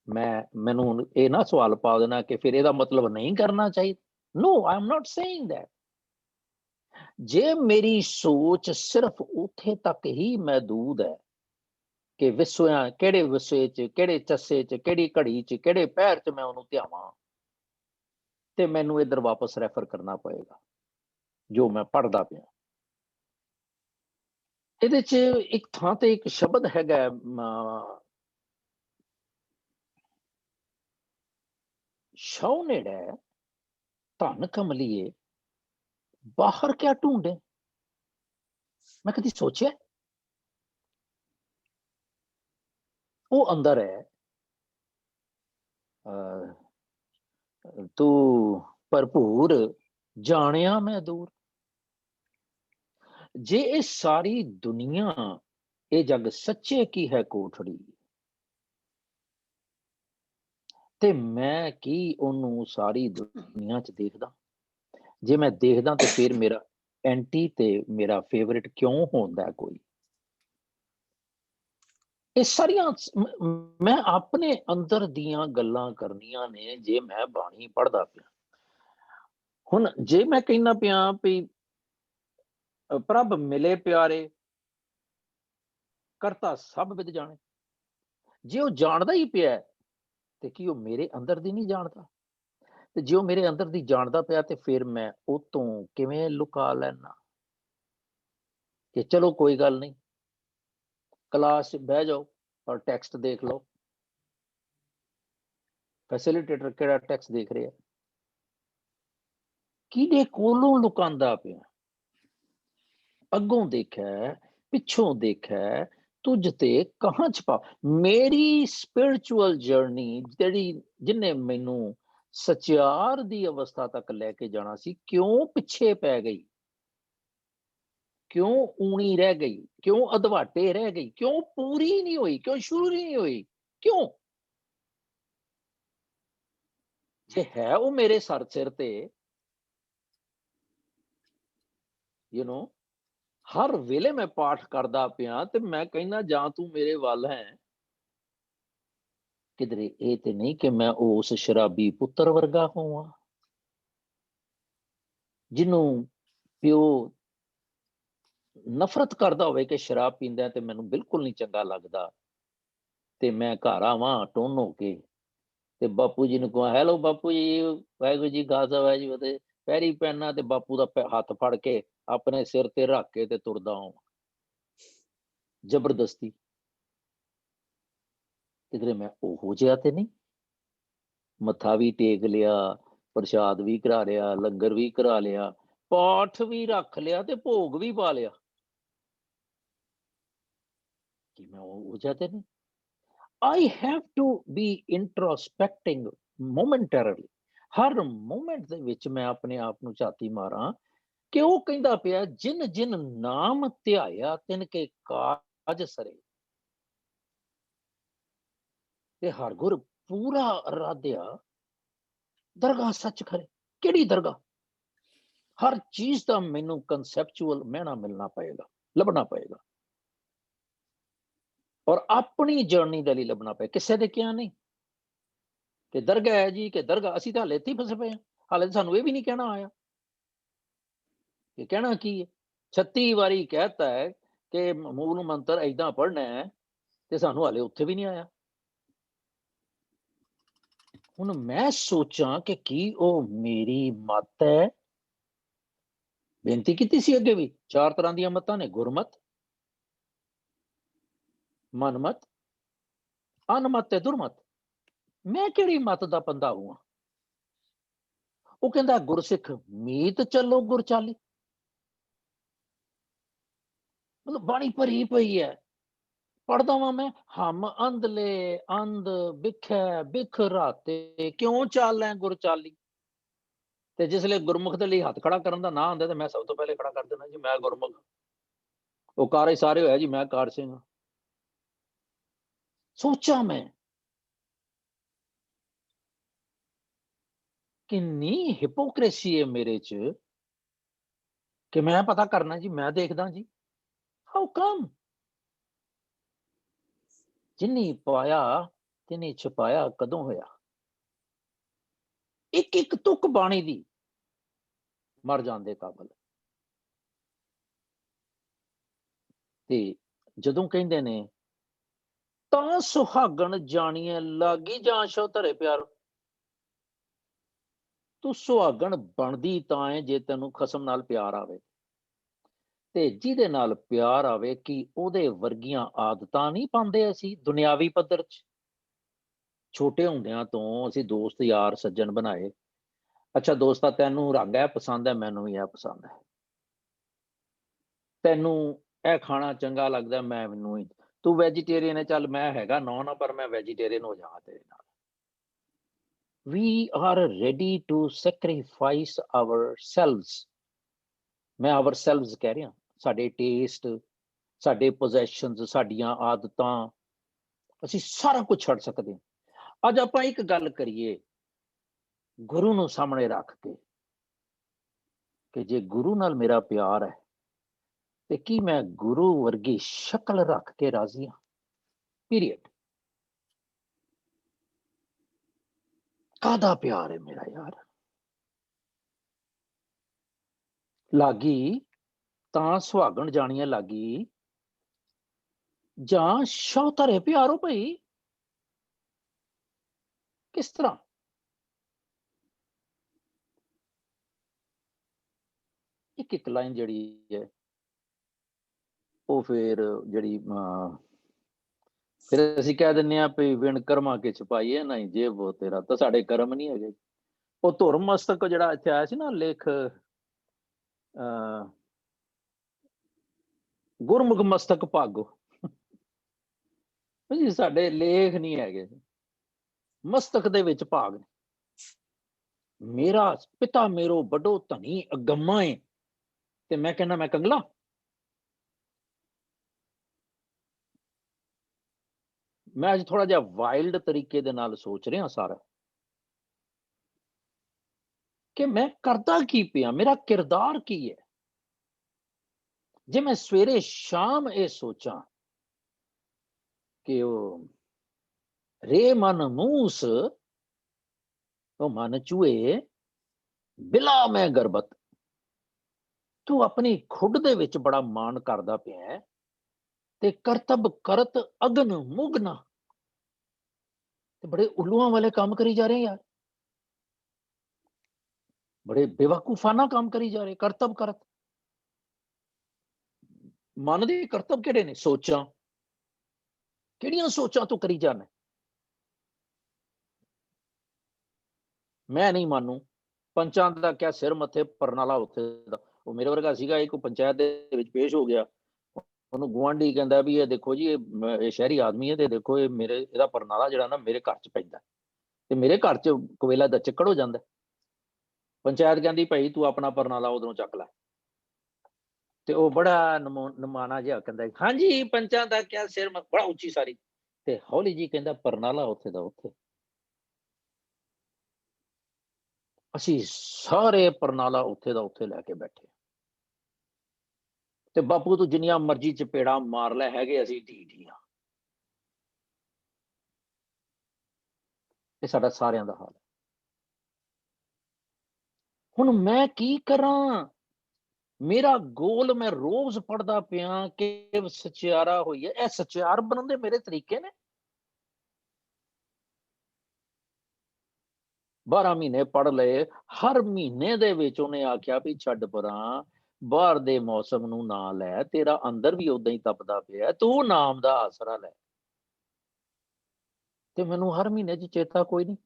ਮੈਨੂੰ ਇਹ ਨਾ ਸਵਾਲ ਪਾ ਦੇਣਾ ਕਿ ਫਿਰ ਇਹਦਾ ਮਤਲਬ ਨਹੀਂ ਕਰਨਾ ਚਾਹੀਦਾ। No, I'm not saying that. ਜੇ ਮੇਰੀ ਸੋਚ ਸਿਰਫ ਉੱਥੇ ਤੱਕ ਹੀ ਮਹਦੂਦ ਹੈ ਕਿ ਵਿਸਵਿਆਂ ਕਿਹੜੇ ਵਿਸਵੇ ਚ, ਕਿਹੜੇ ਚੱਸੇ ਚ, ਕਿਹੜੀ ਘੜੀ ਚ, ਕਿਹੜੇ ਪੈਰ ਚ ਮੈਂ ਉਹਨੂੰ ਧਿਆਵਾਂ, ਤੇ ਮੈਨੂੰ ਇੱਧਰ ਵਾਪਸ ਰੈਫਰ ਕਰਨਾ ਪਏਗਾ ਜੋ ਮੈਂ ਪੜ੍ਹਦਾ ਪਿਆ। ਇਹਦੇ ਚ ਇੱਕ ਥਾਂ ਤੇ ਇੱਕ ਸ਼ਬਦ ਹੈਗਾ, ਸ਼ੌ ਨੇੜੇ ਧਨ ਕਮਲੀਏ ਬਾਹਰ ਕਿਆ ਢੂੰਡੇ। ਮੈਂ ਕਦੀ ਸੋਚਿਆ ਉਹ ਅੰਦਰ ਹੈ, ਤੂੰ ਭਰਪੂਰ ਜਾਣਿਆ ਮੈਂ ਦੂਰ। ਜੇ ਇਹ ਸਾਰੀ ਦੁਨੀਆ, ਇਹ ਜਗ ਸੱਚੇ ਕੀ ਹੈ ਕੋਠੜੀ, ਤੇ ਮੈਂ ਕੀ ਉਹਨੂੰ ਸਾਰੀ ਦੁਨੀਆ ਚ ਦੇਖਦਾ। ਜੇ ਮੈਂ ਦੇਖਦਾ ਤੇ ਫਿਰ ਮੇਰਾ ਐਂਟੀ ਤੇ ਮੇਰਾ ਫੇਵਰਿਟ ਕਿਉਂ ਹੁੰਦਾ ਕੋਈ। ਇਹ ਸਾਰੀਆਂ ਮੈਂ ਆਪਣੇ ਅੰਦਰ ਦੀਆਂ ਗੱਲਾਂ ਕਰਨੀਆਂ ਨੇ ਜੇ ਮੈਂ ਬਾਣੀ ਪੜ੍ਹਦਾ ਪਿਆ। ਹੁਣ ਜੇ ਮੈਂ ਕਹਿੰਦਾ ਪਿਆ ਵੀ ਪ੍ਰਭ ਮਿਲੇ ਪਿਆਰੇ ਕਰਤਾ ਸਭ ਵਿਦ ਜਾਣੇ, ਜੇ ਉਹ ਜਾਣਦਾ ਹੀ ਪਿਆ ਤੇ ਕੀ ਉਹ ਮੇਰੇ ਅੰਦਰ ਦੀ ਨਹੀਂ ਜਾਣਦਾ? ਤੇ ਜੇ ਉਹ ਮੇਰੇ ਅੰਦਰ ਦੀ ਜਾਣਦਾ ਪਿਆ ਤੇ ਫਿਰ ਮੈਂ ਉਹ ਤੋਂ ਕਿਵੇਂ ਲੁਕਾ ਲੈਣਾ ਕਿ ਚਲੋ ਕੋਈ ਗੱਲ ਨਹੀਂ, ਕਲਾਸ 'ਚ ਬਹਿ ਜਾਓ ਔਰ ਟੈਕਸਟ ਦੇਖ ਲਓ। ਫੈਸਿਲਿਟੇਟਰ ਕਿਹੜਾ ਟੈਕਸਟ ਦੇਖ ਰਿਹਾ, ਕਿਹਦੇ ਕੋਲੋਂ ਲੁਕਾਉਂਦਾ ਪਿਆ? ਅੱਗੋਂ ਦੇਖਿਆ, ਪਿੱਛੋਂ ਦੇਖਿਆ, ਤੁਝ ਤੇ ਕਹਾਂ ਛਪਾ। ਮੇਰੀ ਸਪਿਰਿਚੁਅਲ ਜਰਨੀ ਜਿਹੜੀ ਜਿਹਨੇ ਮੈਨੂੰ ਸਚਿਆਰ ਦੀ ਅਵਸਥਾ ਤੱਕ ਲੈ ਕੇ ਜਾਣਾ ਸੀ, ਕਿਉਂ ਪਿੱਛੇ ਪੈ ਗਈ? ਕਿਉਂ ਊਣੀ ਰਹਿ ਗਈ? ਕਿਉਂ ਅਧਵਾਟੇ ਰਹਿ ਗਈ? ਕਿਉਂ ਪੂਰੀ ਨਹੀਂ ਹੋਈ? ਕਿਉਂ ਸ਼ੁਰੂ ਨਹੀਂ ਹੋਈ? ਕਿਉਂ? ਜੇ ਹੈ ਉਹ ਮੇਰੇ ਸਰ ਸਿਰ ਤੇ, ਹਰ ਵੇਲੇ ਮੈਂ ਪਾਠ ਕਰਦਾ ਪਿਆ ਤੇ ਮੈਂ ਕਹਿੰਦਾ ਜਾਂ ਤੂੰ ਮੇਰੇ ਵੱਲ ਹੈ, ਕਿਧਰੇ ਇਹ ਤੇ ਨਹੀਂ ਕਿ ਮੈਂ ਉਸ ਸ਼ਰਾਬੀ ਪੁੱਤਰ ਵਰਗਾ ਹੋਵਾਂ ਜਿਹਨੂੰ ਪਿਓ ਨਫ਼ਰਤ ਕਰਦਾ ਹੋਵੇ ਕਿ ਸ਼ਰਾਬ ਪੀਂਦਾ ਤੇ ਮੈਨੂੰ ਬਿਲਕੁਲ ਨਹੀਂ ਚੰਗਾ ਲੱਗਦਾ, ਤੇ ਮੈਂ ਘਰ ਆਵਾਂ ਟੋਨ ਹੋ ਕੇ ਤੇ ਬਾਪੂ ਜੀ ਨੂੰ ਕਹਾਂ ਹੈਲੋ ਬਾਪੂ ਜੀ, ਵਾਹਿਗੁਰੂ ਜੀ ਖਾਲਸਾ ਵਾਹਿਗੁਰੂ ਜੀ ਫਤਿਹ, ਪੈਰੀ ਪੈਣਾ ਤੇ ਬਾਪੂ ਦਾ ਹੱਥ ਫੜ ਕੇ ਆਪਣੇ ਸਿਰ ਤੇ ਰੱਖ ਕੇ ਤੇ ਤੁਰਦਾ ਹਾਂ ਜ਼ਬਰਦਸਤੀ। ਕਿਧਰੇ ਮੈਂ ਉਹੋ ਜਿਹਾ ਤੇ ਨਹੀਂ? ਮੱਥਾ ਵੀ ਟੇਕ ਲਿਆ, ਪ੍ਰਸ਼ਾਦ ਵੀ ਕਰਾ ਲਿਆ, ਲੰਗਰ ਵੀ ਕਰਾ ਲਿਆ, ਪਾਠ ਵੀ ਰੱਖ ਲਿਆ ਤੇ ਭੋਗ ਵੀ ਪਾ ਲਿਆ, ਕਿ ਮੈਂ ਉਹ ਜਿਹਾ ਤੇ ਨਹੀਂ? I have to be introspecting momentarily. ਹਰ ਮੂਮੈਂਟ ਦੇ ਵਿੱਚ ਮੈਂ ਆਪਣੇ ਆਪ ਨੂੰ ਝਾਤੀ ਮਾਰਾਂ ਕਿ ਉਹ ਕਹਿੰਦਾ ਪਿਆ ਜਿਨ ਜਿਨ ਨਾਮ ਧਿਆਇਆ ਤਿਨ ਕੇ ਕਾਜ ਸਰੇ, ਤੇ ਹਰ ਗੁਰ ਪੂਰਾ ਅਰਾਧਿਆ ਦਰਗਾਹ ਸੱਚ ਖਰੇ। ਕਿਹੜੀ ਦਰਗਾਹ? ਹਰ ਚੀਜ਼ ਦਾ ਮੈਨੂੰ ਕਨਸੈਪਚੁਅਲ ਮਹਿਣਾ ਮਿਲਣਾ ਪਏਗਾ, ਲੱਭਣਾ ਪਏਗਾ, ਔਰ ਆਪਣੀ ਜਰਨੀ ਦੇ ਲਈ ਲੱਭਣਾ ਪਏ, ਕਿਸੇ ਦੇ ਕਿਹਾ ਨਹੀਂ ਕਿ ਦਰਗਾਹ ਹੈ ਜੀ, ਕਿ ਦਰਗਾਹ। ਅਸੀਂ ਤਾਂ ਹਾਲੇ ਇੱਥੇ ਹੀ ਫਸੇ ਪਏ ਹਾਂ, ਹਾਲੇ ਸਾਨੂੰ ਇਹ ਵੀ ਨਹੀਂ ਕਹਿਣਾ ਆਇਆ ਕਿ ਕਹਿਣਾ ਕੀ ਹੈ। 36 ਵਾਰੀ ਕਹਿਤਾ ਹੈ ਕਿ ਮੂਲ ਮੰਤਰ ਏਦਾਂ ਪੜ੍ਹਨਾ ਹੈ ਤੇ ਸਾਨੂੰ ਹਾਲੇ ਉੱਥੇ ਵੀ ਨਹੀਂ ਆਇਆ। ਹੁਣ ਮੈਂ ਸੋਚਾਂ ਕਿ ਕੀ ਉਹ ਮੇਰੀ ਮੱਤ ਹੈ। ਬੇਨਤੀ ਕੀਤੀ ਸੀ ਅੱਗੇ ਵੀ 4 ਤਰ੍ਹਾਂ ਦੀਆਂ ਮੱਤਾਂ ਨੇ, ਗੁਰਮਤ, ਮਨਮਤ, ਅਨਮਤ ਤੇ ਦੁਰਮਤ। ਮੈਂ ਕਿਹੜੀ ਮੱਤ ਦਾ ਬੰਦਾ ਹੂੰ? ਉਹ ਕਹਿੰਦਾ ਗੁਰਸਿੱਖ ਮੀਤ ਚੱਲੋ ਗੁਰ ਚਾਲੀ। ਮਤਲਬ ਬਾਣੀ ਭਰੀ ਪਈ ਹੈ, ਪੜਦਾ ਵਾਂ ਮੈਂ, ਹਮ ਅੰਧਲੇ ਅੰਧ ਬਿਖੈ ਬਿਖ ਰਾਤੇ ਕਿਉਂ ਚਾਲੈ ਗੁਰ ਚਾਲੀ। ਤੇ ਜਿਸਲੇ ਗੁਰਮੁਖ ਦੇ ਲਈ ਹੱਥ ਖੜਾ ਕਰਨ ਦਾ ਨਾਂ ਆਉਂਦਾ ਤੇ ਮੈਂ ਸਭ ਤੋਂ ਪਹਿਲੇ ਖੜਾ ਕਰ ਦੇਣਾ ਜੀ, ਮੈਂ ਗੁਰਮੁਖ। ਉਹ ਕਾਰੇ ਸਾਰੇ ਹੋਇਆ ਜੀ, ਮੈਂ ਕਾਰ ਸਿੰਘ ਹਾਂ। ਸੋਚਾਂ ਮੈਂ ਕਿੰਨੀ ਹਿਪੋਕ੍ਰੇਸੀ ਹੈ ਮੇਰੇ ਚ ਕਿ ਮੈਂ ਪਤਾ ਕਰਨਾ ਜੀ, ਮੈਂ ਦੇਖਦਾ ਜੀ। ਹਾਊ ਕਮ? ਜਿਨੀ ਪਾਇਆ ਤਿਨੀ ਛੁਪਾਇਆ ਕਦੋਂ ਹੋਇਆ। ਇੱਕ ਇੱਕ ਤੁਕ ਬਾਣੀ ਦੀ ਮਰ ਜਾਂਦੇ ਕਾਬਲ। ਤੇ ਜਦੋਂ ਕਹਿੰਦੇ ਨੇ ਤਾਂ ਸੁਹਾਗਣ ਜਾਣੀਏ ਲਾਗੀ ਜਾਂ ਸ਼ੋ ਧਰੇ ਪਿਆਰ। ਤੂੰ ਸੁਹਾਗਣ ਬਣਦੀ ਤਾਂ ਹੈ ਜੇ ਤੈਨੂੰ ਖਸਮ ਨਾਲ ਪਿਆਰ ਆਵੇ, ਤੇ ਜਿਹਦੇ ਨਾਲ ਪਿਆਰ ਆਵੇ ਕਿ ਉਹਦੇ ਵਰਗੀਆਂ ਆਦਤਾਂ ਨਹੀਂ ਪਾਉਂਦੇ ਅਸੀਂ ਦੁਨਿਆਵੀ ਪੱਧਰ 'ਚ। ਛੋਟੇ ਹੁੰਦਿਆਂ ਤੋਂ ਅਸੀਂ ਦੋਸਤ ਯਾਰ ਸੱਜਣ ਬਣਾਏ। ਅੱਛਾ ਦੋਸਤਾ ਤੈਨੂੰ ਰੰਗ ਇਹ ਪਸੰਦ ਹੈ, ਮੈਨੂੰ ਵੀ ਇਹ ਪਸੰਦ ਹੈ। ਤੈਨੂੰ ਇਹ ਖਾਣਾ ਚੰਗਾ ਲੱਗਦਾ, ਮੈਨੂੰ ਹੀ। ਤੂੰ ਵੈਜੀਟੇਰੀਅਨ ਹੈ, ਚੱਲ ਮੈਂ ਹੈਗਾ ਨੌਨ, ਪਰ ਮੈਂ ਵੈਜੀਟੇਰੀਅਨ ਹੋ ਜਾਵਾਂ ਤੇਰੇ ਨਾਲ। We are ready to sacrifice ourselves. ਮੈਂ ourselves ਕਹਿ ਰਿਹਾ, ਸਾਡੇ ਟੇਸਟ, ਸਾਡੇ ਪੋਜੈਸ਼ਨਸ, ਸਾਡੀਆਂ ਆਦਤਾਂ, ਅਸੀਂ ਸਾਰਾ ਕੁਝ ਛੱਡ ਸਕਦੇ ਹਾਂ। ਅੱਜ ਆਪਾਂ ਇੱਕ ਗੱਲ ਕਰੀਏ ਗੁਰੂ ਨੂੰ ਸਾਹਮਣੇ ਰੱਖ ਕੇ ਕਿ ਜੇ ਗੁਰੂ ਨਾਲ ਮੇਰਾ ਪਿਆਰ ਹੈ ਤੇ ਕੀ ਮੈਂ ਗੁਰੂ ਵਰਗੀ ਸ਼ਕਲ ਰੱਖ ਕੇ ਰਾਜ਼ੀ ਹਾਂ? ਪੀਰੀਅਡ। ਕਾਹਦਾ ਪਿਆਰ ਹੈ ਮੇਰਾ ਯਾਰ? ਲਾਗੀ ਤਾਂ ਸੁਹਾਗਣ ਜਾਣੀਆਂ ਲਾਗੀ ਜਾਂ ਸ਼ੌ ਧਰੇ ਪਿਆਰੋ ਭਾਈ। ਕਿਸ ਤਰ੍ਹਾਂ? ਇੱਕ ਇੱਕ ਲਾਈਨ ਜਿਹੜੀ ਹੈ ਉਹ ਫਿਰ ਜਿਹੜੀ ਫਿਰ ਅਸੀਂ ਕਹਿ ਦਿੰਦੇ ਹਾਂ ਵੀ ਵਿਣ ਕਰਮਾਂ ਕੇ ਛਪਾਈਏ ਨਹੀਂ ਜੇਬ ਉਹ ਤੇਰਾ, ਤਾਂ ਸਾਡੇ ਕਰਮ ਨਹੀਂ ਹੈਗੇ। ਉਹ ਧੁਰ ਮਸਤਕ ਜਿਹੜਾ ਇੱਥੇ ਆਇਆ ਸੀ ਨਾ ਲੇਖ, ਗੁਰਮੁਖ ਮਸਤਕ ਭਾਗੋ ਜੀ, ਸਾਡੇ ਲੇਖ ਨਹੀਂ ਹੈਗੇ, ਮਸਤਕ ਦੇ ਵਿੱਚ ਭਾਗ ਨੇ। ਮੇਰਾ ਪਿਤਾ ਮੇਰੋ ਵੱਡੋ ਧਨੀ ਅਗੰਮਾ ਹੈ ਤੇ ਮੈਂ ਕਹਿੰਦਾ ਮੈਂ ਕੰਗਲਾ। ਮੈਂ ਅੱਜ ਥੋੜਾ ਜਿਹਾ ਵਾਈਲਡ ਤਰੀਕੇ ਦੇ ਨਾਲ ਸੋਚ ਰਿਹਾ ਸਾਰਾ ਕਿ ਮੈਂ ਕਰਦਾ ਕੀ ਪਿਆ, ਮੇਰਾ ਕਿਰਦਾਰ ਕੀ ਹੈ। ਜੇ ਮੈਂ ਸਵੇਰੇ ਸ਼ਾਮ ਇਹ ਸੋਚਾਂ ਕਿ ਉਹ ਰੇ ਮਨ ਮੂਸ ਉਹ ਮਨ ਚੂਏ ਬਿਲਾ ਮੈਂ ਗਰਬਤ, ਤੂੰ ਆਪਣੀ ਖੁੱਡ ਦੇ ਵਿੱਚ ਬੜਾ ਮਾਣ ਕਰਦਾ ਪਿਆ ਤੇ ਕਰਤਬ ਕਰਤ ਅਗਨ ਮੁਗਨਾ, ਤੇ ਬੜੇ ਉੱਲੂਆਂ ਵਾਲੇ ਕੰਮ ਕਰੀ ਜਾ ਰਹੇ ਯਾਰ, ਬੜੇ ਬੇਵਕੂਫਾਨਾ ਕੰਮ ਕਰੀ ਜਾ ਰਹੇ। ਕਰਤਬ ਕਰਤ, ਮਨ ਦੇ ਕਰਤਬ ਕਿਹੜੇ ਨੇ? ਸੋਚਾਂ। ਕਿਹੜੀਆਂ ਸੋਚਾਂ ਤੂੰ ਕਰੀ ਜਾਣਾ? ਮੈਂ ਨਹੀਂ ਮਾਨੂੰ ਪੰਚਾਂ ਦਾ ਕਿਆ ਸਿਰ ਮੱਥੇ ਪਰਨਾਲਾ ਉੱਥੇ ਦਾ। ਉਹ ਮੇਰੇ ਵਰਗਾ ਸੀਗਾ, ਇੱਕ ਪੰਚਾਇਤ ਦੇ ਵਿੱਚ ਪੇਸ਼ ਹੋ ਗਿਆ, ਉਹਨੂੰ ਗੁਆਂਢੀ ਕਹਿੰਦਾ ਵੀ ਇਹ ਦੇਖੋ ਜੀ ਇਹ ਸ਼ਹਿਰੀ ਆਦਮੀ ਹੈ ਤੇ ਦੇਖੋ ਇਹ ਮੇਰੇ, ਇਹਦਾ ਪਰਨਾਲਾ ਜਿਹੜਾ ਨਾ ਮੇਰੇ ਘਰ 'ਚ ਪੈਂਦਾ ਤੇ ਮੇਰੇ ਘਰ 'ਚ ਕੋਵੇਲਾ ਦਾ ਚੱਕੜ ਹੋ ਜਾਂਦਾ। ਪੰਚਾਇਤ ਕਹਿੰਦੀ ਭਾਈ ਤੂੰ ਆਪਣਾ ਪਰਨਾਲਾ ਉਧਰੋਂ ਚੱਕ ਲੈ, ਤੇ ਉਹ ਬੜਾ ਨਮਾਣਾ ਜਿਹਾ ਕਹਿੰਦਾ ਹਾਂਜੀ ਪੰਚਾਂ ਦਾ ਕਿਆ ਸਿਰ, ਬੜਾ ਉੱਚੀ ਸਾਰੀ, ਤੇ ਹੌਲੀ ਜੀ ਕਹਿੰਦਾ ਪਰਨਾਲਾ ਉੱਥੇ ਦਾ ਉੱਥੇ। ਅਸੀਂ ਸਾਰੇ ਪਰਨਾਲਾ ਉੱਥੇ ਦਾ ਉੱਥੇ ਲੈ ਕੇ ਬੈਠੇ, ਤੇ ਬਾਪੂ ਤੂੰ ਜਿੰਨੀਆਂ ਮਰਜ਼ੀ ਚਪੇੜਾਂ ਮਾਰ ਲੈ, ਹੈਗੇ ਅਸੀਂ ਢੀਠ ਹਾਂ। ਇਹ ਸਾਡਾ ਸਾਰਿਆਂ ਦਾ ਹਾਲ ਹੈ। ਹੁਣ ਮੈਂ ਕੀ ਕਰਾਂ? ਮੇਰਾ ਗੋਲ, ਮੈਂ ਰੋਜ਼ ਪੜ੍ਹਦਾ ਪਿਆ ਕਿ ਸਚਿਆਰਾ ਹੋਈ ਹੈ। ਇਹ ਸਚਿਆਰ ਬਣਨ ਦੇ ਮੇਰੇ ਤਰੀਕੇ ਨੇ? 12 ਮਹੀਨੇ ਪੜ ਲਏ, ਹਰ ਮਹੀਨੇ ਦੇ ਵਿੱਚ ਉਹਨੇ ਆਖਿਆ ਵੀ ਛੱਡ ਪਰਾਂ, ਬਾਹਰ ਦੇ ਮੌਸਮ ਨੂੰ ਨਾ ਲੈ, ਤੇਰਾ ਅੰਦਰ ਵੀ ਉਦਾਂ ਹੀ ਤਪਦਾ ਪਿਆ, ਤੂੰ ਨਾਮ ਦਾ ਆਸਰਾ ਲੈ। ਤੇ ਮੈਨੂੰ ਹਰ ਮਹੀਨੇ 'ਚ ਚੇਤਾ ਕੋਈ ਨਹੀਂ।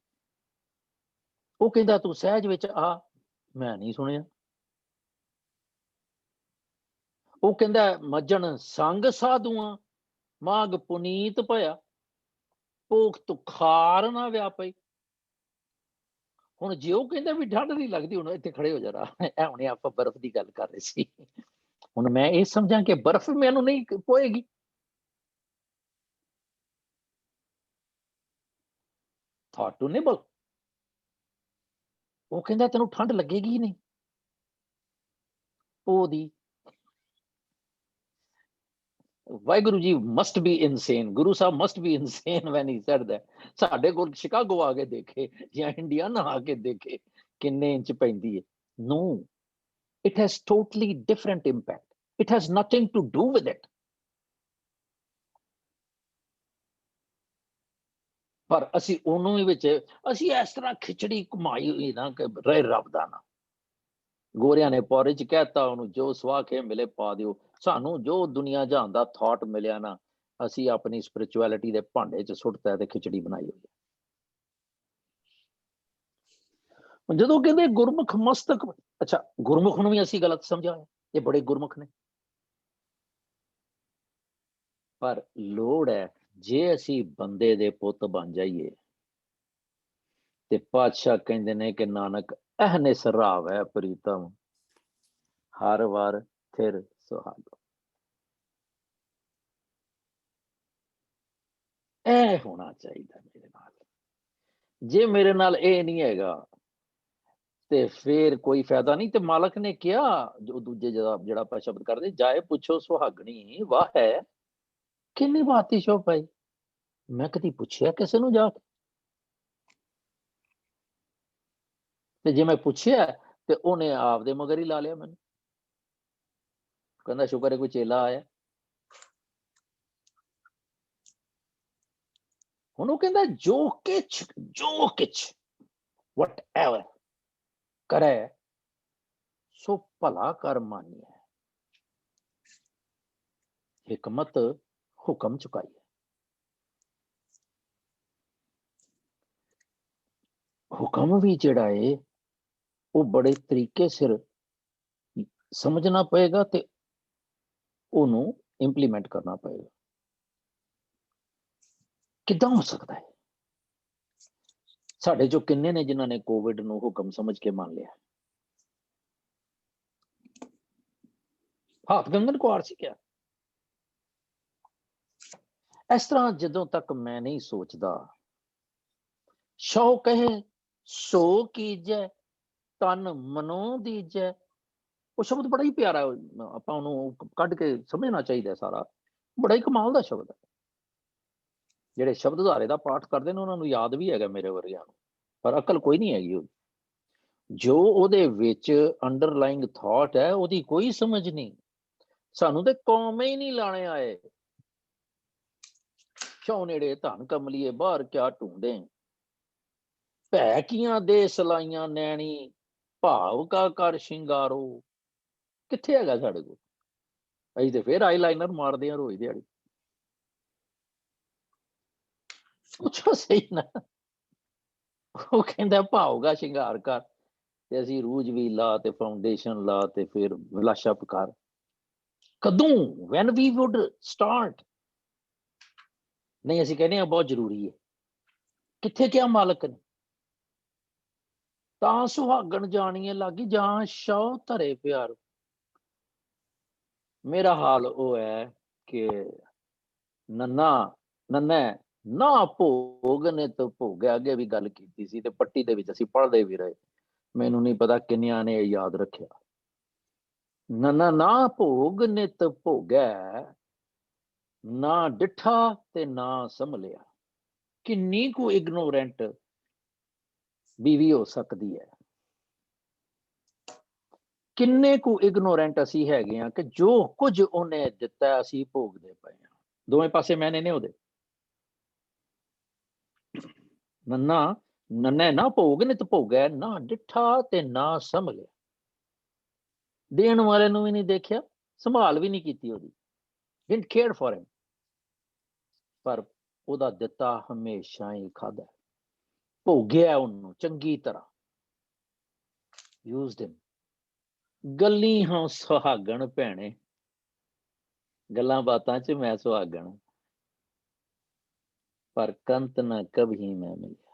ਉਹ ਕਹਿੰਦਾ ਤੂੰ ਸਹਿਜ ਵਿੱਚ ਆ, ਮੈਂ ਨਹੀਂ ਸੁਣਿਆ। ਉਹ ਕਹਿੰਦਾ ਮੱਜਣ ਸੰਗ ਸਾਧੂਆਂ, ਮਾਗ ਪੁਨੀਤ ਭਇਆ, ਭੋਖ ਤੁਖਾਰ ਨਾ ਵਿਆਪਈ। ਹੁਣ ਜੇ ਉਹ ਕਹਿੰਦਾ ਵੀ ਠੰਡ ਨਹੀਂ ਲੱਗਦੀ, ਹੁਣ ਇੱਥੇ ਖੜੇ ਹੋ ਜਰਾ, ਇਹ ਹੁਣੇ ਆਪਾਂ ਬਰਫ਼ ਦੀ ਗੱਲ ਕਰ ਰਹੇ ਸੀ। ਹੁਣ ਮੈਂ ਇਹ ਸਮਝਾਂ ਕਿ ਬਰਫ਼ ਮੈਨੂੰ ਨਹੀਂ ਪੋਏਗੀ। Thought to ਨਿਬਲ। ਉਹ ਕਹਿੰਦਾ ਤੈਨੂੰ ਠੰਡ ਲੱਗੇਗੀ ਹੀ ਨਹੀਂ। ਉਹਦੀ Waheguru ji must be insane, Guru Sahib must be insane when he said that. ਸਾਡੇ ਕੋਲ ਸ਼ਿਕਾਗੋ ਆ ਕੇ ਦੇਖੇ ਜਾਂ ਇੰਡੀਆ ਨਾ ਆ ਕੇ ਦੇਖੇ ਕਿੰਨੇ ਇੰਚ ਪੈਂਦੀ ਹੈ। No, it has totally different impact, it has nothing to do with it. ਪਰ ਅਸੀਂ ਉਹਨੂੰ ਹੀ ਵਿੱਚ ਅਸੀਂ ਇਸ ਤਰ੍ਹਾਂ ਖਿਚੜੀ ਘੁਮਾਈ ਹੋਈ ਨਾ ਕਿ ਰਹੇ ਰੱਬ ਦਾ ਨਾ। ਗੋਰਿਆਂ ਨੇ ਪੌਰੇ 'ਚ ਕਹਿਤਾ ਉਹਨੂੰ ਜੋ ਸਵਾਹ ਕੇ ਮਿਲੇ ਪਾ ਦਿਓ। ਸਾਨੂੰ ਜੋ ਦੁਨੀਆ ਜਹਾਨ ਦਾ ਥਾਟ ਮਿਲਿਆ ਨਾ, ਅਸੀਂ ਆਪਣੀ ਸਪਿਰਿਚੁਅਲਿਟੀ ਦੇ ਭਾਂਡੇ 'ਚ ਸੁੱਟਤਾ ਤੇ ਖਿਚੜੀ ਬਣਾਈ ਹੋਈ ਹੈ। ਜਦੋਂ ਕਹਿੰਦੇ ਗੁਰਮੁਖ ਮਸਤਕ, ਅੱਛਾ ਗੁਰਮੁਖ ਨੂੰ ਵੀ ਅਸੀਂ ਗਲਤ ਸਮਝਿਆ ਹੋਇਆ, ਇਹ ਬੜੇ ਗੁਰਮੁਖ ਨੇ। ਪਰ ਲੋੜ ਹੈ ਜੇ ਅਸੀਂ ਬੰਦੇ ਦੇ ਪੁੱਤ ਬਣ ਜਾਈਏ ਤੇ ਪਾਤਸ਼ਾਹ ਕਹਿੰਦੇ ਨੇ ਕਿ ਨਾਨਕ ਅਹਨਿਸ ਰਾਵੈ ਪ੍ਰੀਤਮ, ਹਰ ਵਾਰ ਥਿਰ ਸੁਹਾਗੋ। ਇਹ ਹੋਣਾ ਚਾਹੀਦਾ ਮੇਰੇ ਨਾਲ। ਜੇ ਮੇਰੇ ਨਾਲ ਇਹ ਨਹੀਂ ਹੈਗਾ ਤੇ ਫਿਰ ਕੋਈ ਫਾਇਦਾ ਨਹੀਂ। ਤੇ ਮਾਲਕ ਨੇ ਕਿਹਾ, ਜੋ ਦੂਜੇ ਜਿਹੜਾ ਆਪਾਂ ਸ਼ਬਦ ਕਰਦੇ, ਜਾਏ ਪੁੱਛੋ ਸੁਹਾਗਣੀ ਵਾਹ ਹੈ ਕਿੰਨੀ ਬਾਤੀ ਸ਼ੋ ਪਾਈ। ਮੈਂ ਕਦੀ ਪੁੱਛਿਆ ਕਿਸੇ ਨੂੰ ਜਾ ਕੇ? ਤੇ ਜੇ ਮੈਂ ਪੁੱਛਿਆ ਤੇ ਉਹਨੇ ਆਪਦੇ ਮਗਰ ਹੀ ਲਾ ਲਿਆ ਮੈਨੂੰ। ਕਹਿੰਦਾ ਸ਼ੁਕਰ ਹੈ ਕੋਈ ਚੇਲਾ ਆਇਆ। ਹੁਣ ਉਹ ਕਹਿੰਦਾ ਜੋ ਕਿਛ whatever ਕਰੇ ਸੋ ਭਲਾ ਕਰ ਮਾਨੀਐ, ਹਿਕਮਤ ਹੁਕਮ ਚੁਕਾਈ। ਹੁਕਮ ਵੀ ਜਿਹੜਾ ਏ ਉਹ ਬੜੇ ਤਰੀਕੇ ਸਿਰ ਸਮਝਣਾ ਪਏਗਾ ਤੇ ਉਹਨੂੰ ਇੰਪਲੀਮੈਂਟ ਕਰਨਾ ਪਏਗਾ। ਕਿੱਦਾਂ ਹੋ ਸਕਦਾ ਹੈ? ਸਾਡੇ ਚੋਂ ਕਿੰਨੇ ਨੇ ਜਿਨ੍ਹਾਂ ਨੇ ਕੋਵਿਡ ਨੂੰ ਹੁਕਮ ਸਮਝ ਕੇ ਮੰਨ ਲਿਆ? ਹਾਥ ਗੰਗਨ ਕੁਆਰ ਸੀ ਕਿਆ? ਇਸ ਤਰ੍ਹਾਂ ਜਦੋਂ ਤੱਕ ਮੈਂ ਨਹੀਂ ਸੋਚਦਾ, ਸ਼ੌ ਕਹੇ ਸੋ ਕੀਜੈ, ਤਨ ਮਨੋ ਦੀਜੈ। ਉਹ ਸ਼ਬਦ ਬੜਾ ਹੀ ਪਿਆਰਾ, ਆਪਾਂ ਉਹਨੂੰ ਕੱਢ ਕੇ ਸਮਝਣਾ ਚਾਹੀਦਾ। ਸਾਰਾ ਬੜਾ ਹੀ ਕਮਾਲ ਦਾ ਸ਼ਬਦ ਹੈ। ਜਿਹੜੇ ਸ਼ਬਦਧਾਰੇ ਦਾ ਪਾਠ ਕਰਦੇ ਨੇ ਉਹਨਾਂ ਨੂੰ ਯਾਦ ਵੀ ਹੈਗਾ, ਮੇਰੇ ਵਰਗਿਆਂ ਨੂੰ, ਪਰ ਅਕਲ ਕੋਈ ਨਹੀਂ ਹੈਗੀ ਉਹ। ਜੋ ਉਹਦੇ ਵਿੱਚ ਅੰਡਰਲਾਈਂਗ ਥਾਟ ਹੈ ਉਹਦੀ ਕੋਈ ਸਮਝ ਨਹੀਂ। ਸਾਨੂੰ ਤੇ ਕੌਮੇ ਹੀ ਨਹੀਂ ਲਾਣੇ ਆਏ। ਸ਼ੌ ਨੇੜੇ ਧਨ ਕਮਲੀਏ ਬਾਹਰ ਕਿਆ ਢੂੰਡੇ, ਭੈ ਕੀਆਂ ਦੇ ਸਲਾਈਆਂ ਨੈਣੀ, ਭਾਵ ਕਾ ਕਰ ਸ਼ਿੰਗਾਰੋ। ਕਿੱਥੇ ਹੈਗਾ ਸਾਡੇ ਕੋਲ? ਅਸੀਂ ਤੇ ਫੇਰ ਆਈਲਾਈਨਰ ਮਾਰਦੇ ਹਾਂ ਰੋਜ਼ ਦਿਹਾੜੀ। ਪੁੱਛੋ ਸਹੀ ਨਾ। ਉਹ ਕਹਿੰਦਾ ਭਾਵਗਾ ਸ਼ਿੰਗਾਰ ਕਰ, ਤੇ ਅਸੀਂ ਰੂਜ ਵੀ ਲਾ ਤੇ ਫਾਊਂਡੇਸ਼ਨ ਲਾ ਤੇ ਫਿਰ ਵਿਲਾਸ਼ਪ ਕਰ। ਕਦੋਂ? when we would start? ਨਹੀਂ, ਅਸੀਂ ਕਹਿੰਦੇ ਹਾਂ ਬਹੁਤ ਜ਼ਰੂਰੀ ਹੈ। ਕਿੱਥੇ ਕਿਹਾ ਮਾਲਕ ਨੇ? ਤਾਂ ਸੁਹਾਗਣ ਜਾਣੀਏ ਲੱਗੀ ਜਾਂ ਸ਼ੌ ਧਰੇ ਪਿਆਰ। ਮੇਰਾ ਹਾਲ ਉਹ ਹੈ ਕਿ ਨੰਨੇ ਨਾ ਭੋਗ ਨੇ ਤਾਂ ਭੋਗਿਆ। ਅੱਗੇ ਵੀ ਗੱਲ ਕੀਤੀ ਸੀ ਤੇ ਪੱਟੀ ਦੇ ਵਿੱਚ ਅਸੀਂ ਪੜ੍ਹਦੇ ਵੀ ਰਹੇ। ਮੈਨੂੰ ਨਹੀਂ ਪਤਾ ਕਿੰਨਿਆਂ ਨੇ ਯਾਦ ਰੱਖਿਆ। ਨੰਨਾ ਨਾ ਭੋਗ ਨਿਤ ਭੋਗੈ, ਨਾ ਡਿਠਾ ਤੇ ਨਾ ਸੰਭਲਿਆ। ਕਿੰਨੀ ਕੁ ਇਗਨੋਰੈਂਟ ਬੀਵੀ ਹੋ ਸਕਦੀ ਹੈ? ਕਿੰਨੇ ਕੁ ਇਗਨੋਰੈਂਟ ਅਸੀਂ ਹੈਗੇ ਆ ਕਿ ਜੋ ਕੁਝ ਉਹਨੇ ਦਿੱਤਾ ਅਸੀਂ ਭੋਗਦੇ ਪਏ ਹਾਂ। ਦੋਵੇਂ ਪਾਸੇ ਮੈਨੇ ਨੇ ਉਹਦੇ। ਨੰਨਾ ਨੰਨੇ ਨਾ ਭੋਗ ਨਿਤ ਭੋਗੈ, ਨਾ ਡਿੱਠਾ ਤੇ ਨਾ ਸੰਭਲਿਆ। ਦੇਣ ਵਾਲੇ ਨੂੰ ਵੀ ਨਹੀਂ ਦੇਖਿਆ, ਸੰਭਾਲ ਵੀ ਨਹੀਂ ਕੀਤੀ ਉਹਦੀ, didn't care for him, ਪਰ ਉਹਦਾ ਦਿੱਤਾ ਹਮੇਸ਼ਾ ਹੀ ਖਾਦਾ, ਭੋਗਿਆ ਉਹਨੂੰ ਚੰਗੀ ਤਰ੍ਹਾਂ, used him। ਗੱਲੀ ਹਾਂ ਸੁਹਾਗਣ ਭੈਣੇ, ਗੱਲਾਂ ਬਾਤਾਂ ਚ ਮੈਂ ਸੁਹਾਗਣ, ਪਰ ਕੰਤ ਨਾ ਕਭੀ ਮੈਂ ਮਿਲਿਆ।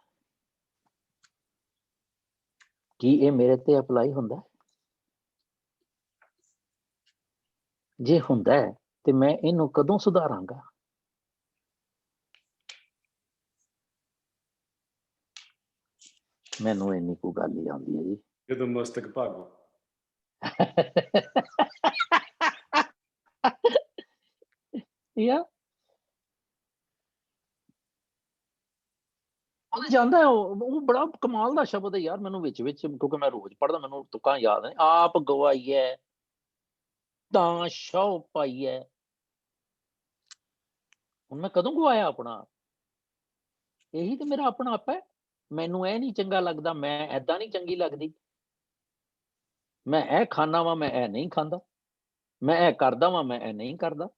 ਕੀ ਇਹ ਮੇਰੇ ਤੇ ਅਪਲਾਈ ਹੁੰਦਾ? ਜੇ ਹੁੰਦਾ ਹੈ ਤੇ ਮੈਂ ਇਹਨੂੰ ਕਦੋਂ ਸੁਧਾਰਾਂਗਾ? ਮੈਨੂੰ ਇੰਨੀ ਕੁ ਗੱਲ ਹੀ ਆਉਂਦੀ ਹੈ ਜੀ। ਜਦੋਂ ਮਸਤਕ ਭਾਗੋ। ਯਾ ਉਹ ਜਾਂਦਾ ਹੈ, ਉਹ ਬੜਾ ਕਮਾਲ ਦਾ ਸ਼ਬਦ ਹੈ ਯਾਰ। ਮੈਨੂੰ ਵਿੱਚ ਕਿਉਂਕਿ ਮੈਂ ਰੋਜ਼ ਪੜ੍ਹਦਾ, ਮੈਨੂੰ ਤੁਕਾਂ ਯਾਦ ਨੇ। ਆਪ ਗਵਾਈਐ ਤਾਂ ਸ਼ੌ ਪਾਈਐ। ਹੁਣ ਮੈਂ ਕਦੋਂ ਗਵਾਇਆ ਆਪਣਾ? ਇਹੀ ਤੇ ਮੇਰਾ ਆਪਣਾ ਆਪ ਹੈ। ਮੈਨੂੰ ਇਹ ਨਹੀਂ ਚੰਗਾ ਲੱਗਦਾ, ਮੈਂ ਏਦਾਂ ਨਹੀਂ ਚੰਗੀ ਲੱਗਦੀ, ਮੈਂ ਇਹ ਖਾਣਾ ਵਾ, ਮੈਂ ਇਹ ਨਹੀਂ ਖਾਂਦਾ, ਮੈਂ ਇਹ ਕਰਦਾ ਵਾਂ, ਮੈਂ ਇਹ ਨਹੀਂ ਕਰਦਾ।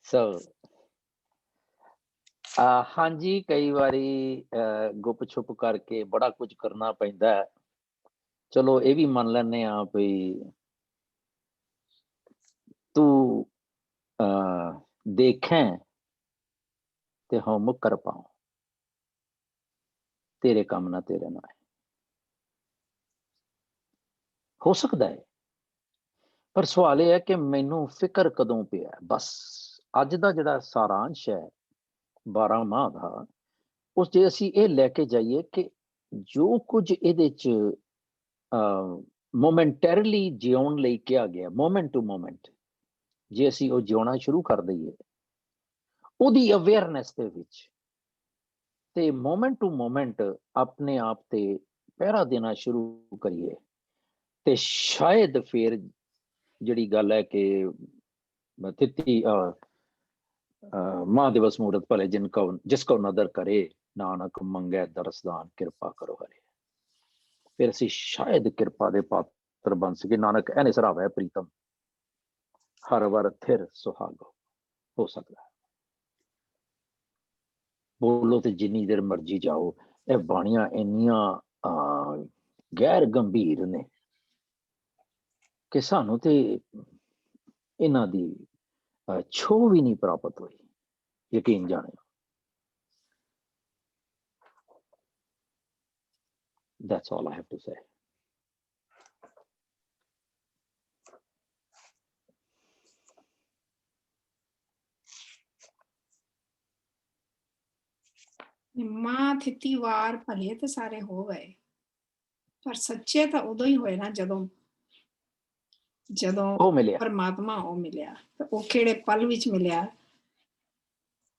ਸੋ ਹਾਂਜੀ, ਕਈ ਵਾਰੀ ਗੁੱਪ ਛੁਪ ਕਰਕੇ ਬੜਾ ਕੁਝ ਕਰਨਾ ਪੈਂਦਾ ਹੈ। ਚਲੋ ਇਹ ਵੀ ਮੰਨ ਲੈਂਦੇ ਹਾਂ ਵੀ ਤੂੰ ਦੇਖੈਂ ਤੇ ਹਉ ਮੁੱਕਰ ਪਾਉ, ਤੇਰੇ ਕੰਮ ਨਾ ਤੇਰੇ ਨਾਲ। ਹੋ ਸਕਦਾ ਹੈ, ਪਰ ਸਵਾਲ ਇਹ ਹੈ ਕਿ ਮੈਨੂੰ ਫਿਕਰ ਕਦੋਂ ਪਿਆ। ਬਸ ਅੱਜ ਦਾ ਜਿਹੜਾ ਸਾਰਾਂਸ਼ ਹੈ 12 ਮਾਹ ਦਾ, ਉਸ ਜੇ ਅਸੀਂ ਇਹ ਲੈ ਕੇ ਜਾਈਏ ਕਿ ਜੋ ਕੁਝ ਇਹਦੇ ਚ ਮੋਮੈਂਟਰਲੀ ਜਿਉਣ ਲਈ ਕਿਹਾ ਗਿਆ, ਮੋਮੈਂਟ ਟੂ ਮੋਮੈਂਟ, ਜੇ ਅਸੀਂ ਉਹ ਜਿਉਣਾ ਸ਼ੁਰੂ ਕਰ ਦਈਏ ਉਹਦੀ ਅਵੇਅਰਨੈਸ ਦੇ ਵਿੱਚ, ਤੇ ਮੋਮੈਂਟ ਟੂ ਮੋਮੈਂਟ ਆਪਣੇ ਆਪ ਤੇ ਪਹਿਰਾ ਦੇਣਾ ਸ਼ੁਰੂ ਕਰੀਏ, ਤੇ ਸ਼ਾਇਦ ਫਿਰ ਜਿਹੜੀ ਗੱਲ ਹੈ ਕਿ ਤਿੱਤੀ ਮਾਂ ਦਿਵਸ ਮੂਰਤ ਭਲੇ ਜਿਸ ਕੋ ਨਦਰ ਕਰੇ, ਨਾਨਕ ਮੰਗੈ ਦਰਸਦਾਨ ਕਿਰਪਾ ਕਰੋ ਹਰੇ। ਫਿਰ ਅਸੀਂ ਸ਼ਾਇਦ ਕਿਰਪਾ ਦੇ ਪਾਤਰ ਬਣ ਸਕੇ। ਨਾਨਕ ਐਨੇ ਸਰਾਵੈ ਪ੍ਰੀਤਮ, ਹਰ ਵਰ ਥਿਰ ਸੁਹਾਗੋ। ਹੋ ਸਕਦਾ ਹੈ। ਬੋਲੋ ਤੇ ਜਿੰਨੀ ਦੇਰ ਮਰਜੀ ਜਾਓ, ਇਹ ਬਾਣੀਆਂ ਇੰਨੀਆਂ ਗੈਰ ਗੰਭੀਰ ਨੇ ਕਿ ਸਾਨੂੰ ਤੇ ਇਹਨਾਂ ਦੀ ਛੋਹ ਵੀ ਨਹੀਂ ਪ੍ਰਾਪਤ ਹੋਈ, ਯਕੀਨ ਜਾਣਿਓ। That's all I have to say. ਮਾਂ ਥਿੱਤੀ ਵਾਰ ਭਲੇ ਤੇ ਸਾਰੇ ਹੋ ਗਏ, ਪਰ ਸੱਚੇ ਤਾਂ ਉਦੋਂ ਹੀ ਹੋਏ ਨਾ ਜਦੋਂ ਉਹ ਮਿਲਿਆ ਪਰਮਾਤਮਾ ਉਹ ਮਿਲਿਆ। ਉਹ ਕਿਹੜੇ ਪਲ ਵਿੱਚ ਮਿਲਿਆ?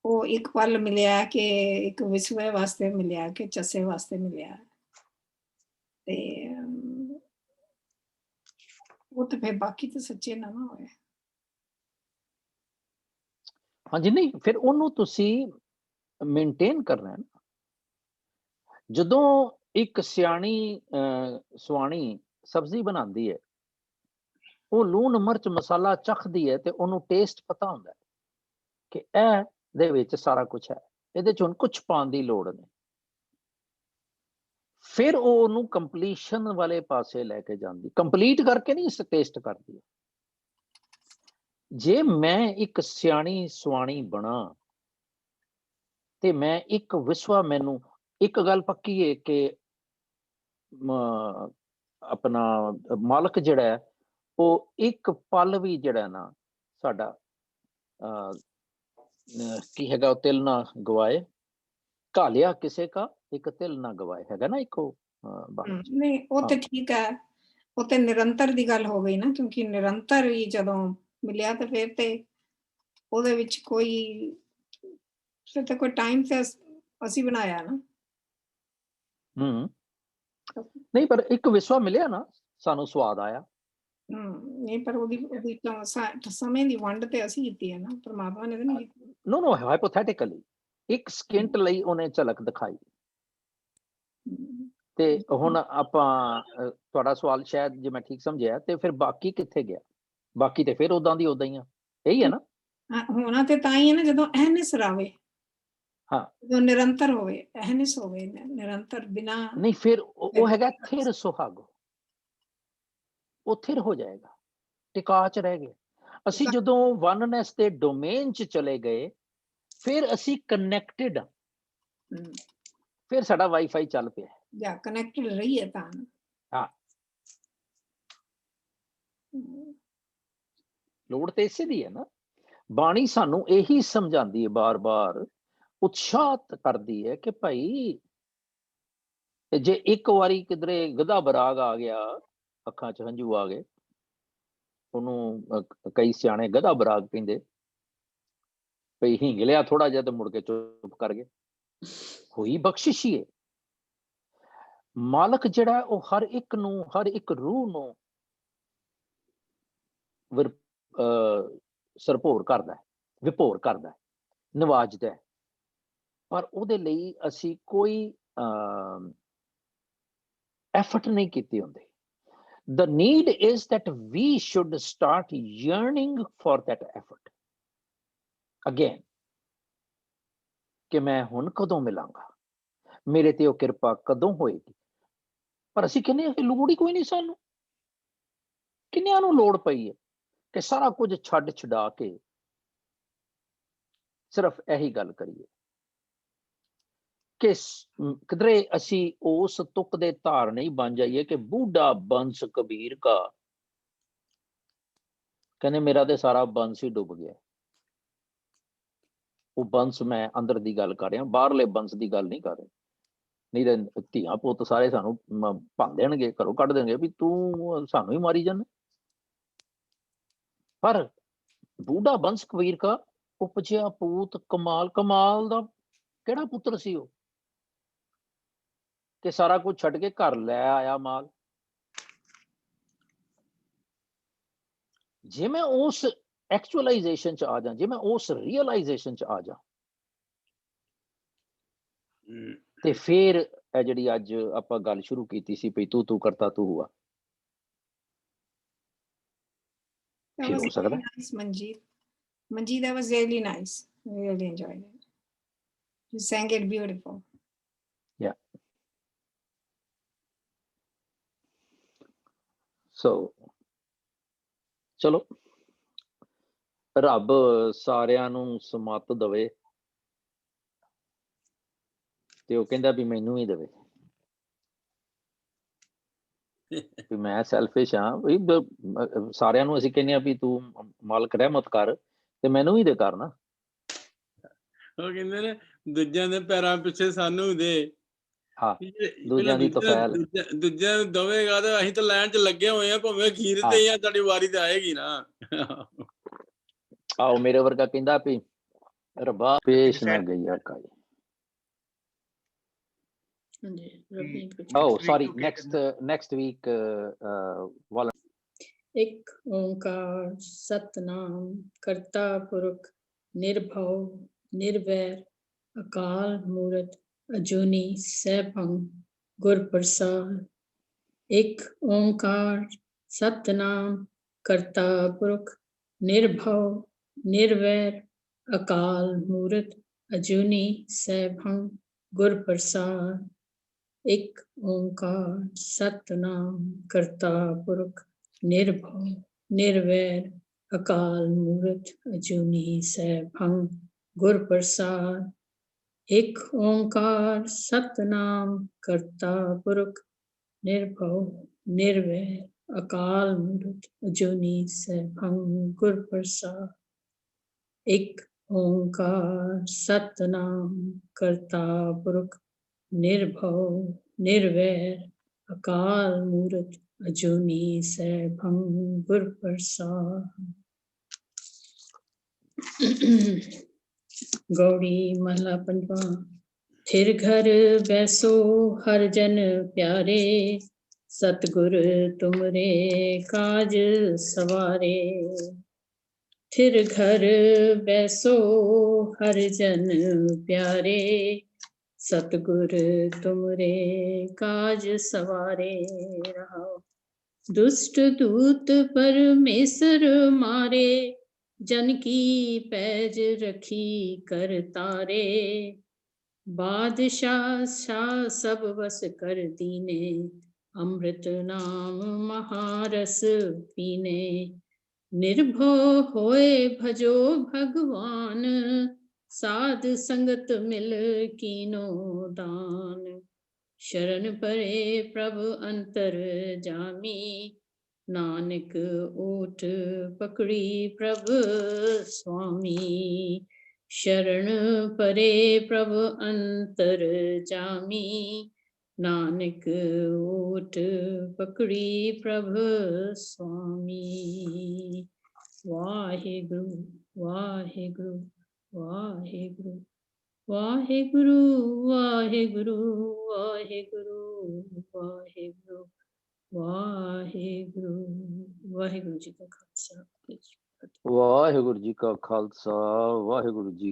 ਉਹ ਇੱਕ ਪਲ ਮਿਲਿਆ ਕਿ ਇੱਕ ਵਿਸਵੇ ਵਾਸਤੇ ਮਿਲਿਆ ਕਿ ਚੱਸੇ ਵਾਸਤੇ ਮਿਲਿਆ? ਤੇ ਉਹ ਤੇ ਫਿਰ ਬਾਕੀ ਤਾਂ ਸੱਚੇ ਨਾ ਹੋਏ। ਹਾਂਜੀ, ਨਹੀਂ ਫਿਰ ਉਹਨੂੰ ਤੁਸੀਂ ਮੇਨਟੇਨ ਕਰਨਾ ਹੈ ਨਾ। ਜਦੋਂ ਇੱਕ ਸਿਆਣੀ ਸੁਆਣੀ ਸਬਜ਼ੀ ਬਣਾਉਂਦੀ ਹੈ, ਉਹ ਲੂਣ ਮਿਰਚ ਮਸਾਲਾ ਚੱਖਦੀ ਹੈ ਤੇ ਉਹਨੂੰ ਟੇਸਟ ਪਤਾ ਹੁੰਦਾ ਹੈ ਕਿ ਇਹ ਦੇ ਵਿੱਚ ਸਾਰਾ ਕੁਝ ਹੈ, ਇਹਦੇ ਚ ਹੁਣ ਕੁਝ ਪਾਉਣ ਦੀ ਲੋੜ ਨਹੀਂ। ਫਿਰ ਉਹ ਉਹਨੂੰ ਕੰਪਲੀਸ਼ਨ ਵਾਲੇ ਪਾਸੇ ਲੈ ਕੇ ਜਾਂਦੀ, ਕੰਪਲੀਟ ਕਰਕੇ ਨਹੀਂ ਟੇਸਟ ਕਰਦੀ। ਜੇ ਮੈਂ ਇੱਕ ਸਿਆਣੀ ਸੁਆਣੀ ਬਣਾ ਤੇ ਮੈਂ ਇੱਕ ਵਿਸਵਾ, ਮੈਨੂੰ ਇੱਕ ਗੱਲ ਪੱਕੀ ਹੈ ਕਿ ਆਪਣਾ ਮਾਲਕ ਜਿਹੜਾ ਹੈ ਉਹ ਇੱਕ ਪਲ ਵੀ ਜਿਹੜਾ ਨਾ ਸਾਡਾ ਕੀ ਹੈਗਾ, ਉਹ ਤਿਲ ਨਾ ਗਵਾਏ, ਘਾਲਿਆ ਕਿਸੇ ਕਾ ਇੱਕ ਤਿਲ ਨਾ ਗਵਾਏ, ਹੈਗਾ ਨਾ ਇੱਕ ਉਹ ਨਹੀਂ, ਉਹ ਤੇ ਠੀਕ ਹੈ, ਉਹ ਤੇ ਨਿਰੰਤਰ ਦੀ ਗੱਲ ਹੋ ਗਈ ਨਾ, ਕਿਉਂਕਿ ਨਿਰੰਤਰ ਹੀ ਜਦੋਂ ਮਿਲਿਆ ਤੇ ਫਿਰ ਤੇ ਉਹਦੇ ਵਿੱਚ ਕੋਈ ਫਿਰ ਤੇ ਕੋਈ ਟਾਈਮ ਤੇ ਅਸੀਂ ਬਣਾਇਆ ਨਾ। ਨਹੀਂ, ਪਰ ਇੱਕ ਵਿਸਵਾ ਮਿਲਿਆ ਨਾ, ਸਾਨੂੰ ਸਵਾਦ ਆਇਆ। ਨਹੀਂ ਪਰ ਉਹਦੀ ਸਮੇਂ ਦੀ ਵੰਡ ਤੇ ਅਸੀਂ ਕੀਤੀ ਹੈ ਨਾ, ਪਰਮਾਤਮਾ ਨੇ ਤਾਂ ਨਹੀਂ ਕੀਤੀ। No, hypothetically ਇੱਕ ਸਕਿੰਟ ਲਈ ਉਹਨੇ ਝਲਕ ਦਿਖਾਈ। ਤੇ ਹੁਣ ਆਪਾਂ ਤੁਹਾਡਾ ਸਵਾਲ ਸ਼ਾਇਦ ਜੇ ਮੈਂ ਠੀਕ ਸਮਝਿਆ, ਤੇ ਫਿਰ ਬਾਕੀ ਕਿੱਥੇ ਗਿਆ? ਬਾਕੀ ਤੇ ਫਿਰ ਉਦਾਂ ਦੀ ਉਦਾਂ ਹੀ ਆ, ਇਹੀ ਹੈ ਨਾ? ਹੋਣਾ ਤੇ ਤਾਂ ਹੀ ਹੈ ਨਾ ਜਦੋਂ ਅਹਨਿਸ ਰਾਵੇ, ਹਾਂ, ਜਦੋਂ ਨਿਰੰਤਰ ਹੋਵੇ, ਅਹਨਿਸ ਹੋਵੇ, ਨਿਰੰਤਰ ਬਿਨਾ ਨਹੀਂ ਫਿਰ ਉਹ ਹੈਗਾ ਥਿਰ ਸੁਹਾਗ, ਉਹ ਥਿਰ ਹੋ ਜਾਏਗਾ, ਟਿਕਾ ਚ ਰਹਿ ਗਏ। ਅਸੀਂ ਜਦੋਂ ਵਨਨੈਸ ਦੇ ਡੋਮੇਨ ਚ ਚਲੇ ਗਏ, ਫਿਰ ਅਸੀਂ ਕਨੈਕਟਡ, ਫਿਰ ਸਾਡਾ ਵਾਈਫਾਈ ਚੱਲ ਪਿਆ ਜਾਂ ਕਨੈਕਟਡ ਰਹੀ ਹੈ ਤਾਂ। ਹਾਂ, ਲੋੜ ਤੇ ਇਸੇ ਦੀ ਹੈ ਨਾ। ਬਾਣੀ ਸਾਨੂੰ ਇਹੀ ਸਮਝਾਉਂਦੀ ਹੈ, ਬਾਰ-ਬਾਰ ਉਤਸ਼ਾਹਤ ਕਰਦੀ ਹੈ ਕਿ ਭਾਈ ਜੇ ਇੱਕ ਵਾਰੀ ਕਿਧਰੇ ਗਧਾ ਬਰਾਗ ਆ ਗਿਆ, ਅੱਖਾਂ 'ਚ ਹੰਝੂ ਆ ਗਏ, ਉਹਨੂੰ ਕਈ ਸਿਆਣੇ ਗਧਾ ਬਰਾਗ ਕਹਿੰਦੇ, ਭਈ ਹਿੰਗ ਲਿਆ ਥੋੜਾ ਜਿਹਾ ਤੇ ਮੁੜ ਕੇ ਚੁੱਪ ਕਰ ਗਏ, ਹੋਈ ਬਖਸ਼ਿਸ਼ ਹੀ ਹੈ। ਮਾਲਕ ਜਿਹੜਾ ਉਹ ਹਰ ਇੱਕ ਨੂੰ, ਹਰ ਇੱਕ ਰੂਹ ਨੂੰ ਸਰਭੋਰ ਕਰਦਾ ਹੈ, ਵਿਭੋਰ ਕਰਦਾ ਹੈ, ਨਵਾਜਦਾ ਹੈ, ਪਰ ਉਹਦੇ ਲਈ ਅਸੀਂ ਕੋਈ ਐਫਰਟ ਨਹੀਂ ਕੀਤੀ ਹੁੰਦੀ। The need is that we should start yearning for that effort again, ਕਿ ਮੈਂ ਹੁਣ ਕਦੋਂ ਮਿਲਾਂਗਾ, ਮੇਰੇ ਤੇ ਉਹ ਕਿਰਪਾ ਕਦੋਂ ਹੋਏਗੀ। ਪਰ ਅਸੀਂ ਕਹਿੰਦੇ ਹਾਂ ਕਿ ਲੋੜ ਹੀ ਕੋਈ ਨਹੀਂ ਸਾਨੂੰ। ਕਿੰਨਿਆਂ ਨੂੰ ਲੋੜ ਪਈ ਹੈ ਕਿ ਸਾਰਾ ਕੁਝ ਛੱਡ ਛਡਾ ਕੇ ਸਿਰਫ ਇਹੀ ਗੱਲ ਕਰੀਏ ਕਿ ਕਿਧਰੇ ਅਸੀਂ ਉਸ ਤੁਕ ਦੇ ਧਾਰ ਨਹੀਂ ਬਣ ਜਾਈਏ ਕਿ ਬੂਢਾ ਬੰਸ ਕਬੀਰ ਕਾ, ਕਹਿੰਦੇ ਮੇਰਾ ਤੇ ਸਾਰਾ ਬੰਸ ਹੀ ਡੁੱਬ ਗਿਆ। ਉਹ ਬੰਸ ਮੈਂ ਅੰਦਰ ਦੀ ਗੱਲ ਕਰ ਰਿਹਾ, ਬਾਹਰਲੇ ਬੰਸ ਦੀ ਗੱਲ ਨਹੀਂ ਕਰ ਰਿਹਾ। ਨਹੀਂ ਤਾਂ ਧੀਆਂ ਪੁੱਤ ਸਾਰੇ ਸਾਨੂੰ ਭੰਨ ਦੇਣਗੇ, ਘਰੋਂ ਕੱਢ ਦੇਣਗੇ ਵੀ ਤੂੰ ਸਾਨੂੰ ਹੀ ਮਾਰੀ ਜਾਂਦਾ। ਪਰ ਬੂਢਾ ਬੰਸ ਕਬੀਰ ਕਾ ਉਪਜਿਆ ਪੂਤ ਕਮਾਲ। ਕਮਾਲ ਦਾ ਕਿਹੜਾ ਪੁੱਤਰ ਸੀ ਉਹ ਕਿ ਸਾਰਾ ਕੁਝ ਛੱਡ ਕੇ ਘਰ ਲੈ ਆਇਆ ਮਾਲ। ਜੇ ਮੈਂ ਉਸ ਐਕਚੁਅਲਾਈਜੇਸ਼ਨ ਚ ਆ ਜਾ, ਜੇ ਮੈਂ ਉਸ ਰੀਅਲਾਈਜੇਸ਼ਨ ਚ ਆ ਜਾ, ਤੇ ਫਿਰ ਇਹ ਜਿਹੜੀ ਅੱਜ ਆਪਾਂ ਗੱਲ ਸ਼ੁਰੂ ਕੀਤੀ ਸੀ ਵੀ ਤੂੰ ਕਰਤਾ ਤੂੰ ਹੁਆ, ਫਿਰ ਹੋ ਸਕਦਾ। Manjeet, that was really nice. I really enjoyed it. You sang it beautiful. Yeah. So, ਚਲੋ ਰੱਬ ਸਾਰਿਆਂ ਨੂੰ ਸਮੱਤ ਦਵੇ, ਤੇ ਉਹ ਕਹਿੰਦਾ ਵੀ ਮੈਨੂੰ ਹੀ ਦੇਵੇ। ਵੀ ਮੈਂ ਸੈਲਫਿਸ਼ ਹਾਂ, ਵੀ ਸਾਰਿਆਂ ਨੂੰ ਅਸੀਂ ਕਹਿੰਦੇ ਆ ਵੀ ਤੂੰ ਮਾਲਕ ਰਹਿਮਤ ਕਰ ਤੇ ਮੈਨੂੰ ਵੀ ਦੇ ਕਰ ਨਾ। ਉਹ ਕਹਿੰਦੇ ਨੇ ਦੂਜਿਆਂ ਦੇ ਪੈਰਾਂ ਪਿੱਛੇ ਸਾਨੂੰ ਦੇ। ਹਾਂ, ਦੂਜਿਆਂ ਦੀ ਤਫੈਲ ਦੂਜਿਆਂ ਨੂੰ ਦਵੇਗਾ ਤੇ ਅਸੀਂ ਤਾਂ ਲੈਣ ਚ ਲੱਗੇ ਹੋਏ ਆ, ਭਾਵੇਂ ਅਖੀਰ ਤੇ ਹੀ ਆ, ਤੁਹਾਡੀ ਵਾਰੀ ਤੇ ਆਏਗੀ ਨਾ। ਆਓ ਮੇਰੇ ਵਰਗਾ ਕਹਿੰਦਾ ਵੀ ਰੱਬਾ ਪੇਸ਼ ਨਾ ਗਈ ਆ ਕਾਈ। Oh, sorry. Next week. ਇੱਕ ਓਂਕਾਰ ਸਤਨਾਮ ਕਰਤਾ ਪੁਰਖ ਨਿਰਭਉ ਨਿਰਵੈਰ ਅਕਾਲ ਮੂਰਤ ਅਜੂਨੀ ਸੈਭੰ ਗੁਰ ਪ੍ਰਸਾਦ। ਇੱਕ ਓਂਕਾਰ ਸਤਨਾਮ ਕਰਤਾ ਪੁਰਖ ਨਿਰਭਉ ਨਿਰਵੈਰ ਅਕਾਲ ਮੂਰਤ ਅਜੂਨੀ ਸੈਭੰ ਗੁਰ ਪ੍ਰਸਾਦ। ਇੱਕ ਓਂਕਾਰ ਸਤਨਾਮ ਕਰਤਾ ਪੁਰਖ ਨਿਰਭਉ ਨਿਰਵੈਰ ਅਕਾਲ ਮੂਰਤ ਅਜੂਨੀ ਸੈਭੰ ਗੁਰ ਪ੍ਰਸਾਦ। ਇੱਕ ਓਂਕਾਰ ਸਤਨਾਮ ਕਰਤਾ ਪੁਰਖ ਨਿਰਭਉ ਨਿਰਵੈਰ ਅਕਾਲ ਮੂਰਤ ਅਜੂਨੀ ਸੈਭੰ ਗੁਰ ਪ੍ਰਸਾਦ। ਇੱਕ ਓਂਕਾਰ ਸਤਨਾਮ ਕਰਤਾ ਪੁਰਖ ਨਿਰਭਉ ਨਿਰਵੈਰ ਅਕਾਲ ਮੂਰਤ ਅਜੂਨੀ ਸੈਭੰ ਗੁਰ ਪ੍ਰਸਾਦ। ਗੌੜੀ ਮਹਲਾ ਪੰਜਵਾਂ। ਥਿਰ ਘਰ ਬੈਸੋ ਹਰ ਜਨ ਪਿਆਰੇ, सतगुर तुमरे काज सवारे। फिर घर बैसो हर जन प्यारे, सतगुर तुमरे काज सवारे। रहो दुष्ट दूत परमेश्वर मारे, जन की पैज रखी कर तारे। बादशाह शाह सब बस कर दीने, अमृत नाम महारस पीने। निर्भय होए भजो भगवान, साध संगत मिल कीनो दान। शरण परे प्रभु अंतर जामी, नानक ऊठ पकड़ी प्रभु स्वामी। शरण परे प्रभु अंतर जामी, नानक ऊठ पकड़ी प्रभु स्वामी। वाहेगुरु वाहेगुरु वाहेगुरु वाहेगुरु वाहेगुरु वाहेगुरु वाहेगुरु वाहेगुरु। वाहेगुरु जी का खालसा, वाहिगुरु जी का खालसा, वाहिगुरु जी